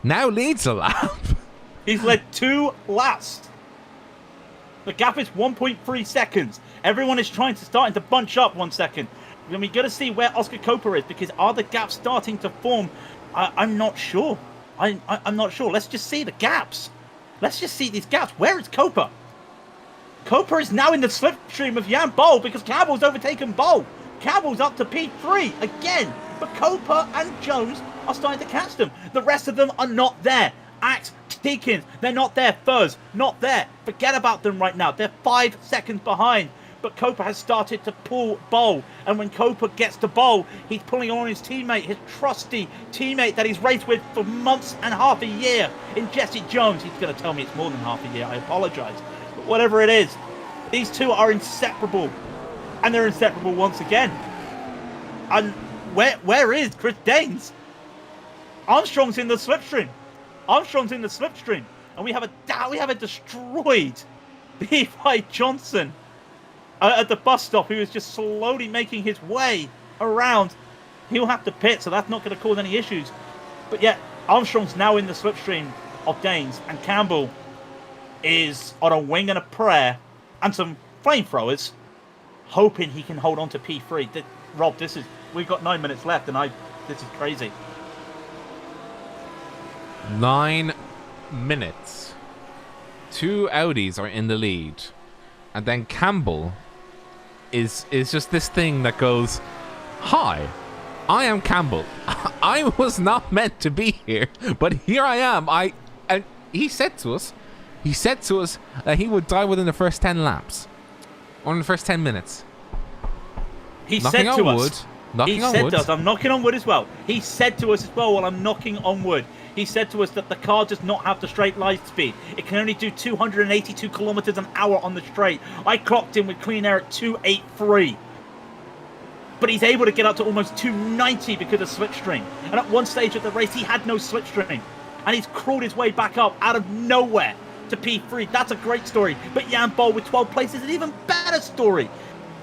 [SPEAKER 1] now leads a lap.
[SPEAKER 2] He's led 2 laps. The gap is 1.3 seconds. Everyone is starting to bunch up 1 second. Then we got to see where Oscar Coper is, because are the gaps starting to form? I'm not sure. I'm not sure. Let's just see the gaps. Let's just see these gaps. Where is Coper? Coper is now in the slipstream of Jan Bowl because Campbell's overtaken Bowl. Campbell's up to P3 again. But Coper and Jones are starting to catch them. The rest of them are not there. Axe, Deakins, they're not there. Furs, not there. Forget about them right now. They're 5 seconds behind. But Coper has started to pull Bowl. And when Coper gets to Bowl, he's pulling on his teammate, his trusty teammate that he's raced with for months and half a year in Jesse Jones. He's going to tell me it's more than half a year. I apologize. But whatever it is, these two are inseparable. And they're inseparable once again. And where is Chris Danes? Armstrong's in the slipstream. Armstrong's in the slipstream. And we have a destroyed Levi Johnson at the bus stop, who is just slowly making his way around. He'll have to pit, so that's not going to cause any issues. But yet, Armstrong's now in the slipstream of Danes, and Campbell is on a wing and a prayer and some flamethrowers, hoping he can hold on to P3. Rob, we've got 9 minutes left, and this is crazy.
[SPEAKER 1] 9 minutes. 2 Audis are in the lead. And then Campbell is just this thing that goes, "Hi, I am Campbell. I was not meant to be here, but here I am." And he said to us that he would die within the first 10 laps. Or in the first 10 minutes.
[SPEAKER 2] He
[SPEAKER 1] knocking
[SPEAKER 2] said to
[SPEAKER 1] on
[SPEAKER 2] us.
[SPEAKER 1] wood. Knocking
[SPEAKER 2] He
[SPEAKER 1] on
[SPEAKER 2] said
[SPEAKER 1] wood.
[SPEAKER 2] to us, I'm knocking on wood as well. He said to us as well while I'm knocking on wood. He said to us that the car does not have the straight line speed. It can only do 282 kilometers an hour on the straight. I clocked in with clean air at 283. But he's able to get up to almost 290 because of slipstream. And at one stage of the race, he had no slipstream. And he's crawled his way back up out of nowhere to P3. That's a great story. But Jan Bowl with 12 places is an even better story.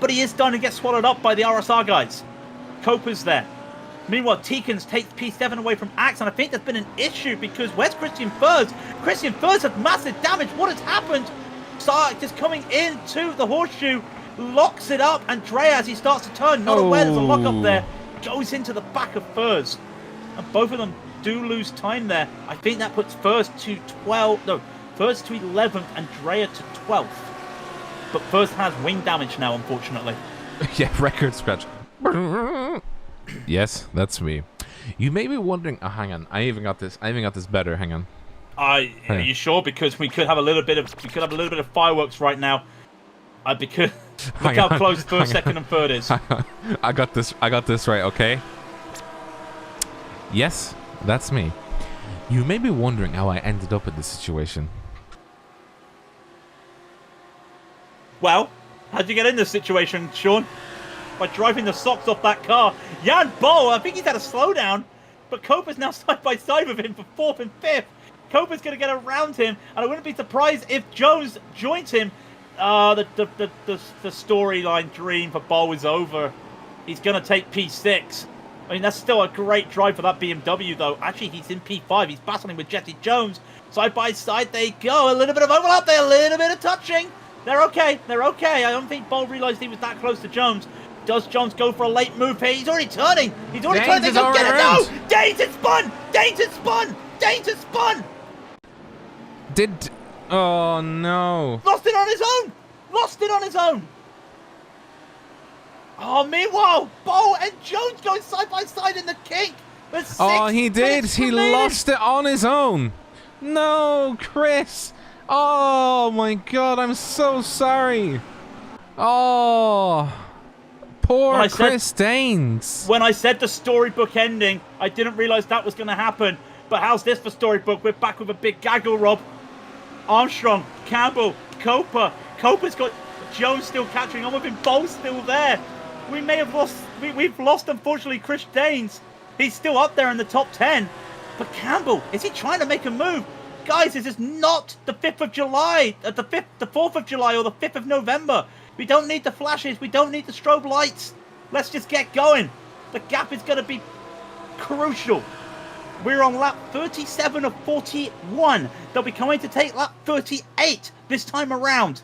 [SPEAKER 2] But he is starting to get swallowed up by the RSR guys. Coper's there. Meanwhile, Tikens takes P7 away from Axe, and I think there's been an issue because where's Christian Furs? Christian Furs has massive damage. What has happened? Sark is coming into the horseshoe, locks it up, and Dre, as he starts to turn, not aware there's a lock up there, goes into the back of Furs. And both of them do lose time there. I think that puts Furs to 11th and Drea to 12th. But Furs has wing damage now, unfortunately.
[SPEAKER 1] Yeah, record scratch. Yes, that's me. You may be wondering. Oh, hang on. I even got this better. Hang on.
[SPEAKER 2] Are you sure? Because we could have a little bit of fireworks right now. Because look how close first, second, and third is.
[SPEAKER 1] I got this right. Okay. Yes, that's me. You may be wondering how I ended up in this situation.
[SPEAKER 2] Well, how'd you get in this situation, Sean? by driving the socks off that car. Jan Bo, I think he's had a slowdown, but Copa's now side by side with him for 4th and 5th. Copa's going to get around him, and I wouldn't be surprised if Jones joins him. The storyline dream for Bo is over. He's going to take P6. I mean, that's still a great drive for that BMW, though. Actually, he's in P5. He's battling with Jesse Jones. Side by side, they go. A little bit of overlap there, a little bit of touching. They're okay. They're okay. I don't think Bo realized he was that close to Jones. Does Jones go for a late move here? He's already turning. He's already turning. They don't get it. No! Dane's spun! Dane's spun! Dane's spun!
[SPEAKER 1] Oh, no.
[SPEAKER 2] Lost it on his own! Lost it on his own! Oh, meanwhile, Bo and Jones going side by side in the kink.
[SPEAKER 1] Oh, he did. He lost it on his own. No, Chris. Oh, my God. I'm so sorry. Oh, poor Chris Danes.
[SPEAKER 2] When I said the storybook ending, I didn't realize that was going to happen. But how's this for storybook? We're back with a big gaggle, Rob. Armstrong, Campbell, Copa. Copa's got Jones still catching on with him. Bo's still there. We may have lost. We've lost, unfortunately, Chris Danes. He's still up there in the top 10. But Campbell, is he trying to make a move? Guys, this is not the 5th of July, the 4th of July or the 5th of November. We don't need the flashes. We don't need the strobe lights. Let's just get going. The gap is going to be crucial. We're on lap 37 of 41. They'll be coming to take lap 38 this time around.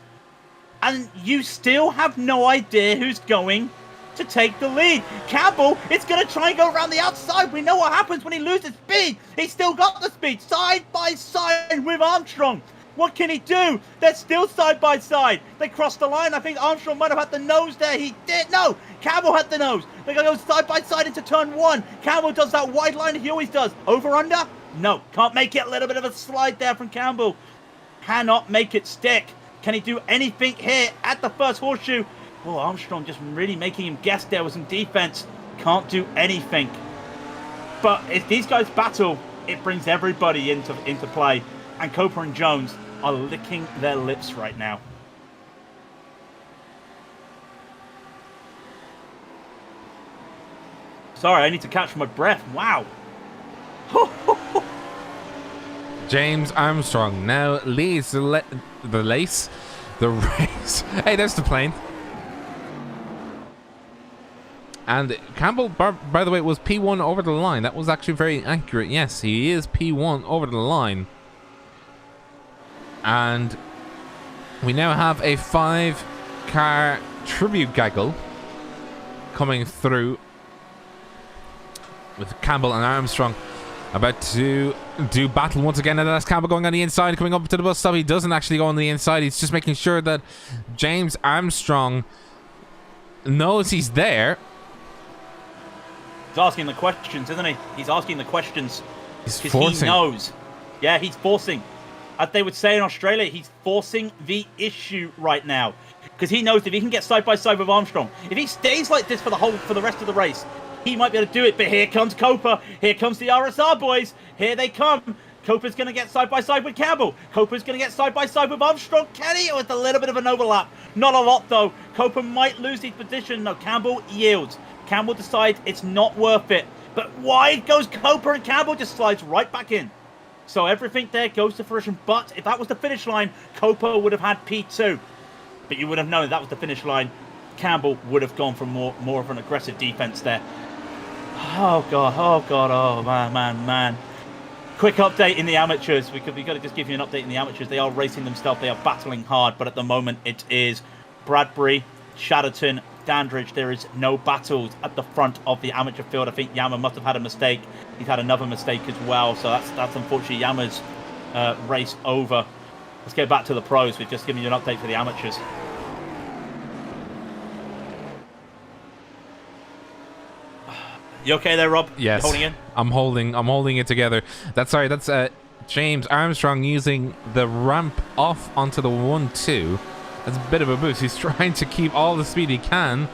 [SPEAKER 2] And you still have no idea who's going to take the lead. Campbell is going to try and go around the outside. We know what happens when he loses speed. He's still got the speed. Side by side with Armstrong. What can he do? They're still side by side. They crossed the line. I think Armstrong might have had the nose there. He did. No, Campbell had the nose. They're going to go side by side into turn 1. Campbell does that wide line he always does. Over, under? No, can't make it. A little bit of a slide there from Campbell. Cannot make it stick. Can he do anything here at the first horseshoe? Oh, Armstrong just really making him guess there with some defense. Can't do anything. But if these guys battle, it brings everybody into play. And Copa and Jones are licking their lips right now. Sorry, I need to catch my breath. Wow.
[SPEAKER 1] James Armstrong now leads the race. Hey, there's the plane. And Campbell, by the way, was P1 over the line. That was actually very accurate. Yes, he is P1 over the line. And we now have a 5-car tribute gaggle coming through with Campbell and Armstrong about to do battle once again. And that's Campbell going on the inside, coming up to the bus stop. He doesn't actually go on the inside. He's just making sure that James Armstrong knows he's there.
[SPEAKER 2] He's asking the questions, isn't he? He's asking the questions.
[SPEAKER 1] He's forcing.
[SPEAKER 2] He knows. Yeah, he's forcing. As they would say in Australia, he's forcing the issue right now. Because he knows if he can get side by side with Armstrong, if he stays like this for the rest of the race, he might be able to do it. But here comes Copa. Here comes the RSR boys. Here they come. Copa's going to get side by side with Campbell. Copa's going to get side by side with Armstrong. Can he? Or it's a little bit of an overlap. Not a lot, though. Copa might lose his position. No, Campbell yields. Campbell decides it's not worth it. But wide goes Copa, and Campbell just slides right back in. So everything there goes to fruition. But if that was the finish line, Copa would have had P2. But you would have known that was the finish line. Campbell would have gone for more of an aggressive defense there. Oh, God. Oh, God. Oh, man. Quick update in the amateurs. We've got to just give you an update in the amateurs. They are racing themselves. They are battling hard. But at the moment, it is Bradbury, Chatterton, Dandridge. There is no battles at the front of the amateur field. I think Yama must have had a mistake. He's had another mistake as well. So that's unfortunately Yama's race over. Let's get back to the pros. We've just given you an update for the amateurs. You okay there, Rob?
[SPEAKER 1] Yes.
[SPEAKER 2] You holding in?
[SPEAKER 1] I'm holding it together. That's James Armstrong using the ramp off onto the 1-2. That's a bit of a boost. He's trying to keep all the speed he can.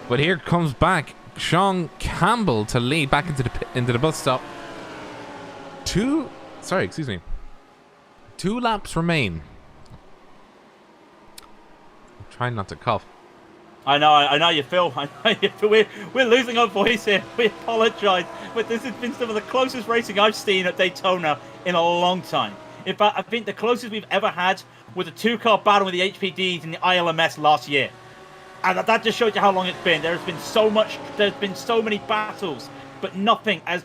[SPEAKER 1] But here comes back Sean Campbell to lead back into the bus stop. 2 laps remain. I'm trying not to cough.
[SPEAKER 2] I know how you feel. I know how you feel. We're losing our voice here. We apologise, but this has been some of the closest racing I've seen at Daytona in a long time. In fact, I think the closest we've ever had was a two-car battle with the HPDs in the ILMS last year. And that just shows you how long it's been. There's been so many battles, but nothing as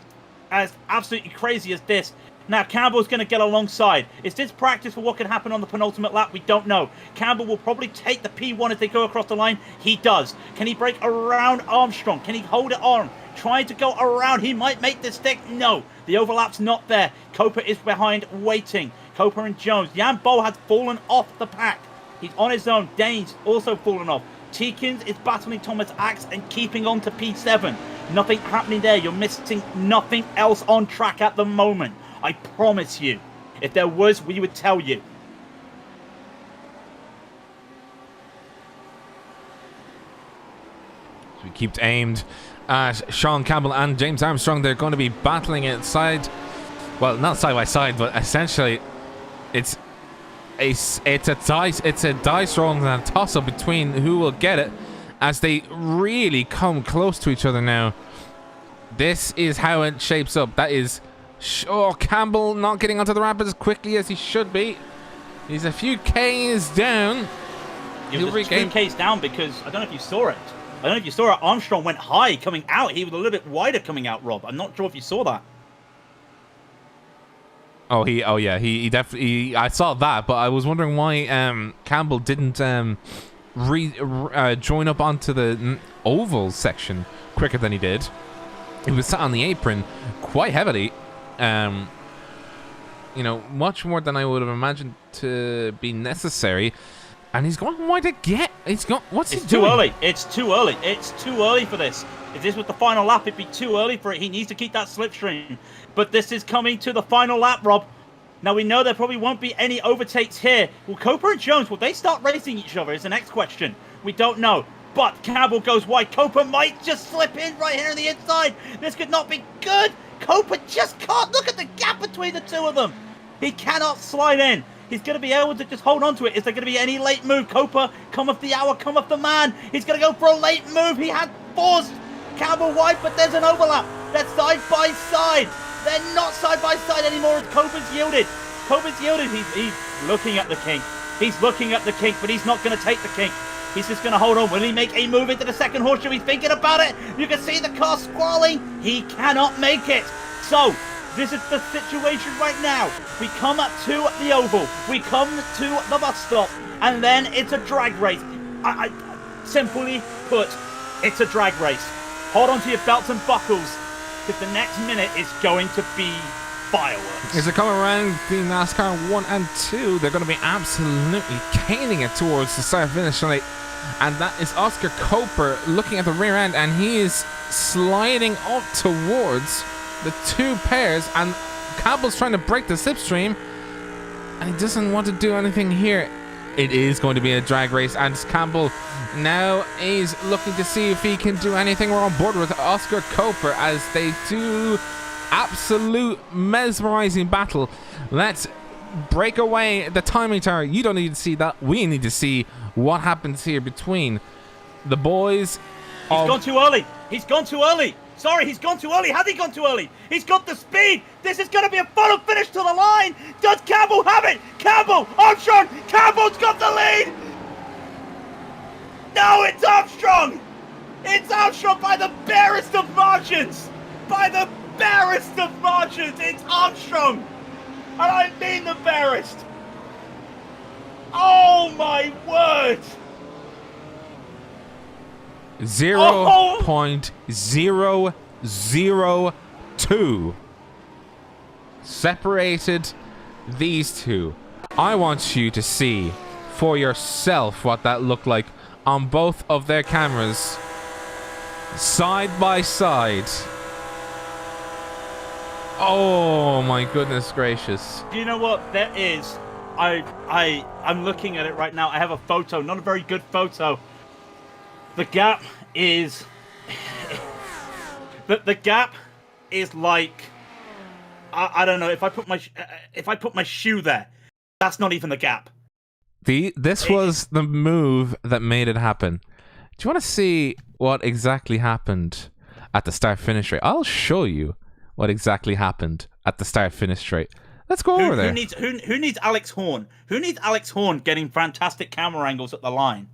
[SPEAKER 2] absolutely crazy as this. Now, Campbell's going to get alongside. Is this practice for what can happen on the penultimate lap? We don't know. Campbell will probably take the P1 as they go across the line. He does. Can he break around Armstrong? Can he hold it on? Trying to go around. He might make the stick. No. The overlap's not there. Copa is behind, waiting. Copa and Jones. Jan Bo has fallen off the pack. He's on his own. Dane's also fallen off. Teekins is battling Thomas Axe and keeping on to P7. Nothing happening there. You're missing nothing else on track at the moment. I promise you. If there was, we would tell you.
[SPEAKER 1] So we keep aimed at Sean Campbell and James Armstrong. They're going to be battling it well, not side by side, but essentially it's a dice roll and a toss up between who will get it as they really come close to each other now. This is how it shapes up. That is Campbell not getting onto the ramp as quickly as he should be. He's a few Ks down.
[SPEAKER 2] He was 2 Ks down because I don't know if you saw it. Armstrong went high coming out. He was a little bit wider coming out, Rob. I'm not sure if you saw that.
[SPEAKER 1] He definitely. I saw that, but I was wondering why Campbell didn't join up onto the oval section quicker than he did. He was sat on the apron quite heavily. Much more than I would have imagined to be necessary. And he's going wide again. What's he doing?
[SPEAKER 2] It's too early. It's too early for this. If this was the final lap, it'd be too early for it. He needs to keep that slipstream. But this is coming to the final lap, Rob. Now, we know there probably won't be any overtakes here. Will Copa and Jones, will they start racing each other is the next question. We don't know. But Campbell goes wide. Copa might just slip in right here on the inside. This could not be good. Copa just can't. Look at the gap between the two of them. He cannot slide in. He's going to be able to just hold on to it. Is there going to be any late move? Copa, come off the hour, come off the man. He's going to go for a late move. He had forced Campbell wide, but there's an overlap. They're side by side. They're not side by side anymore as Copa's yielded. He's looking at the kink. He's looking at the kink, but he's not going to take the kink. He's just going to hold on. Will he make a move into the second horseshoe? He's thinking about it. You can see the car squalling. He cannot make it. So, this is the situation right now. We come to the oval. We come to the bus stop. And then it's a drag race. I simply put, it's a drag race. Hold on to your belts and buckles, because the next minute is going to be fireworks.
[SPEAKER 1] As they come around the NASCAR 1 and 2, they're going to be absolutely caning it towards the start-finish line. And that is Oscar Coper looking at the rear end, and he is sliding up towards the two pairs, and Campbell's trying to break the slipstream, and he doesn't want to do anything here. It is going to be a drag race, and Campbell now is looking to see if he can do anything. We're on board with Oscar Coper as they do absolute mesmerizing battle. Let's break away the timing tower. You don't need to see that. We need to see what happens here between the boys.
[SPEAKER 2] He's gone too early. He's gone too early. Sorry, he's gone too early. Has he gone too early? He's got the speed. This is going to be a photo finish to the line. Does Campbell have it? Campbell, Armstrong. Campbell's got the lead. No, it's Armstrong. It's Armstrong by the barest of margins. By the barest of margins. It's Armstrong. And I mean the barest. Oh, my word.
[SPEAKER 1] 0.002 separated these two. I want you to see for yourself what that looked like on both of their cameras, side by side. Oh my goodness gracious.
[SPEAKER 2] Do you know what there is? I'm looking at it right now. I have a photo, not a very good photo. The gap is the gap is like I don't know, if I put my shoe there, that's not even the gap.
[SPEAKER 1] This was the move that made it happen. Do you want to see what exactly happened at the start-finish straight? I'll show you what exactly happened at the start-finish straight. Let's go over there.
[SPEAKER 2] Who needs Alex Horn? Who needs Alex Horn getting fantastic camera angles at the line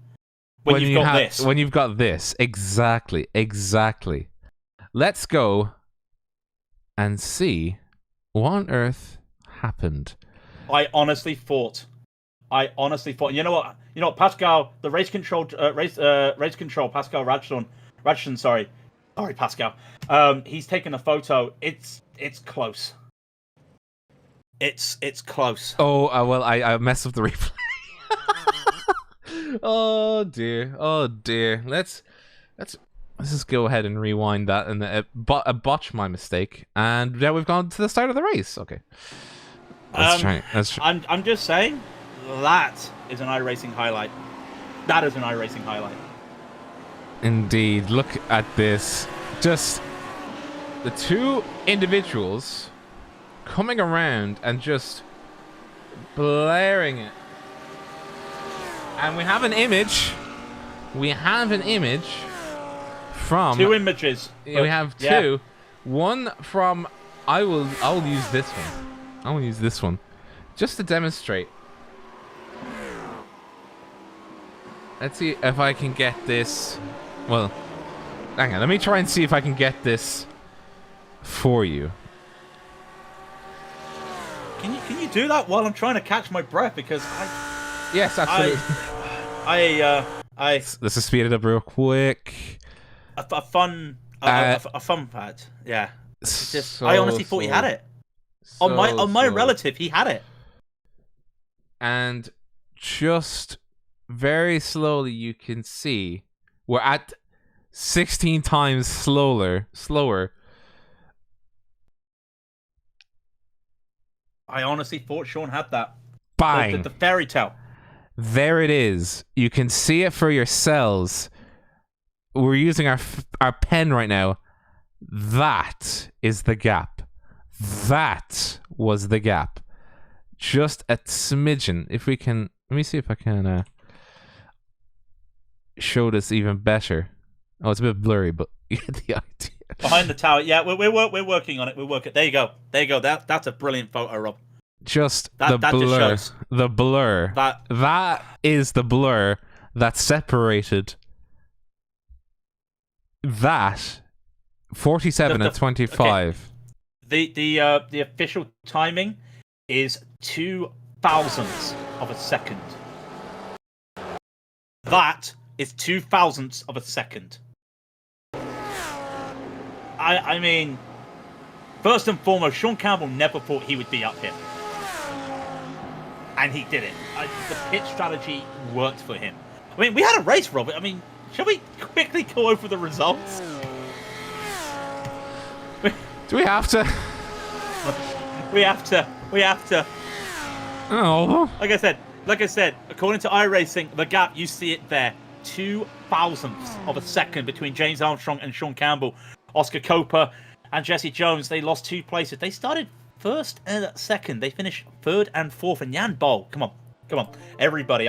[SPEAKER 2] when you've got this?
[SPEAKER 1] When you've got this. Exactly. Let's go and see what on earth happened.
[SPEAKER 2] I honestly thought. You know what? Pascal, the race control, Pascal Raidillon, sorry, Pascal. He's taken a photo. It's close. It's close.
[SPEAKER 1] Oh, well, I messed up the replay. Oh dear. Let's just go ahead and rewind that and botch my mistake. And now we've gone to the start of the race. Okay. Let's try.
[SPEAKER 2] I'm just saying, that is an iRacing highlight. That is an iRacing highlight.
[SPEAKER 1] Indeed. Look at this. Just the two individuals coming around and just blaring it. And we have an image. From
[SPEAKER 2] two images.
[SPEAKER 1] We have two. Yeah. One from I'll use this one. I will use this one just to demonstrate. Let's see if I can get this. Well, hang on. Let me try and see if I can get this for you.
[SPEAKER 2] Can you do that while I'm trying to catch my breath? Because
[SPEAKER 1] yes, absolutely. Let's just speed it up real quick.
[SPEAKER 2] A fun fact. Yeah. I honestly thought he had it. On my relative, he had it.
[SPEAKER 1] And just very slowly, you can see we're at 16 times slower.
[SPEAKER 2] I honestly thought Sean had that.
[SPEAKER 1] Bang.
[SPEAKER 2] The fairy tale.
[SPEAKER 1] There it is. You can see it for yourselves. We're using our pen right now. That is the gap. That was the gap. Just a smidgen. If we can, let me see if I can show this even better. Oh, it's a bit blurry, but you get the idea.
[SPEAKER 2] Behind the tower, yeah, we're working on it. There you go. That's a brilliant photo, Rob.
[SPEAKER 1] Just the blur. Just shows. The blur. That is the blur that separated that 47 and 25.
[SPEAKER 2] Okay. The official timing is 0.02 of a second. That is 0.02 of a second. I mean, first and foremost, Sean Campbell never thought he would be up here. And he did it. The pit strategy worked for him. I mean, we had a race, Robert. I mean, shall we quickly go over the results?
[SPEAKER 1] Do we have to?
[SPEAKER 2] We have to.
[SPEAKER 1] Oh.
[SPEAKER 2] Like I said, according to iRacing, the gap, you see it there. 0.02 of a second between James Armstrong and Sean Campbell. Oscar Copa and Jesse Jones, they lost 2 places. They started first and second. They finished third and fourth. And Jan Boll, come on, everybody.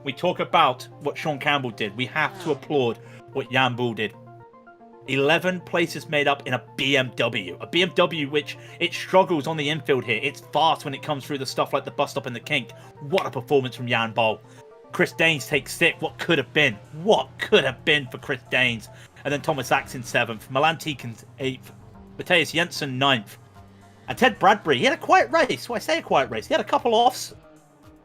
[SPEAKER 2] We talk about what Sean Campbell did. We have to applaud what Jan Boll did. 11 places made up in a BMW. A BMW which it struggles on the infield here. It's fast when it comes through the stuff like the bus stop and the kink. What a performance from Jan Boll. Chris Daines takes 6th. What could have been for Chris Daines? And then Thomas Axe in 7th. Milan Tikens 8th. Matthias Jensen 9th. And Ted Bradbury, he had a quiet race. Well, I say a quiet race. He had a couple offs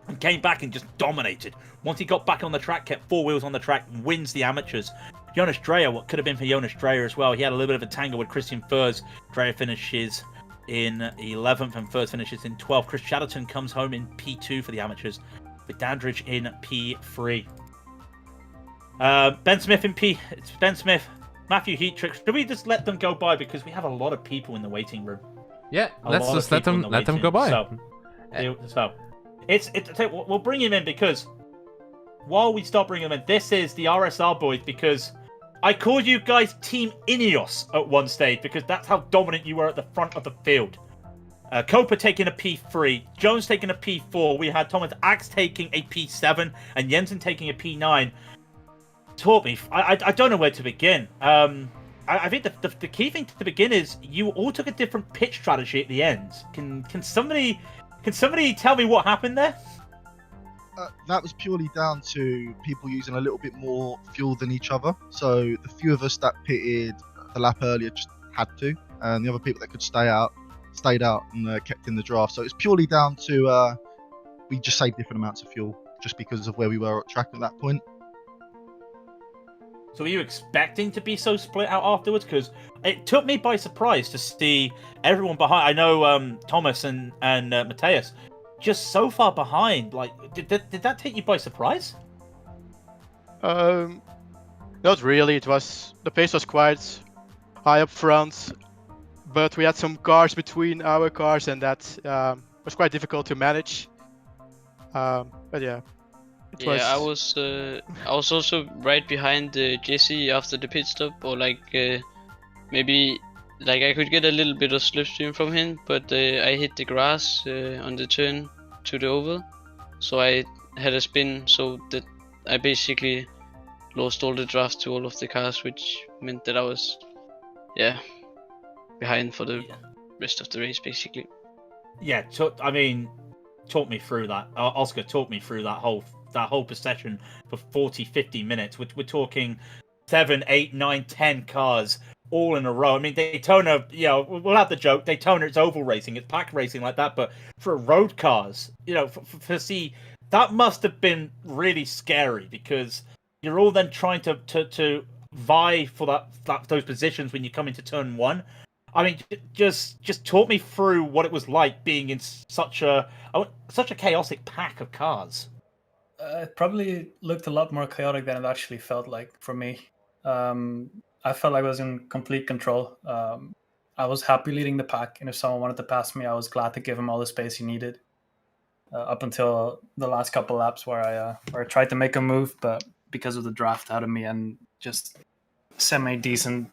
[SPEAKER 2] and came back and just dominated. Once he got back on the track, kept 4 wheels on the track, wins the amateurs. Jonas Dreyer, what could have been for Jonas Dreyer as well. He had a little bit of a tangle with Christian Furs. Dreyer finishes in 11th and Furs finishes in 12th. Chris Chatterton comes home in P2 for the amateurs, with Dandridge in P3. Ben Smith in P. It's Ben Smith, Matthew Heatrix. Should we just let them go by because we have a lot of people in the waiting room?
[SPEAKER 1] Yeah, let's just let them go by.
[SPEAKER 2] So we'll bring him in because while we start bringing him in, this is the RSR boys because I called you guys Team Ineos at one stage because that's how dominant you were at the front of the field. Copa taking a P3, Jones taking a P4. We had Thomas Axe taking a P7 and Jensen taking a P9. taught me. I don't know where to begin. I think the key thing to begin is you all took a different pitch strategy at the end. Can somebody tell me what happened there?
[SPEAKER 3] That was purely down to people using a little bit more fuel than each other. So the few of us that pitted the lap earlier just had to, and the other people that could stayed out and kept in the draft. So it's purely down to we just saved different amounts of fuel just because of where we were at track at that point.
[SPEAKER 2] So were you expecting to be so split out afterwards? Because it took me by surprise to see everyone behind. I know Thomas and Mateus just so far behind. Like, did that take you by surprise?
[SPEAKER 4] Not really. The pace was quite high up front, but we had some cars between our cars, and that was quite difficult to manage. But yeah.
[SPEAKER 5] I was also right behind Jesse after the pit stop, or maybe I could get a little bit of slipstream from him, but I hit the grass on the turn to the oval, so I had a spin, so that I basically lost all the draft to all of the cars, which meant that I was behind for the rest of the race basically.
[SPEAKER 2] Yeah, talk me through that. Oscar, talk me through that whole procession for 40-50 minutes. We're talking 7, 8, 9, 10 cars all in a row. I mean, Daytona, we'll have the joke, Daytona, it's oval racing, it's pack racing like that, but for road cars, for see, that must have been really scary, because you're all then trying to vie for those positions when you come into turn 1. I mean, just talk me through what it was like being in such a chaotic pack of cars.
[SPEAKER 6] It probably looked a lot more chaotic than it actually felt like for me. I felt like I was in complete control. I was happy leading the pack, and if someone wanted to pass me, I was glad to give him all the space he needed. Up until the last couple laps where I tried to make a move, but because of the draft out of me and just semi-decent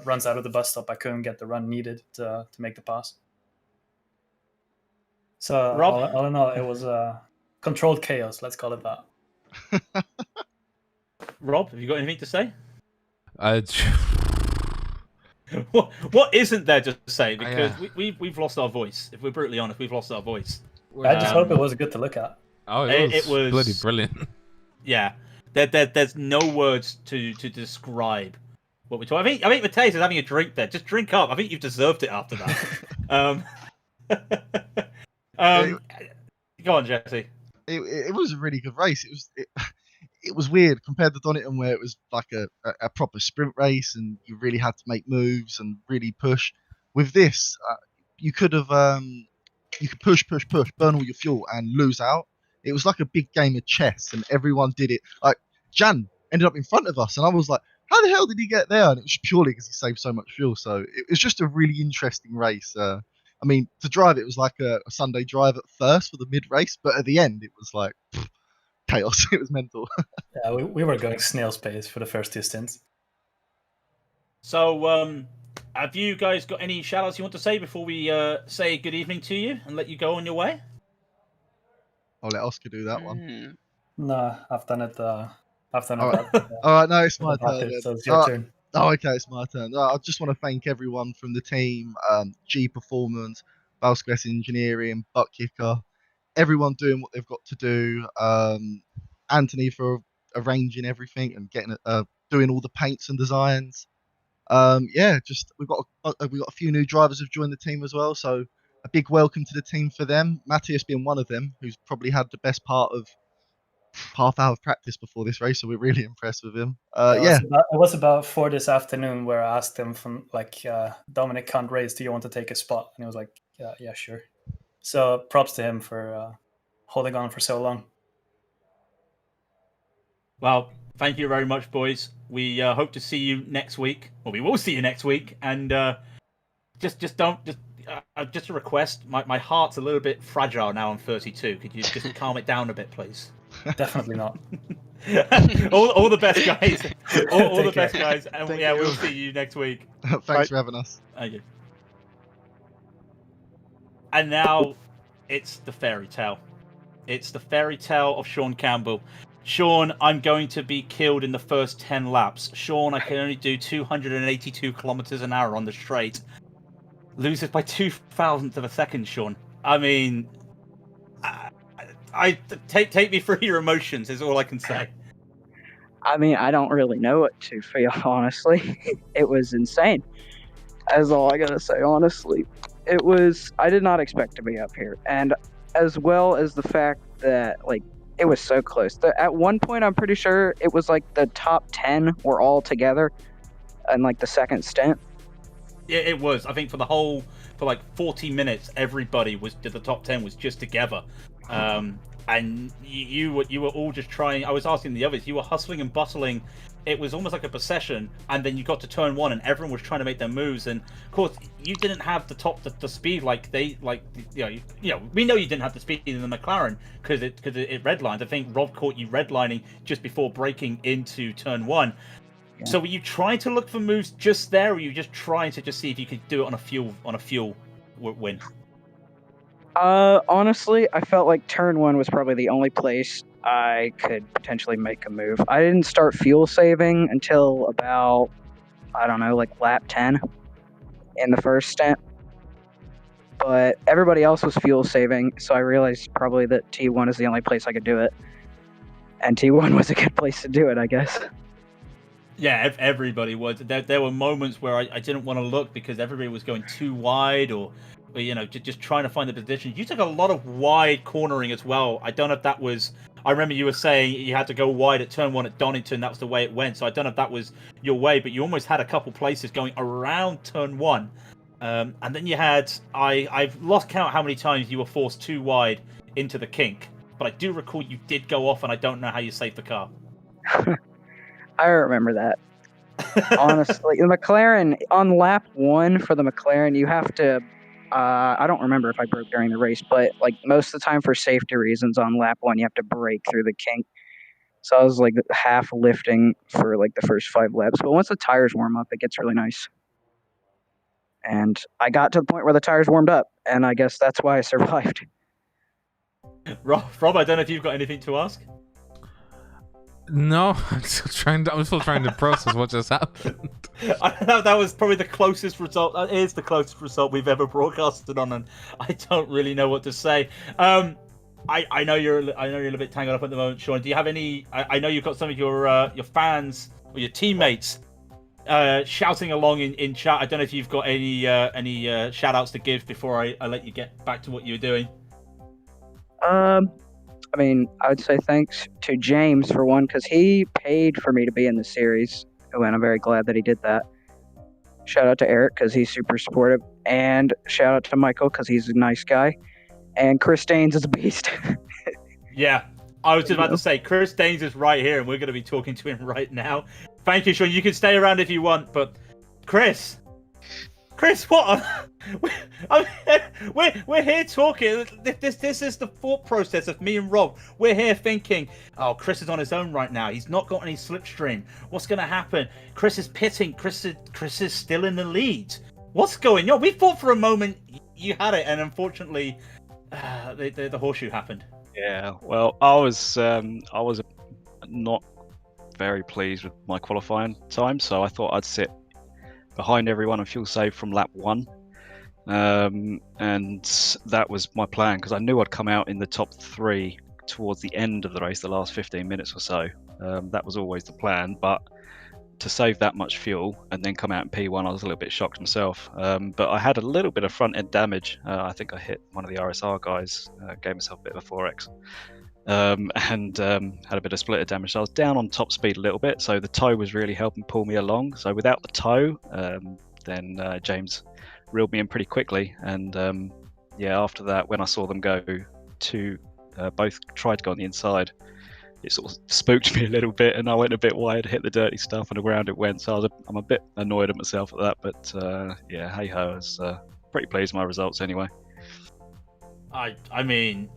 [SPEAKER 6] runs out of the bus stop, I couldn't get the run needed to make the pass. So
[SPEAKER 2] Rob?
[SPEAKER 6] all in all, it was controlled chaos, let's call it that.
[SPEAKER 2] Rob, have you got anything to say?
[SPEAKER 1] Uh,
[SPEAKER 2] What isn't there to say? Because we've lost our voice. If we're brutally honest, we've lost our voice.
[SPEAKER 6] I just hope it was good to look at.
[SPEAKER 1] Oh,
[SPEAKER 2] it was
[SPEAKER 1] bloody brilliant.
[SPEAKER 2] Yeah, there's no words to describe what we're talking. I think Mateus is having a drink there. Just drink up. I think you've deserved it after that. Go on, Jesse.
[SPEAKER 3] It was a really good race. It was weird compared to Donington, where it was like a proper sprint race and you really had to make moves and really push. With this, you could push, burn all your fuel and lose out. It was like a big game of chess, and everyone did it. Like Jan ended up in front of us, and I was like, "How the hell did he get there?" And it was purely because he saved so much fuel. So it was just a really interesting race. I mean, to drive it was like a Sunday drive at first for the mid race, but at the end it was like chaos. It was mental.
[SPEAKER 6] Yeah, we were going snail's pace for the first 2 stints.
[SPEAKER 2] So, have you guys got any shout-outs you want to say before we say good evening to you and let you go on your way?
[SPEAKER 3] I'll let Oscar do that one.
[SPEAKER 6] No, I've done it.
[SPEAKER 3] All right, no, it's my turn.
[SPEAKER 6] So it's your turn.
[SPEAKER 3] Oh, okay, it's my turn. I just want to thank everyone from the team, G Performance, Valsquez Engineering, Butt Kicker, everyone doing what they've got to do. Anthony for arranging everything and getting doing all the paints and designs. We've got a few new drivers who've joined the team as well, so a big welcome to the team for them. Matthias being one of them, who's probably had the best part of half hour of practice before this race, so we're really impressed with him. It
[SPEAKER 6] was about 4 this afternoon where I asked him from Dominic can't race, do you want to take a spot? And he was like, yeah, sure. So props to him for holding on for so long.
[SPEAKER 2] Well, thank you very much, boys. We hope to see you next week. Well, we will see you next week, and just a request. My heart's a little bit fragile now. I'm 32. Could you just calm it down a bit, please?
[SPEAKER 6] Definitely not.
[SPEAKER 2] all the best, guys. All the best, guys. And we'll see you next week.
[SPEAKER 3] Thanks for having us.
[SPEAKER 2] Thank you. And now it's the fairy tale. It's the fairy tale of Sean Campbell. Sean, I'm going to be killed in the first 10 laps. Sean, I can only do 282 kilometers an hour on the straight. Loses by 0.02 of a second, Sean. I mean, take me through your emotions is all I can say.
[SPEAKER 7] I mean, I don't really know what to feel, honestly. It was insane. That's all I gotta say, honestly. I did not expect to be up here. And as well as the fact that, like, it was so close. At one point, I'm pretty sure it was like the top 10 were all together in like the second stint.
[SPEAKER 2] Yeah, it was. I think for like 40 minutes, everybody the top 10 was just together. And you were all just trying. I was asking the others. You were hustling and bustling. It was almost like a procession. And then you got to turn 1, and everyone was trying to make their moves. And of course, you didn't have the speed like they we know you didn't have the speed in the McLaren because it redlined. I think Rob caught you redlining just before braking into turn 1. Yeah. So were you trying to look for moves just there, or were you just trying to just see if you could do it on a fuel win?
[SPEAKER 7] Honestly, I felt like turn 1 was probably the only place I could potentially make a move. I didn't start fuel saving until about, I don't know, like lap 10 in the first stint. But everybody else was fuel saving, so I realized probably that T1 is the only place I could do it. And T1 was a good place to do it, I guess.
[SPEAKER 2] Yeah, everybody was. There were moments where I didn't want to look because everybody was going too wide or just trying to find the position. You took a lot of wide cornering as well. I don't know if that was... I remember you were saying you had to go wide at turn 1 at Donington. That was the way it went. So I don't know if that was your way, but you almost had a couple places going around turn 1. And then you had... I've lost count how many times you were forced too wide into the kink. But I do recall you did go off, and I don't know how you saved the car.
[SPEAKER 7] I remember that. Honestly, the McLaren, on lap 1 for the McLaren, you have to... I don't remember if I broke during the race, but like most of the time for safety reasons on lap 1, you have to break through the kink. So I was like half lifting for like the first 5 laps. But once the tires warm up, it gets really nice. And I got to the point where the tires warmed up, and I guess that's why I survived.
[SPEAKER 2] Rob, I don't know if you've got anything to ask.
[SPEAKER 1] No, I'm still trying to process what just happened.
[SPEAKER 2] I know that was probably the closest result. That is the closest result we've ever broadcasted on, and I don't really know what to say. I know you're a little bit tangled up at the moment, Sean. Do you have any? I know you've got some of your fans or your teammates shouting along in chat. I don't know if you've got any shout outs to give before I let you get back to what you were doing.
[SPEAKER 7] I mean, I would say thanks to James for one, because he paid for me to be in the series, and I'm very glad that he did that. Shout out to Eric, because he's super supportive, and shout out to Michael, because he's a nice guy, and Chris Daines is a beast.
[SPEAKER 2] Yeah, I was just about to say, Chris Daines is right here, and we're going to be talking to him right now. Thank you, Sean. You can stay around if you want, but Chris, what? We're here talking. This is the thought process of me and Rob. We're here thinking, oh, Chris is on his own right now. He's not got any slipstream. What's going to happen? Chris is pitting. Chris is still in the lead. What's going on? We thought for a moment you had it, and unfortunately, the horseshoe happened.
[SPEAKER 8] Yeah. Well, I was not very pleased with my qualifying time, so I thought I'd sit behind everyone and fuel save from lap 1, and that was my plan because I knew I'd come out in the top 3 towards the end of the race, the last 15 minutes or so. That was always the plan, but to save that much fuel and then come out in P1, I was a little bit shocked myself. But I had a little bit of front end damage. I think I hit one of the RSR guys, gave myself a bit of a 4X. And had a bit of splitter damage. So I was down on top speed a little bit, so the tow was really helping pull me along. So without the tow, then James reeled me in pretty quickly. And after that, when I saw them go to both tried to go on the inside, it sort of spooked me a little bit, and I went a bit wide, hit the dirty stuff, and around it went. So I'm a bit annoyed at myself at that, but hey ho, I was pretty pleased with my results anyway.
[SPEAKER 2] I mean,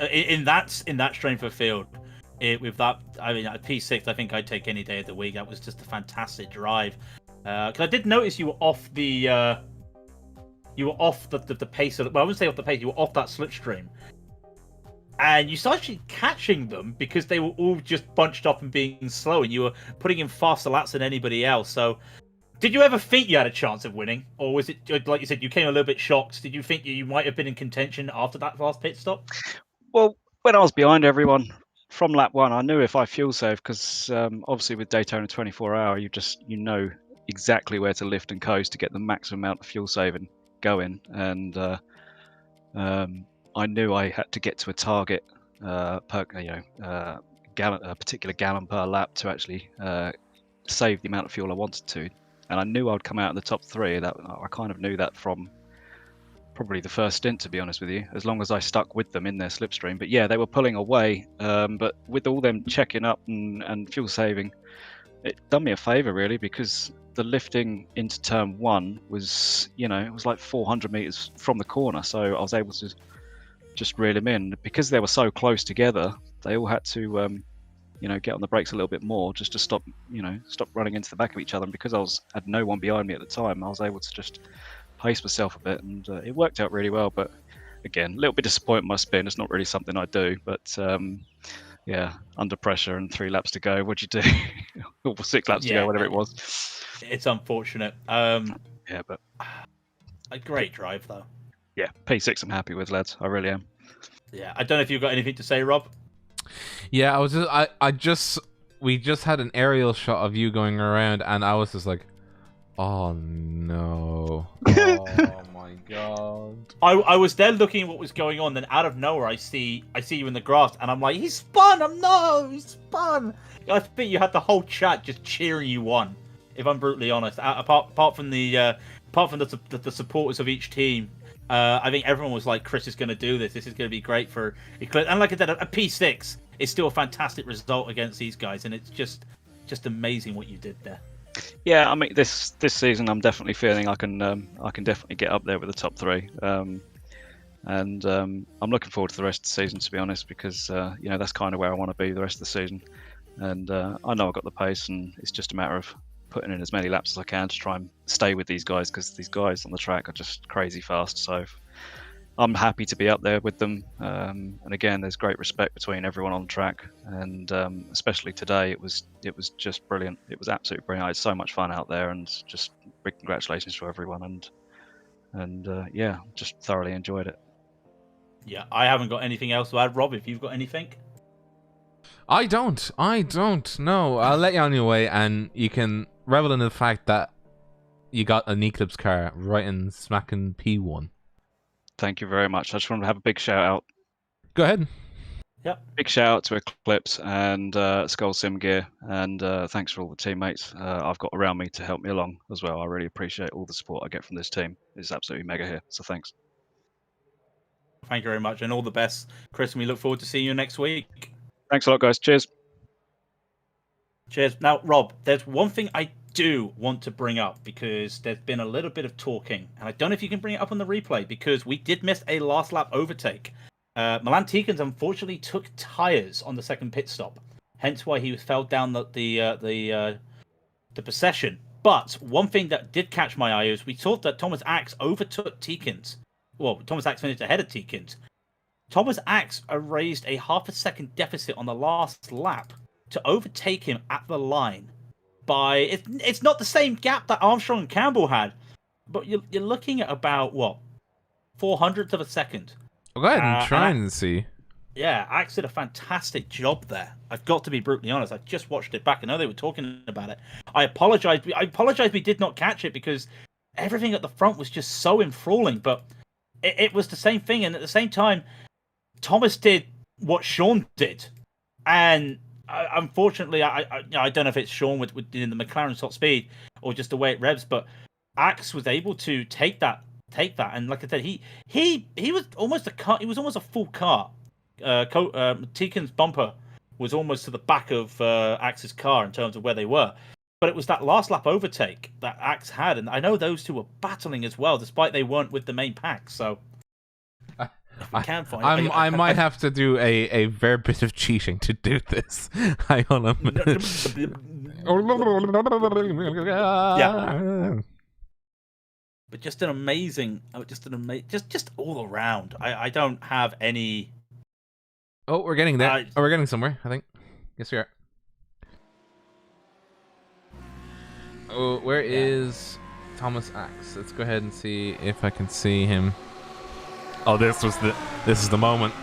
[SPEAKER 2] in that strength of field, with that, I mean, at P6, I think I'd take any day of the week. That was just a fantastic drive. Because I did notice you were off the pace of. Well, I wouldn't say off the pace. You were off that slipstream. and you started catching them because they were all just bunched up and being slow, and you were putting in faster laps than anybody else. So, did you ever think you had a chance of winning, or was it like you said, you came a little bit shocked? Did you think you might have been in contention after that last pit stop?
[SPEAKER 8] Well, when I was behind everyone from lap 1, I knew if I fuel saved, because obviously with Daytona 24-hour, you know exactly where to lift and coast to get the maximum amount of fuel saving going, and I knew I had to get to a target per a particular gallon per lap to actually save the amount of fuel I wanted to, and I knew I'd come out in the top 3. That I kind of knew that from probably the first stint, to be honest with you, as long as I stuck with them in their slipstream. But yeah, they were pulling away, but with all them checking up and fuel saving, it done me a favour really, because the lifting into turn 1 was, it was like 400 meters from the corner, so I was able to just reel them in. Because they were so close together, they all had to get on the brakes a little bit more just to stop running into the back of each other. And because I had no one behind me at the time, I was able to just pace myself a bit, and it worked out really well. But again, a little bit disappointed in my spin. It's not really something I do, but yeah, under pressure and 3 laps to go, what'd you do? Or 6 laps to go, whatever it was.
[SPEAKER 2] It's unfortunate.
[SPEAKER 8] Yeah, but
[SPEAKER 2] a great drive though.
[SPEAKER 8] Yeah, P6 I'm happy with, lads. I really am.
[SPEAKER 2] Yeah, I don't know if you've got anything to say, Rob.
[SPEAKER 1] Yeah, we just had an aerial shot of you going around, and I was just like, oh no. Oh my god.
[SPEAKER 2] I was there looking at what was going on, then out of nowhere I see you in the grass, and I'm like, he's spun! He's spun! I think you had the whole chat just cheering you on, if I'm brutally honest. Apart from the supporters of each team, I think everyone was like, Chris is going to do this. This is going to be great for Eclipse. And like I said, a P6 is still a fantastic result against these guys, and it's just amazing what you did there.
[SPEAKER 8] Yeah, I mean, this season I'm definitely feeling I can definitely get up there with the top 3, and I'm looking forward to the rest of the season, to be honest, because that's kind of where I want to be the rest of the season, and I know I've got the pace, and it's just a matter of putting in as many laps as I can to try and stay with these guys, because these guys on the track are just crazy fast. So I'm happy to be up there with them, and again, there's great respect between everyone on the track, and especially today, it was just brilliant. It was absolutely brilliant. I had so much fun out there, and just big congratulations to everyone, and yeah, just thoroughly enjoyed it.
[SPEAKER 2] Yeah, I haven't got anything else to add. Rob, if you've got anything.
[SPEAKER 1] I don't. No, I'll let you on your way, and you can revel in the fact that you got an Eclipse car right in smacking P1.
[SPEAKER 8] Thank you very much. I just wanted to have a big shout out.
[SPEAKER 1] Go ahead.
[SPEAKER 2] Yep.
[SPEAKER 8] Big shout out to Eclipse and Skull Sim Gear, and thanks for all the teammates I've got around me to help me along as well. I really appreciate all the support I get from this team. It's absolutely mega here, so thanks.
[SPEAKER 2] Thank you very much, and all the best, Chris, and we look forward to seeing you next week.
[SPEAKER 8] Thanks a lot, guys. Cheers.
[SPEAKER 2] Cheers. Now, Rob, there's one thing I do want to bring up, because there's been a little bit of talking, and I don't know if you can bring it up on the replay, because we did miss a last lap overtake. Milan Tikans unfortunately took tyres on the second pit stop, hence why he fell down the procession. But one thing that did catch my eye is we thought that Thomas Axe overtook Tikans. Well, Thomas Axe finished ahead of Tikans. Thomas Axe raised a half a second deficit on the last lap to overtake him at the line. By it's not the same gap that Armstrong and Campbell had, but you're looking at about 400th of a second.
[SPEAKER 1] Well, go ahead and try and see.
[SPEAKER 2] Yeah, Axe did a fantastic job there. I've got to be brutally honest. I just watched it back. I know they were talking about it. I apologize we did not catch it, because everything at the front was just so enthralling. But it was the same thing, and at the same time, Thomas did what Sean did, and unfortunately, I don't know if it's Sean with the McLaren top speed or just the way it revs, but Axe was able to take that, and like I said, he was almost a car. He was almost a full car. Tekin's bumper was almost to the back of Axe's car in terms of where they were, but it was that last lap overtake that Axe had, and I know those two were battling as well, despite they weren't with the main pack. So.
[SPEAKER 1] I might have to do a fair bit of cheating to do this. Hang on a minute.
[SPEAKER 2] Yeah. But just an amazing, just all around. I don't have any
[SPEAKER 1] Oh, we're getting there. Oh, we're getting somewhere, I think. Yes, we are. Oh, where is Thomas Axe? Let's go ahead and see if I can see him. Oh, this is the moment.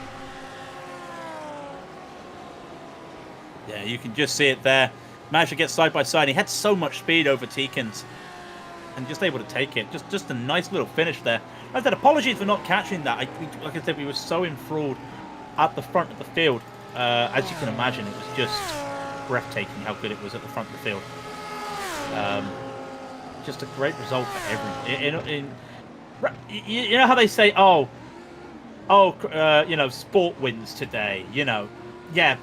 [SPEAKER 2] Yeah, you can just see it there. Managed to get side by side. He had so much speed over Teekins, and just able to take it. Just a nice little finish there. I said, apologies for not catching that. Like I said, we were so enthralled at the front of the field. As you can imagine, it was just breathtaking how good it was at the front of the field. Just a great result for everyone. You know how they say, you know, sport wins today. You know, yeah.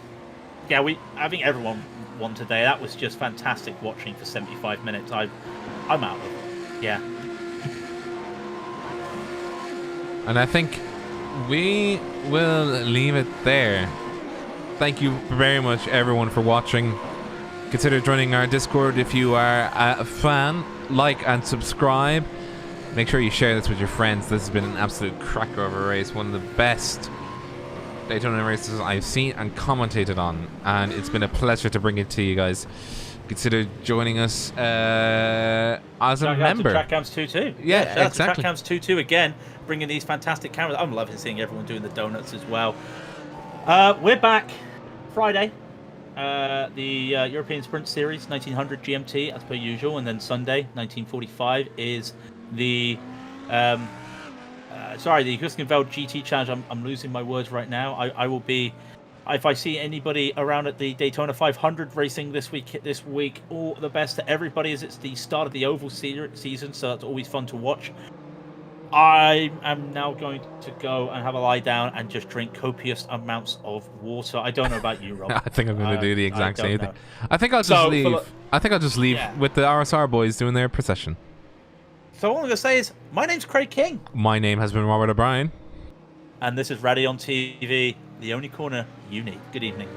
[SPEAKER 2] I think everyone won today. That was just fantastic watching for 75 minutes. I'm out of it. Yeah.
[SPEAKER 1] And I think we will leave it there. Thank you very much, everyone, for watching. Consider joining our Discord if you are a fan. Like and subscribe. Make sure you share this with your friends. This has been an absolute cracker of a race. One of the best Daytona races I've seen and commentated on, and it's been a pleasure to bring it to you guys. Consider joining us as a member.
[SPEAKER 2] Trackcams 2-2.
[SPEAKER 1] Yeah,
[SPEAKER 2] exactly. Trackcams 2-2 again, bringing these fantastic cameras. I'm loving seeing everyone doing the donuts as well. We're back Friday. The European Sprint Series 1900 GMT as per usual, and then Sunday 1945 is the the Huskenveld GT Challenge. I'm losing my words right now. I will be, if I see anybody around at the Daytona 500 racing this week, all the best to everybody, as it's the start of the oval season, so that's always fun to watch. I am now going to go and have a lie down and just drink copious amounts of water. I don't know about you, Rob.
[SPEAKER 1] I think I'm going to do the exact same thing. I think I'll just leave. I think I'll just leave with the RSR boys doing their procession.
[SPEAKER 2] So all I'm going to say is, my name's Craig King.
[SPEAKER 1] My name has been Robert O'Brien.
[SPEAKER 2] And this is Raidillon TV, the only corner you need. Good evening.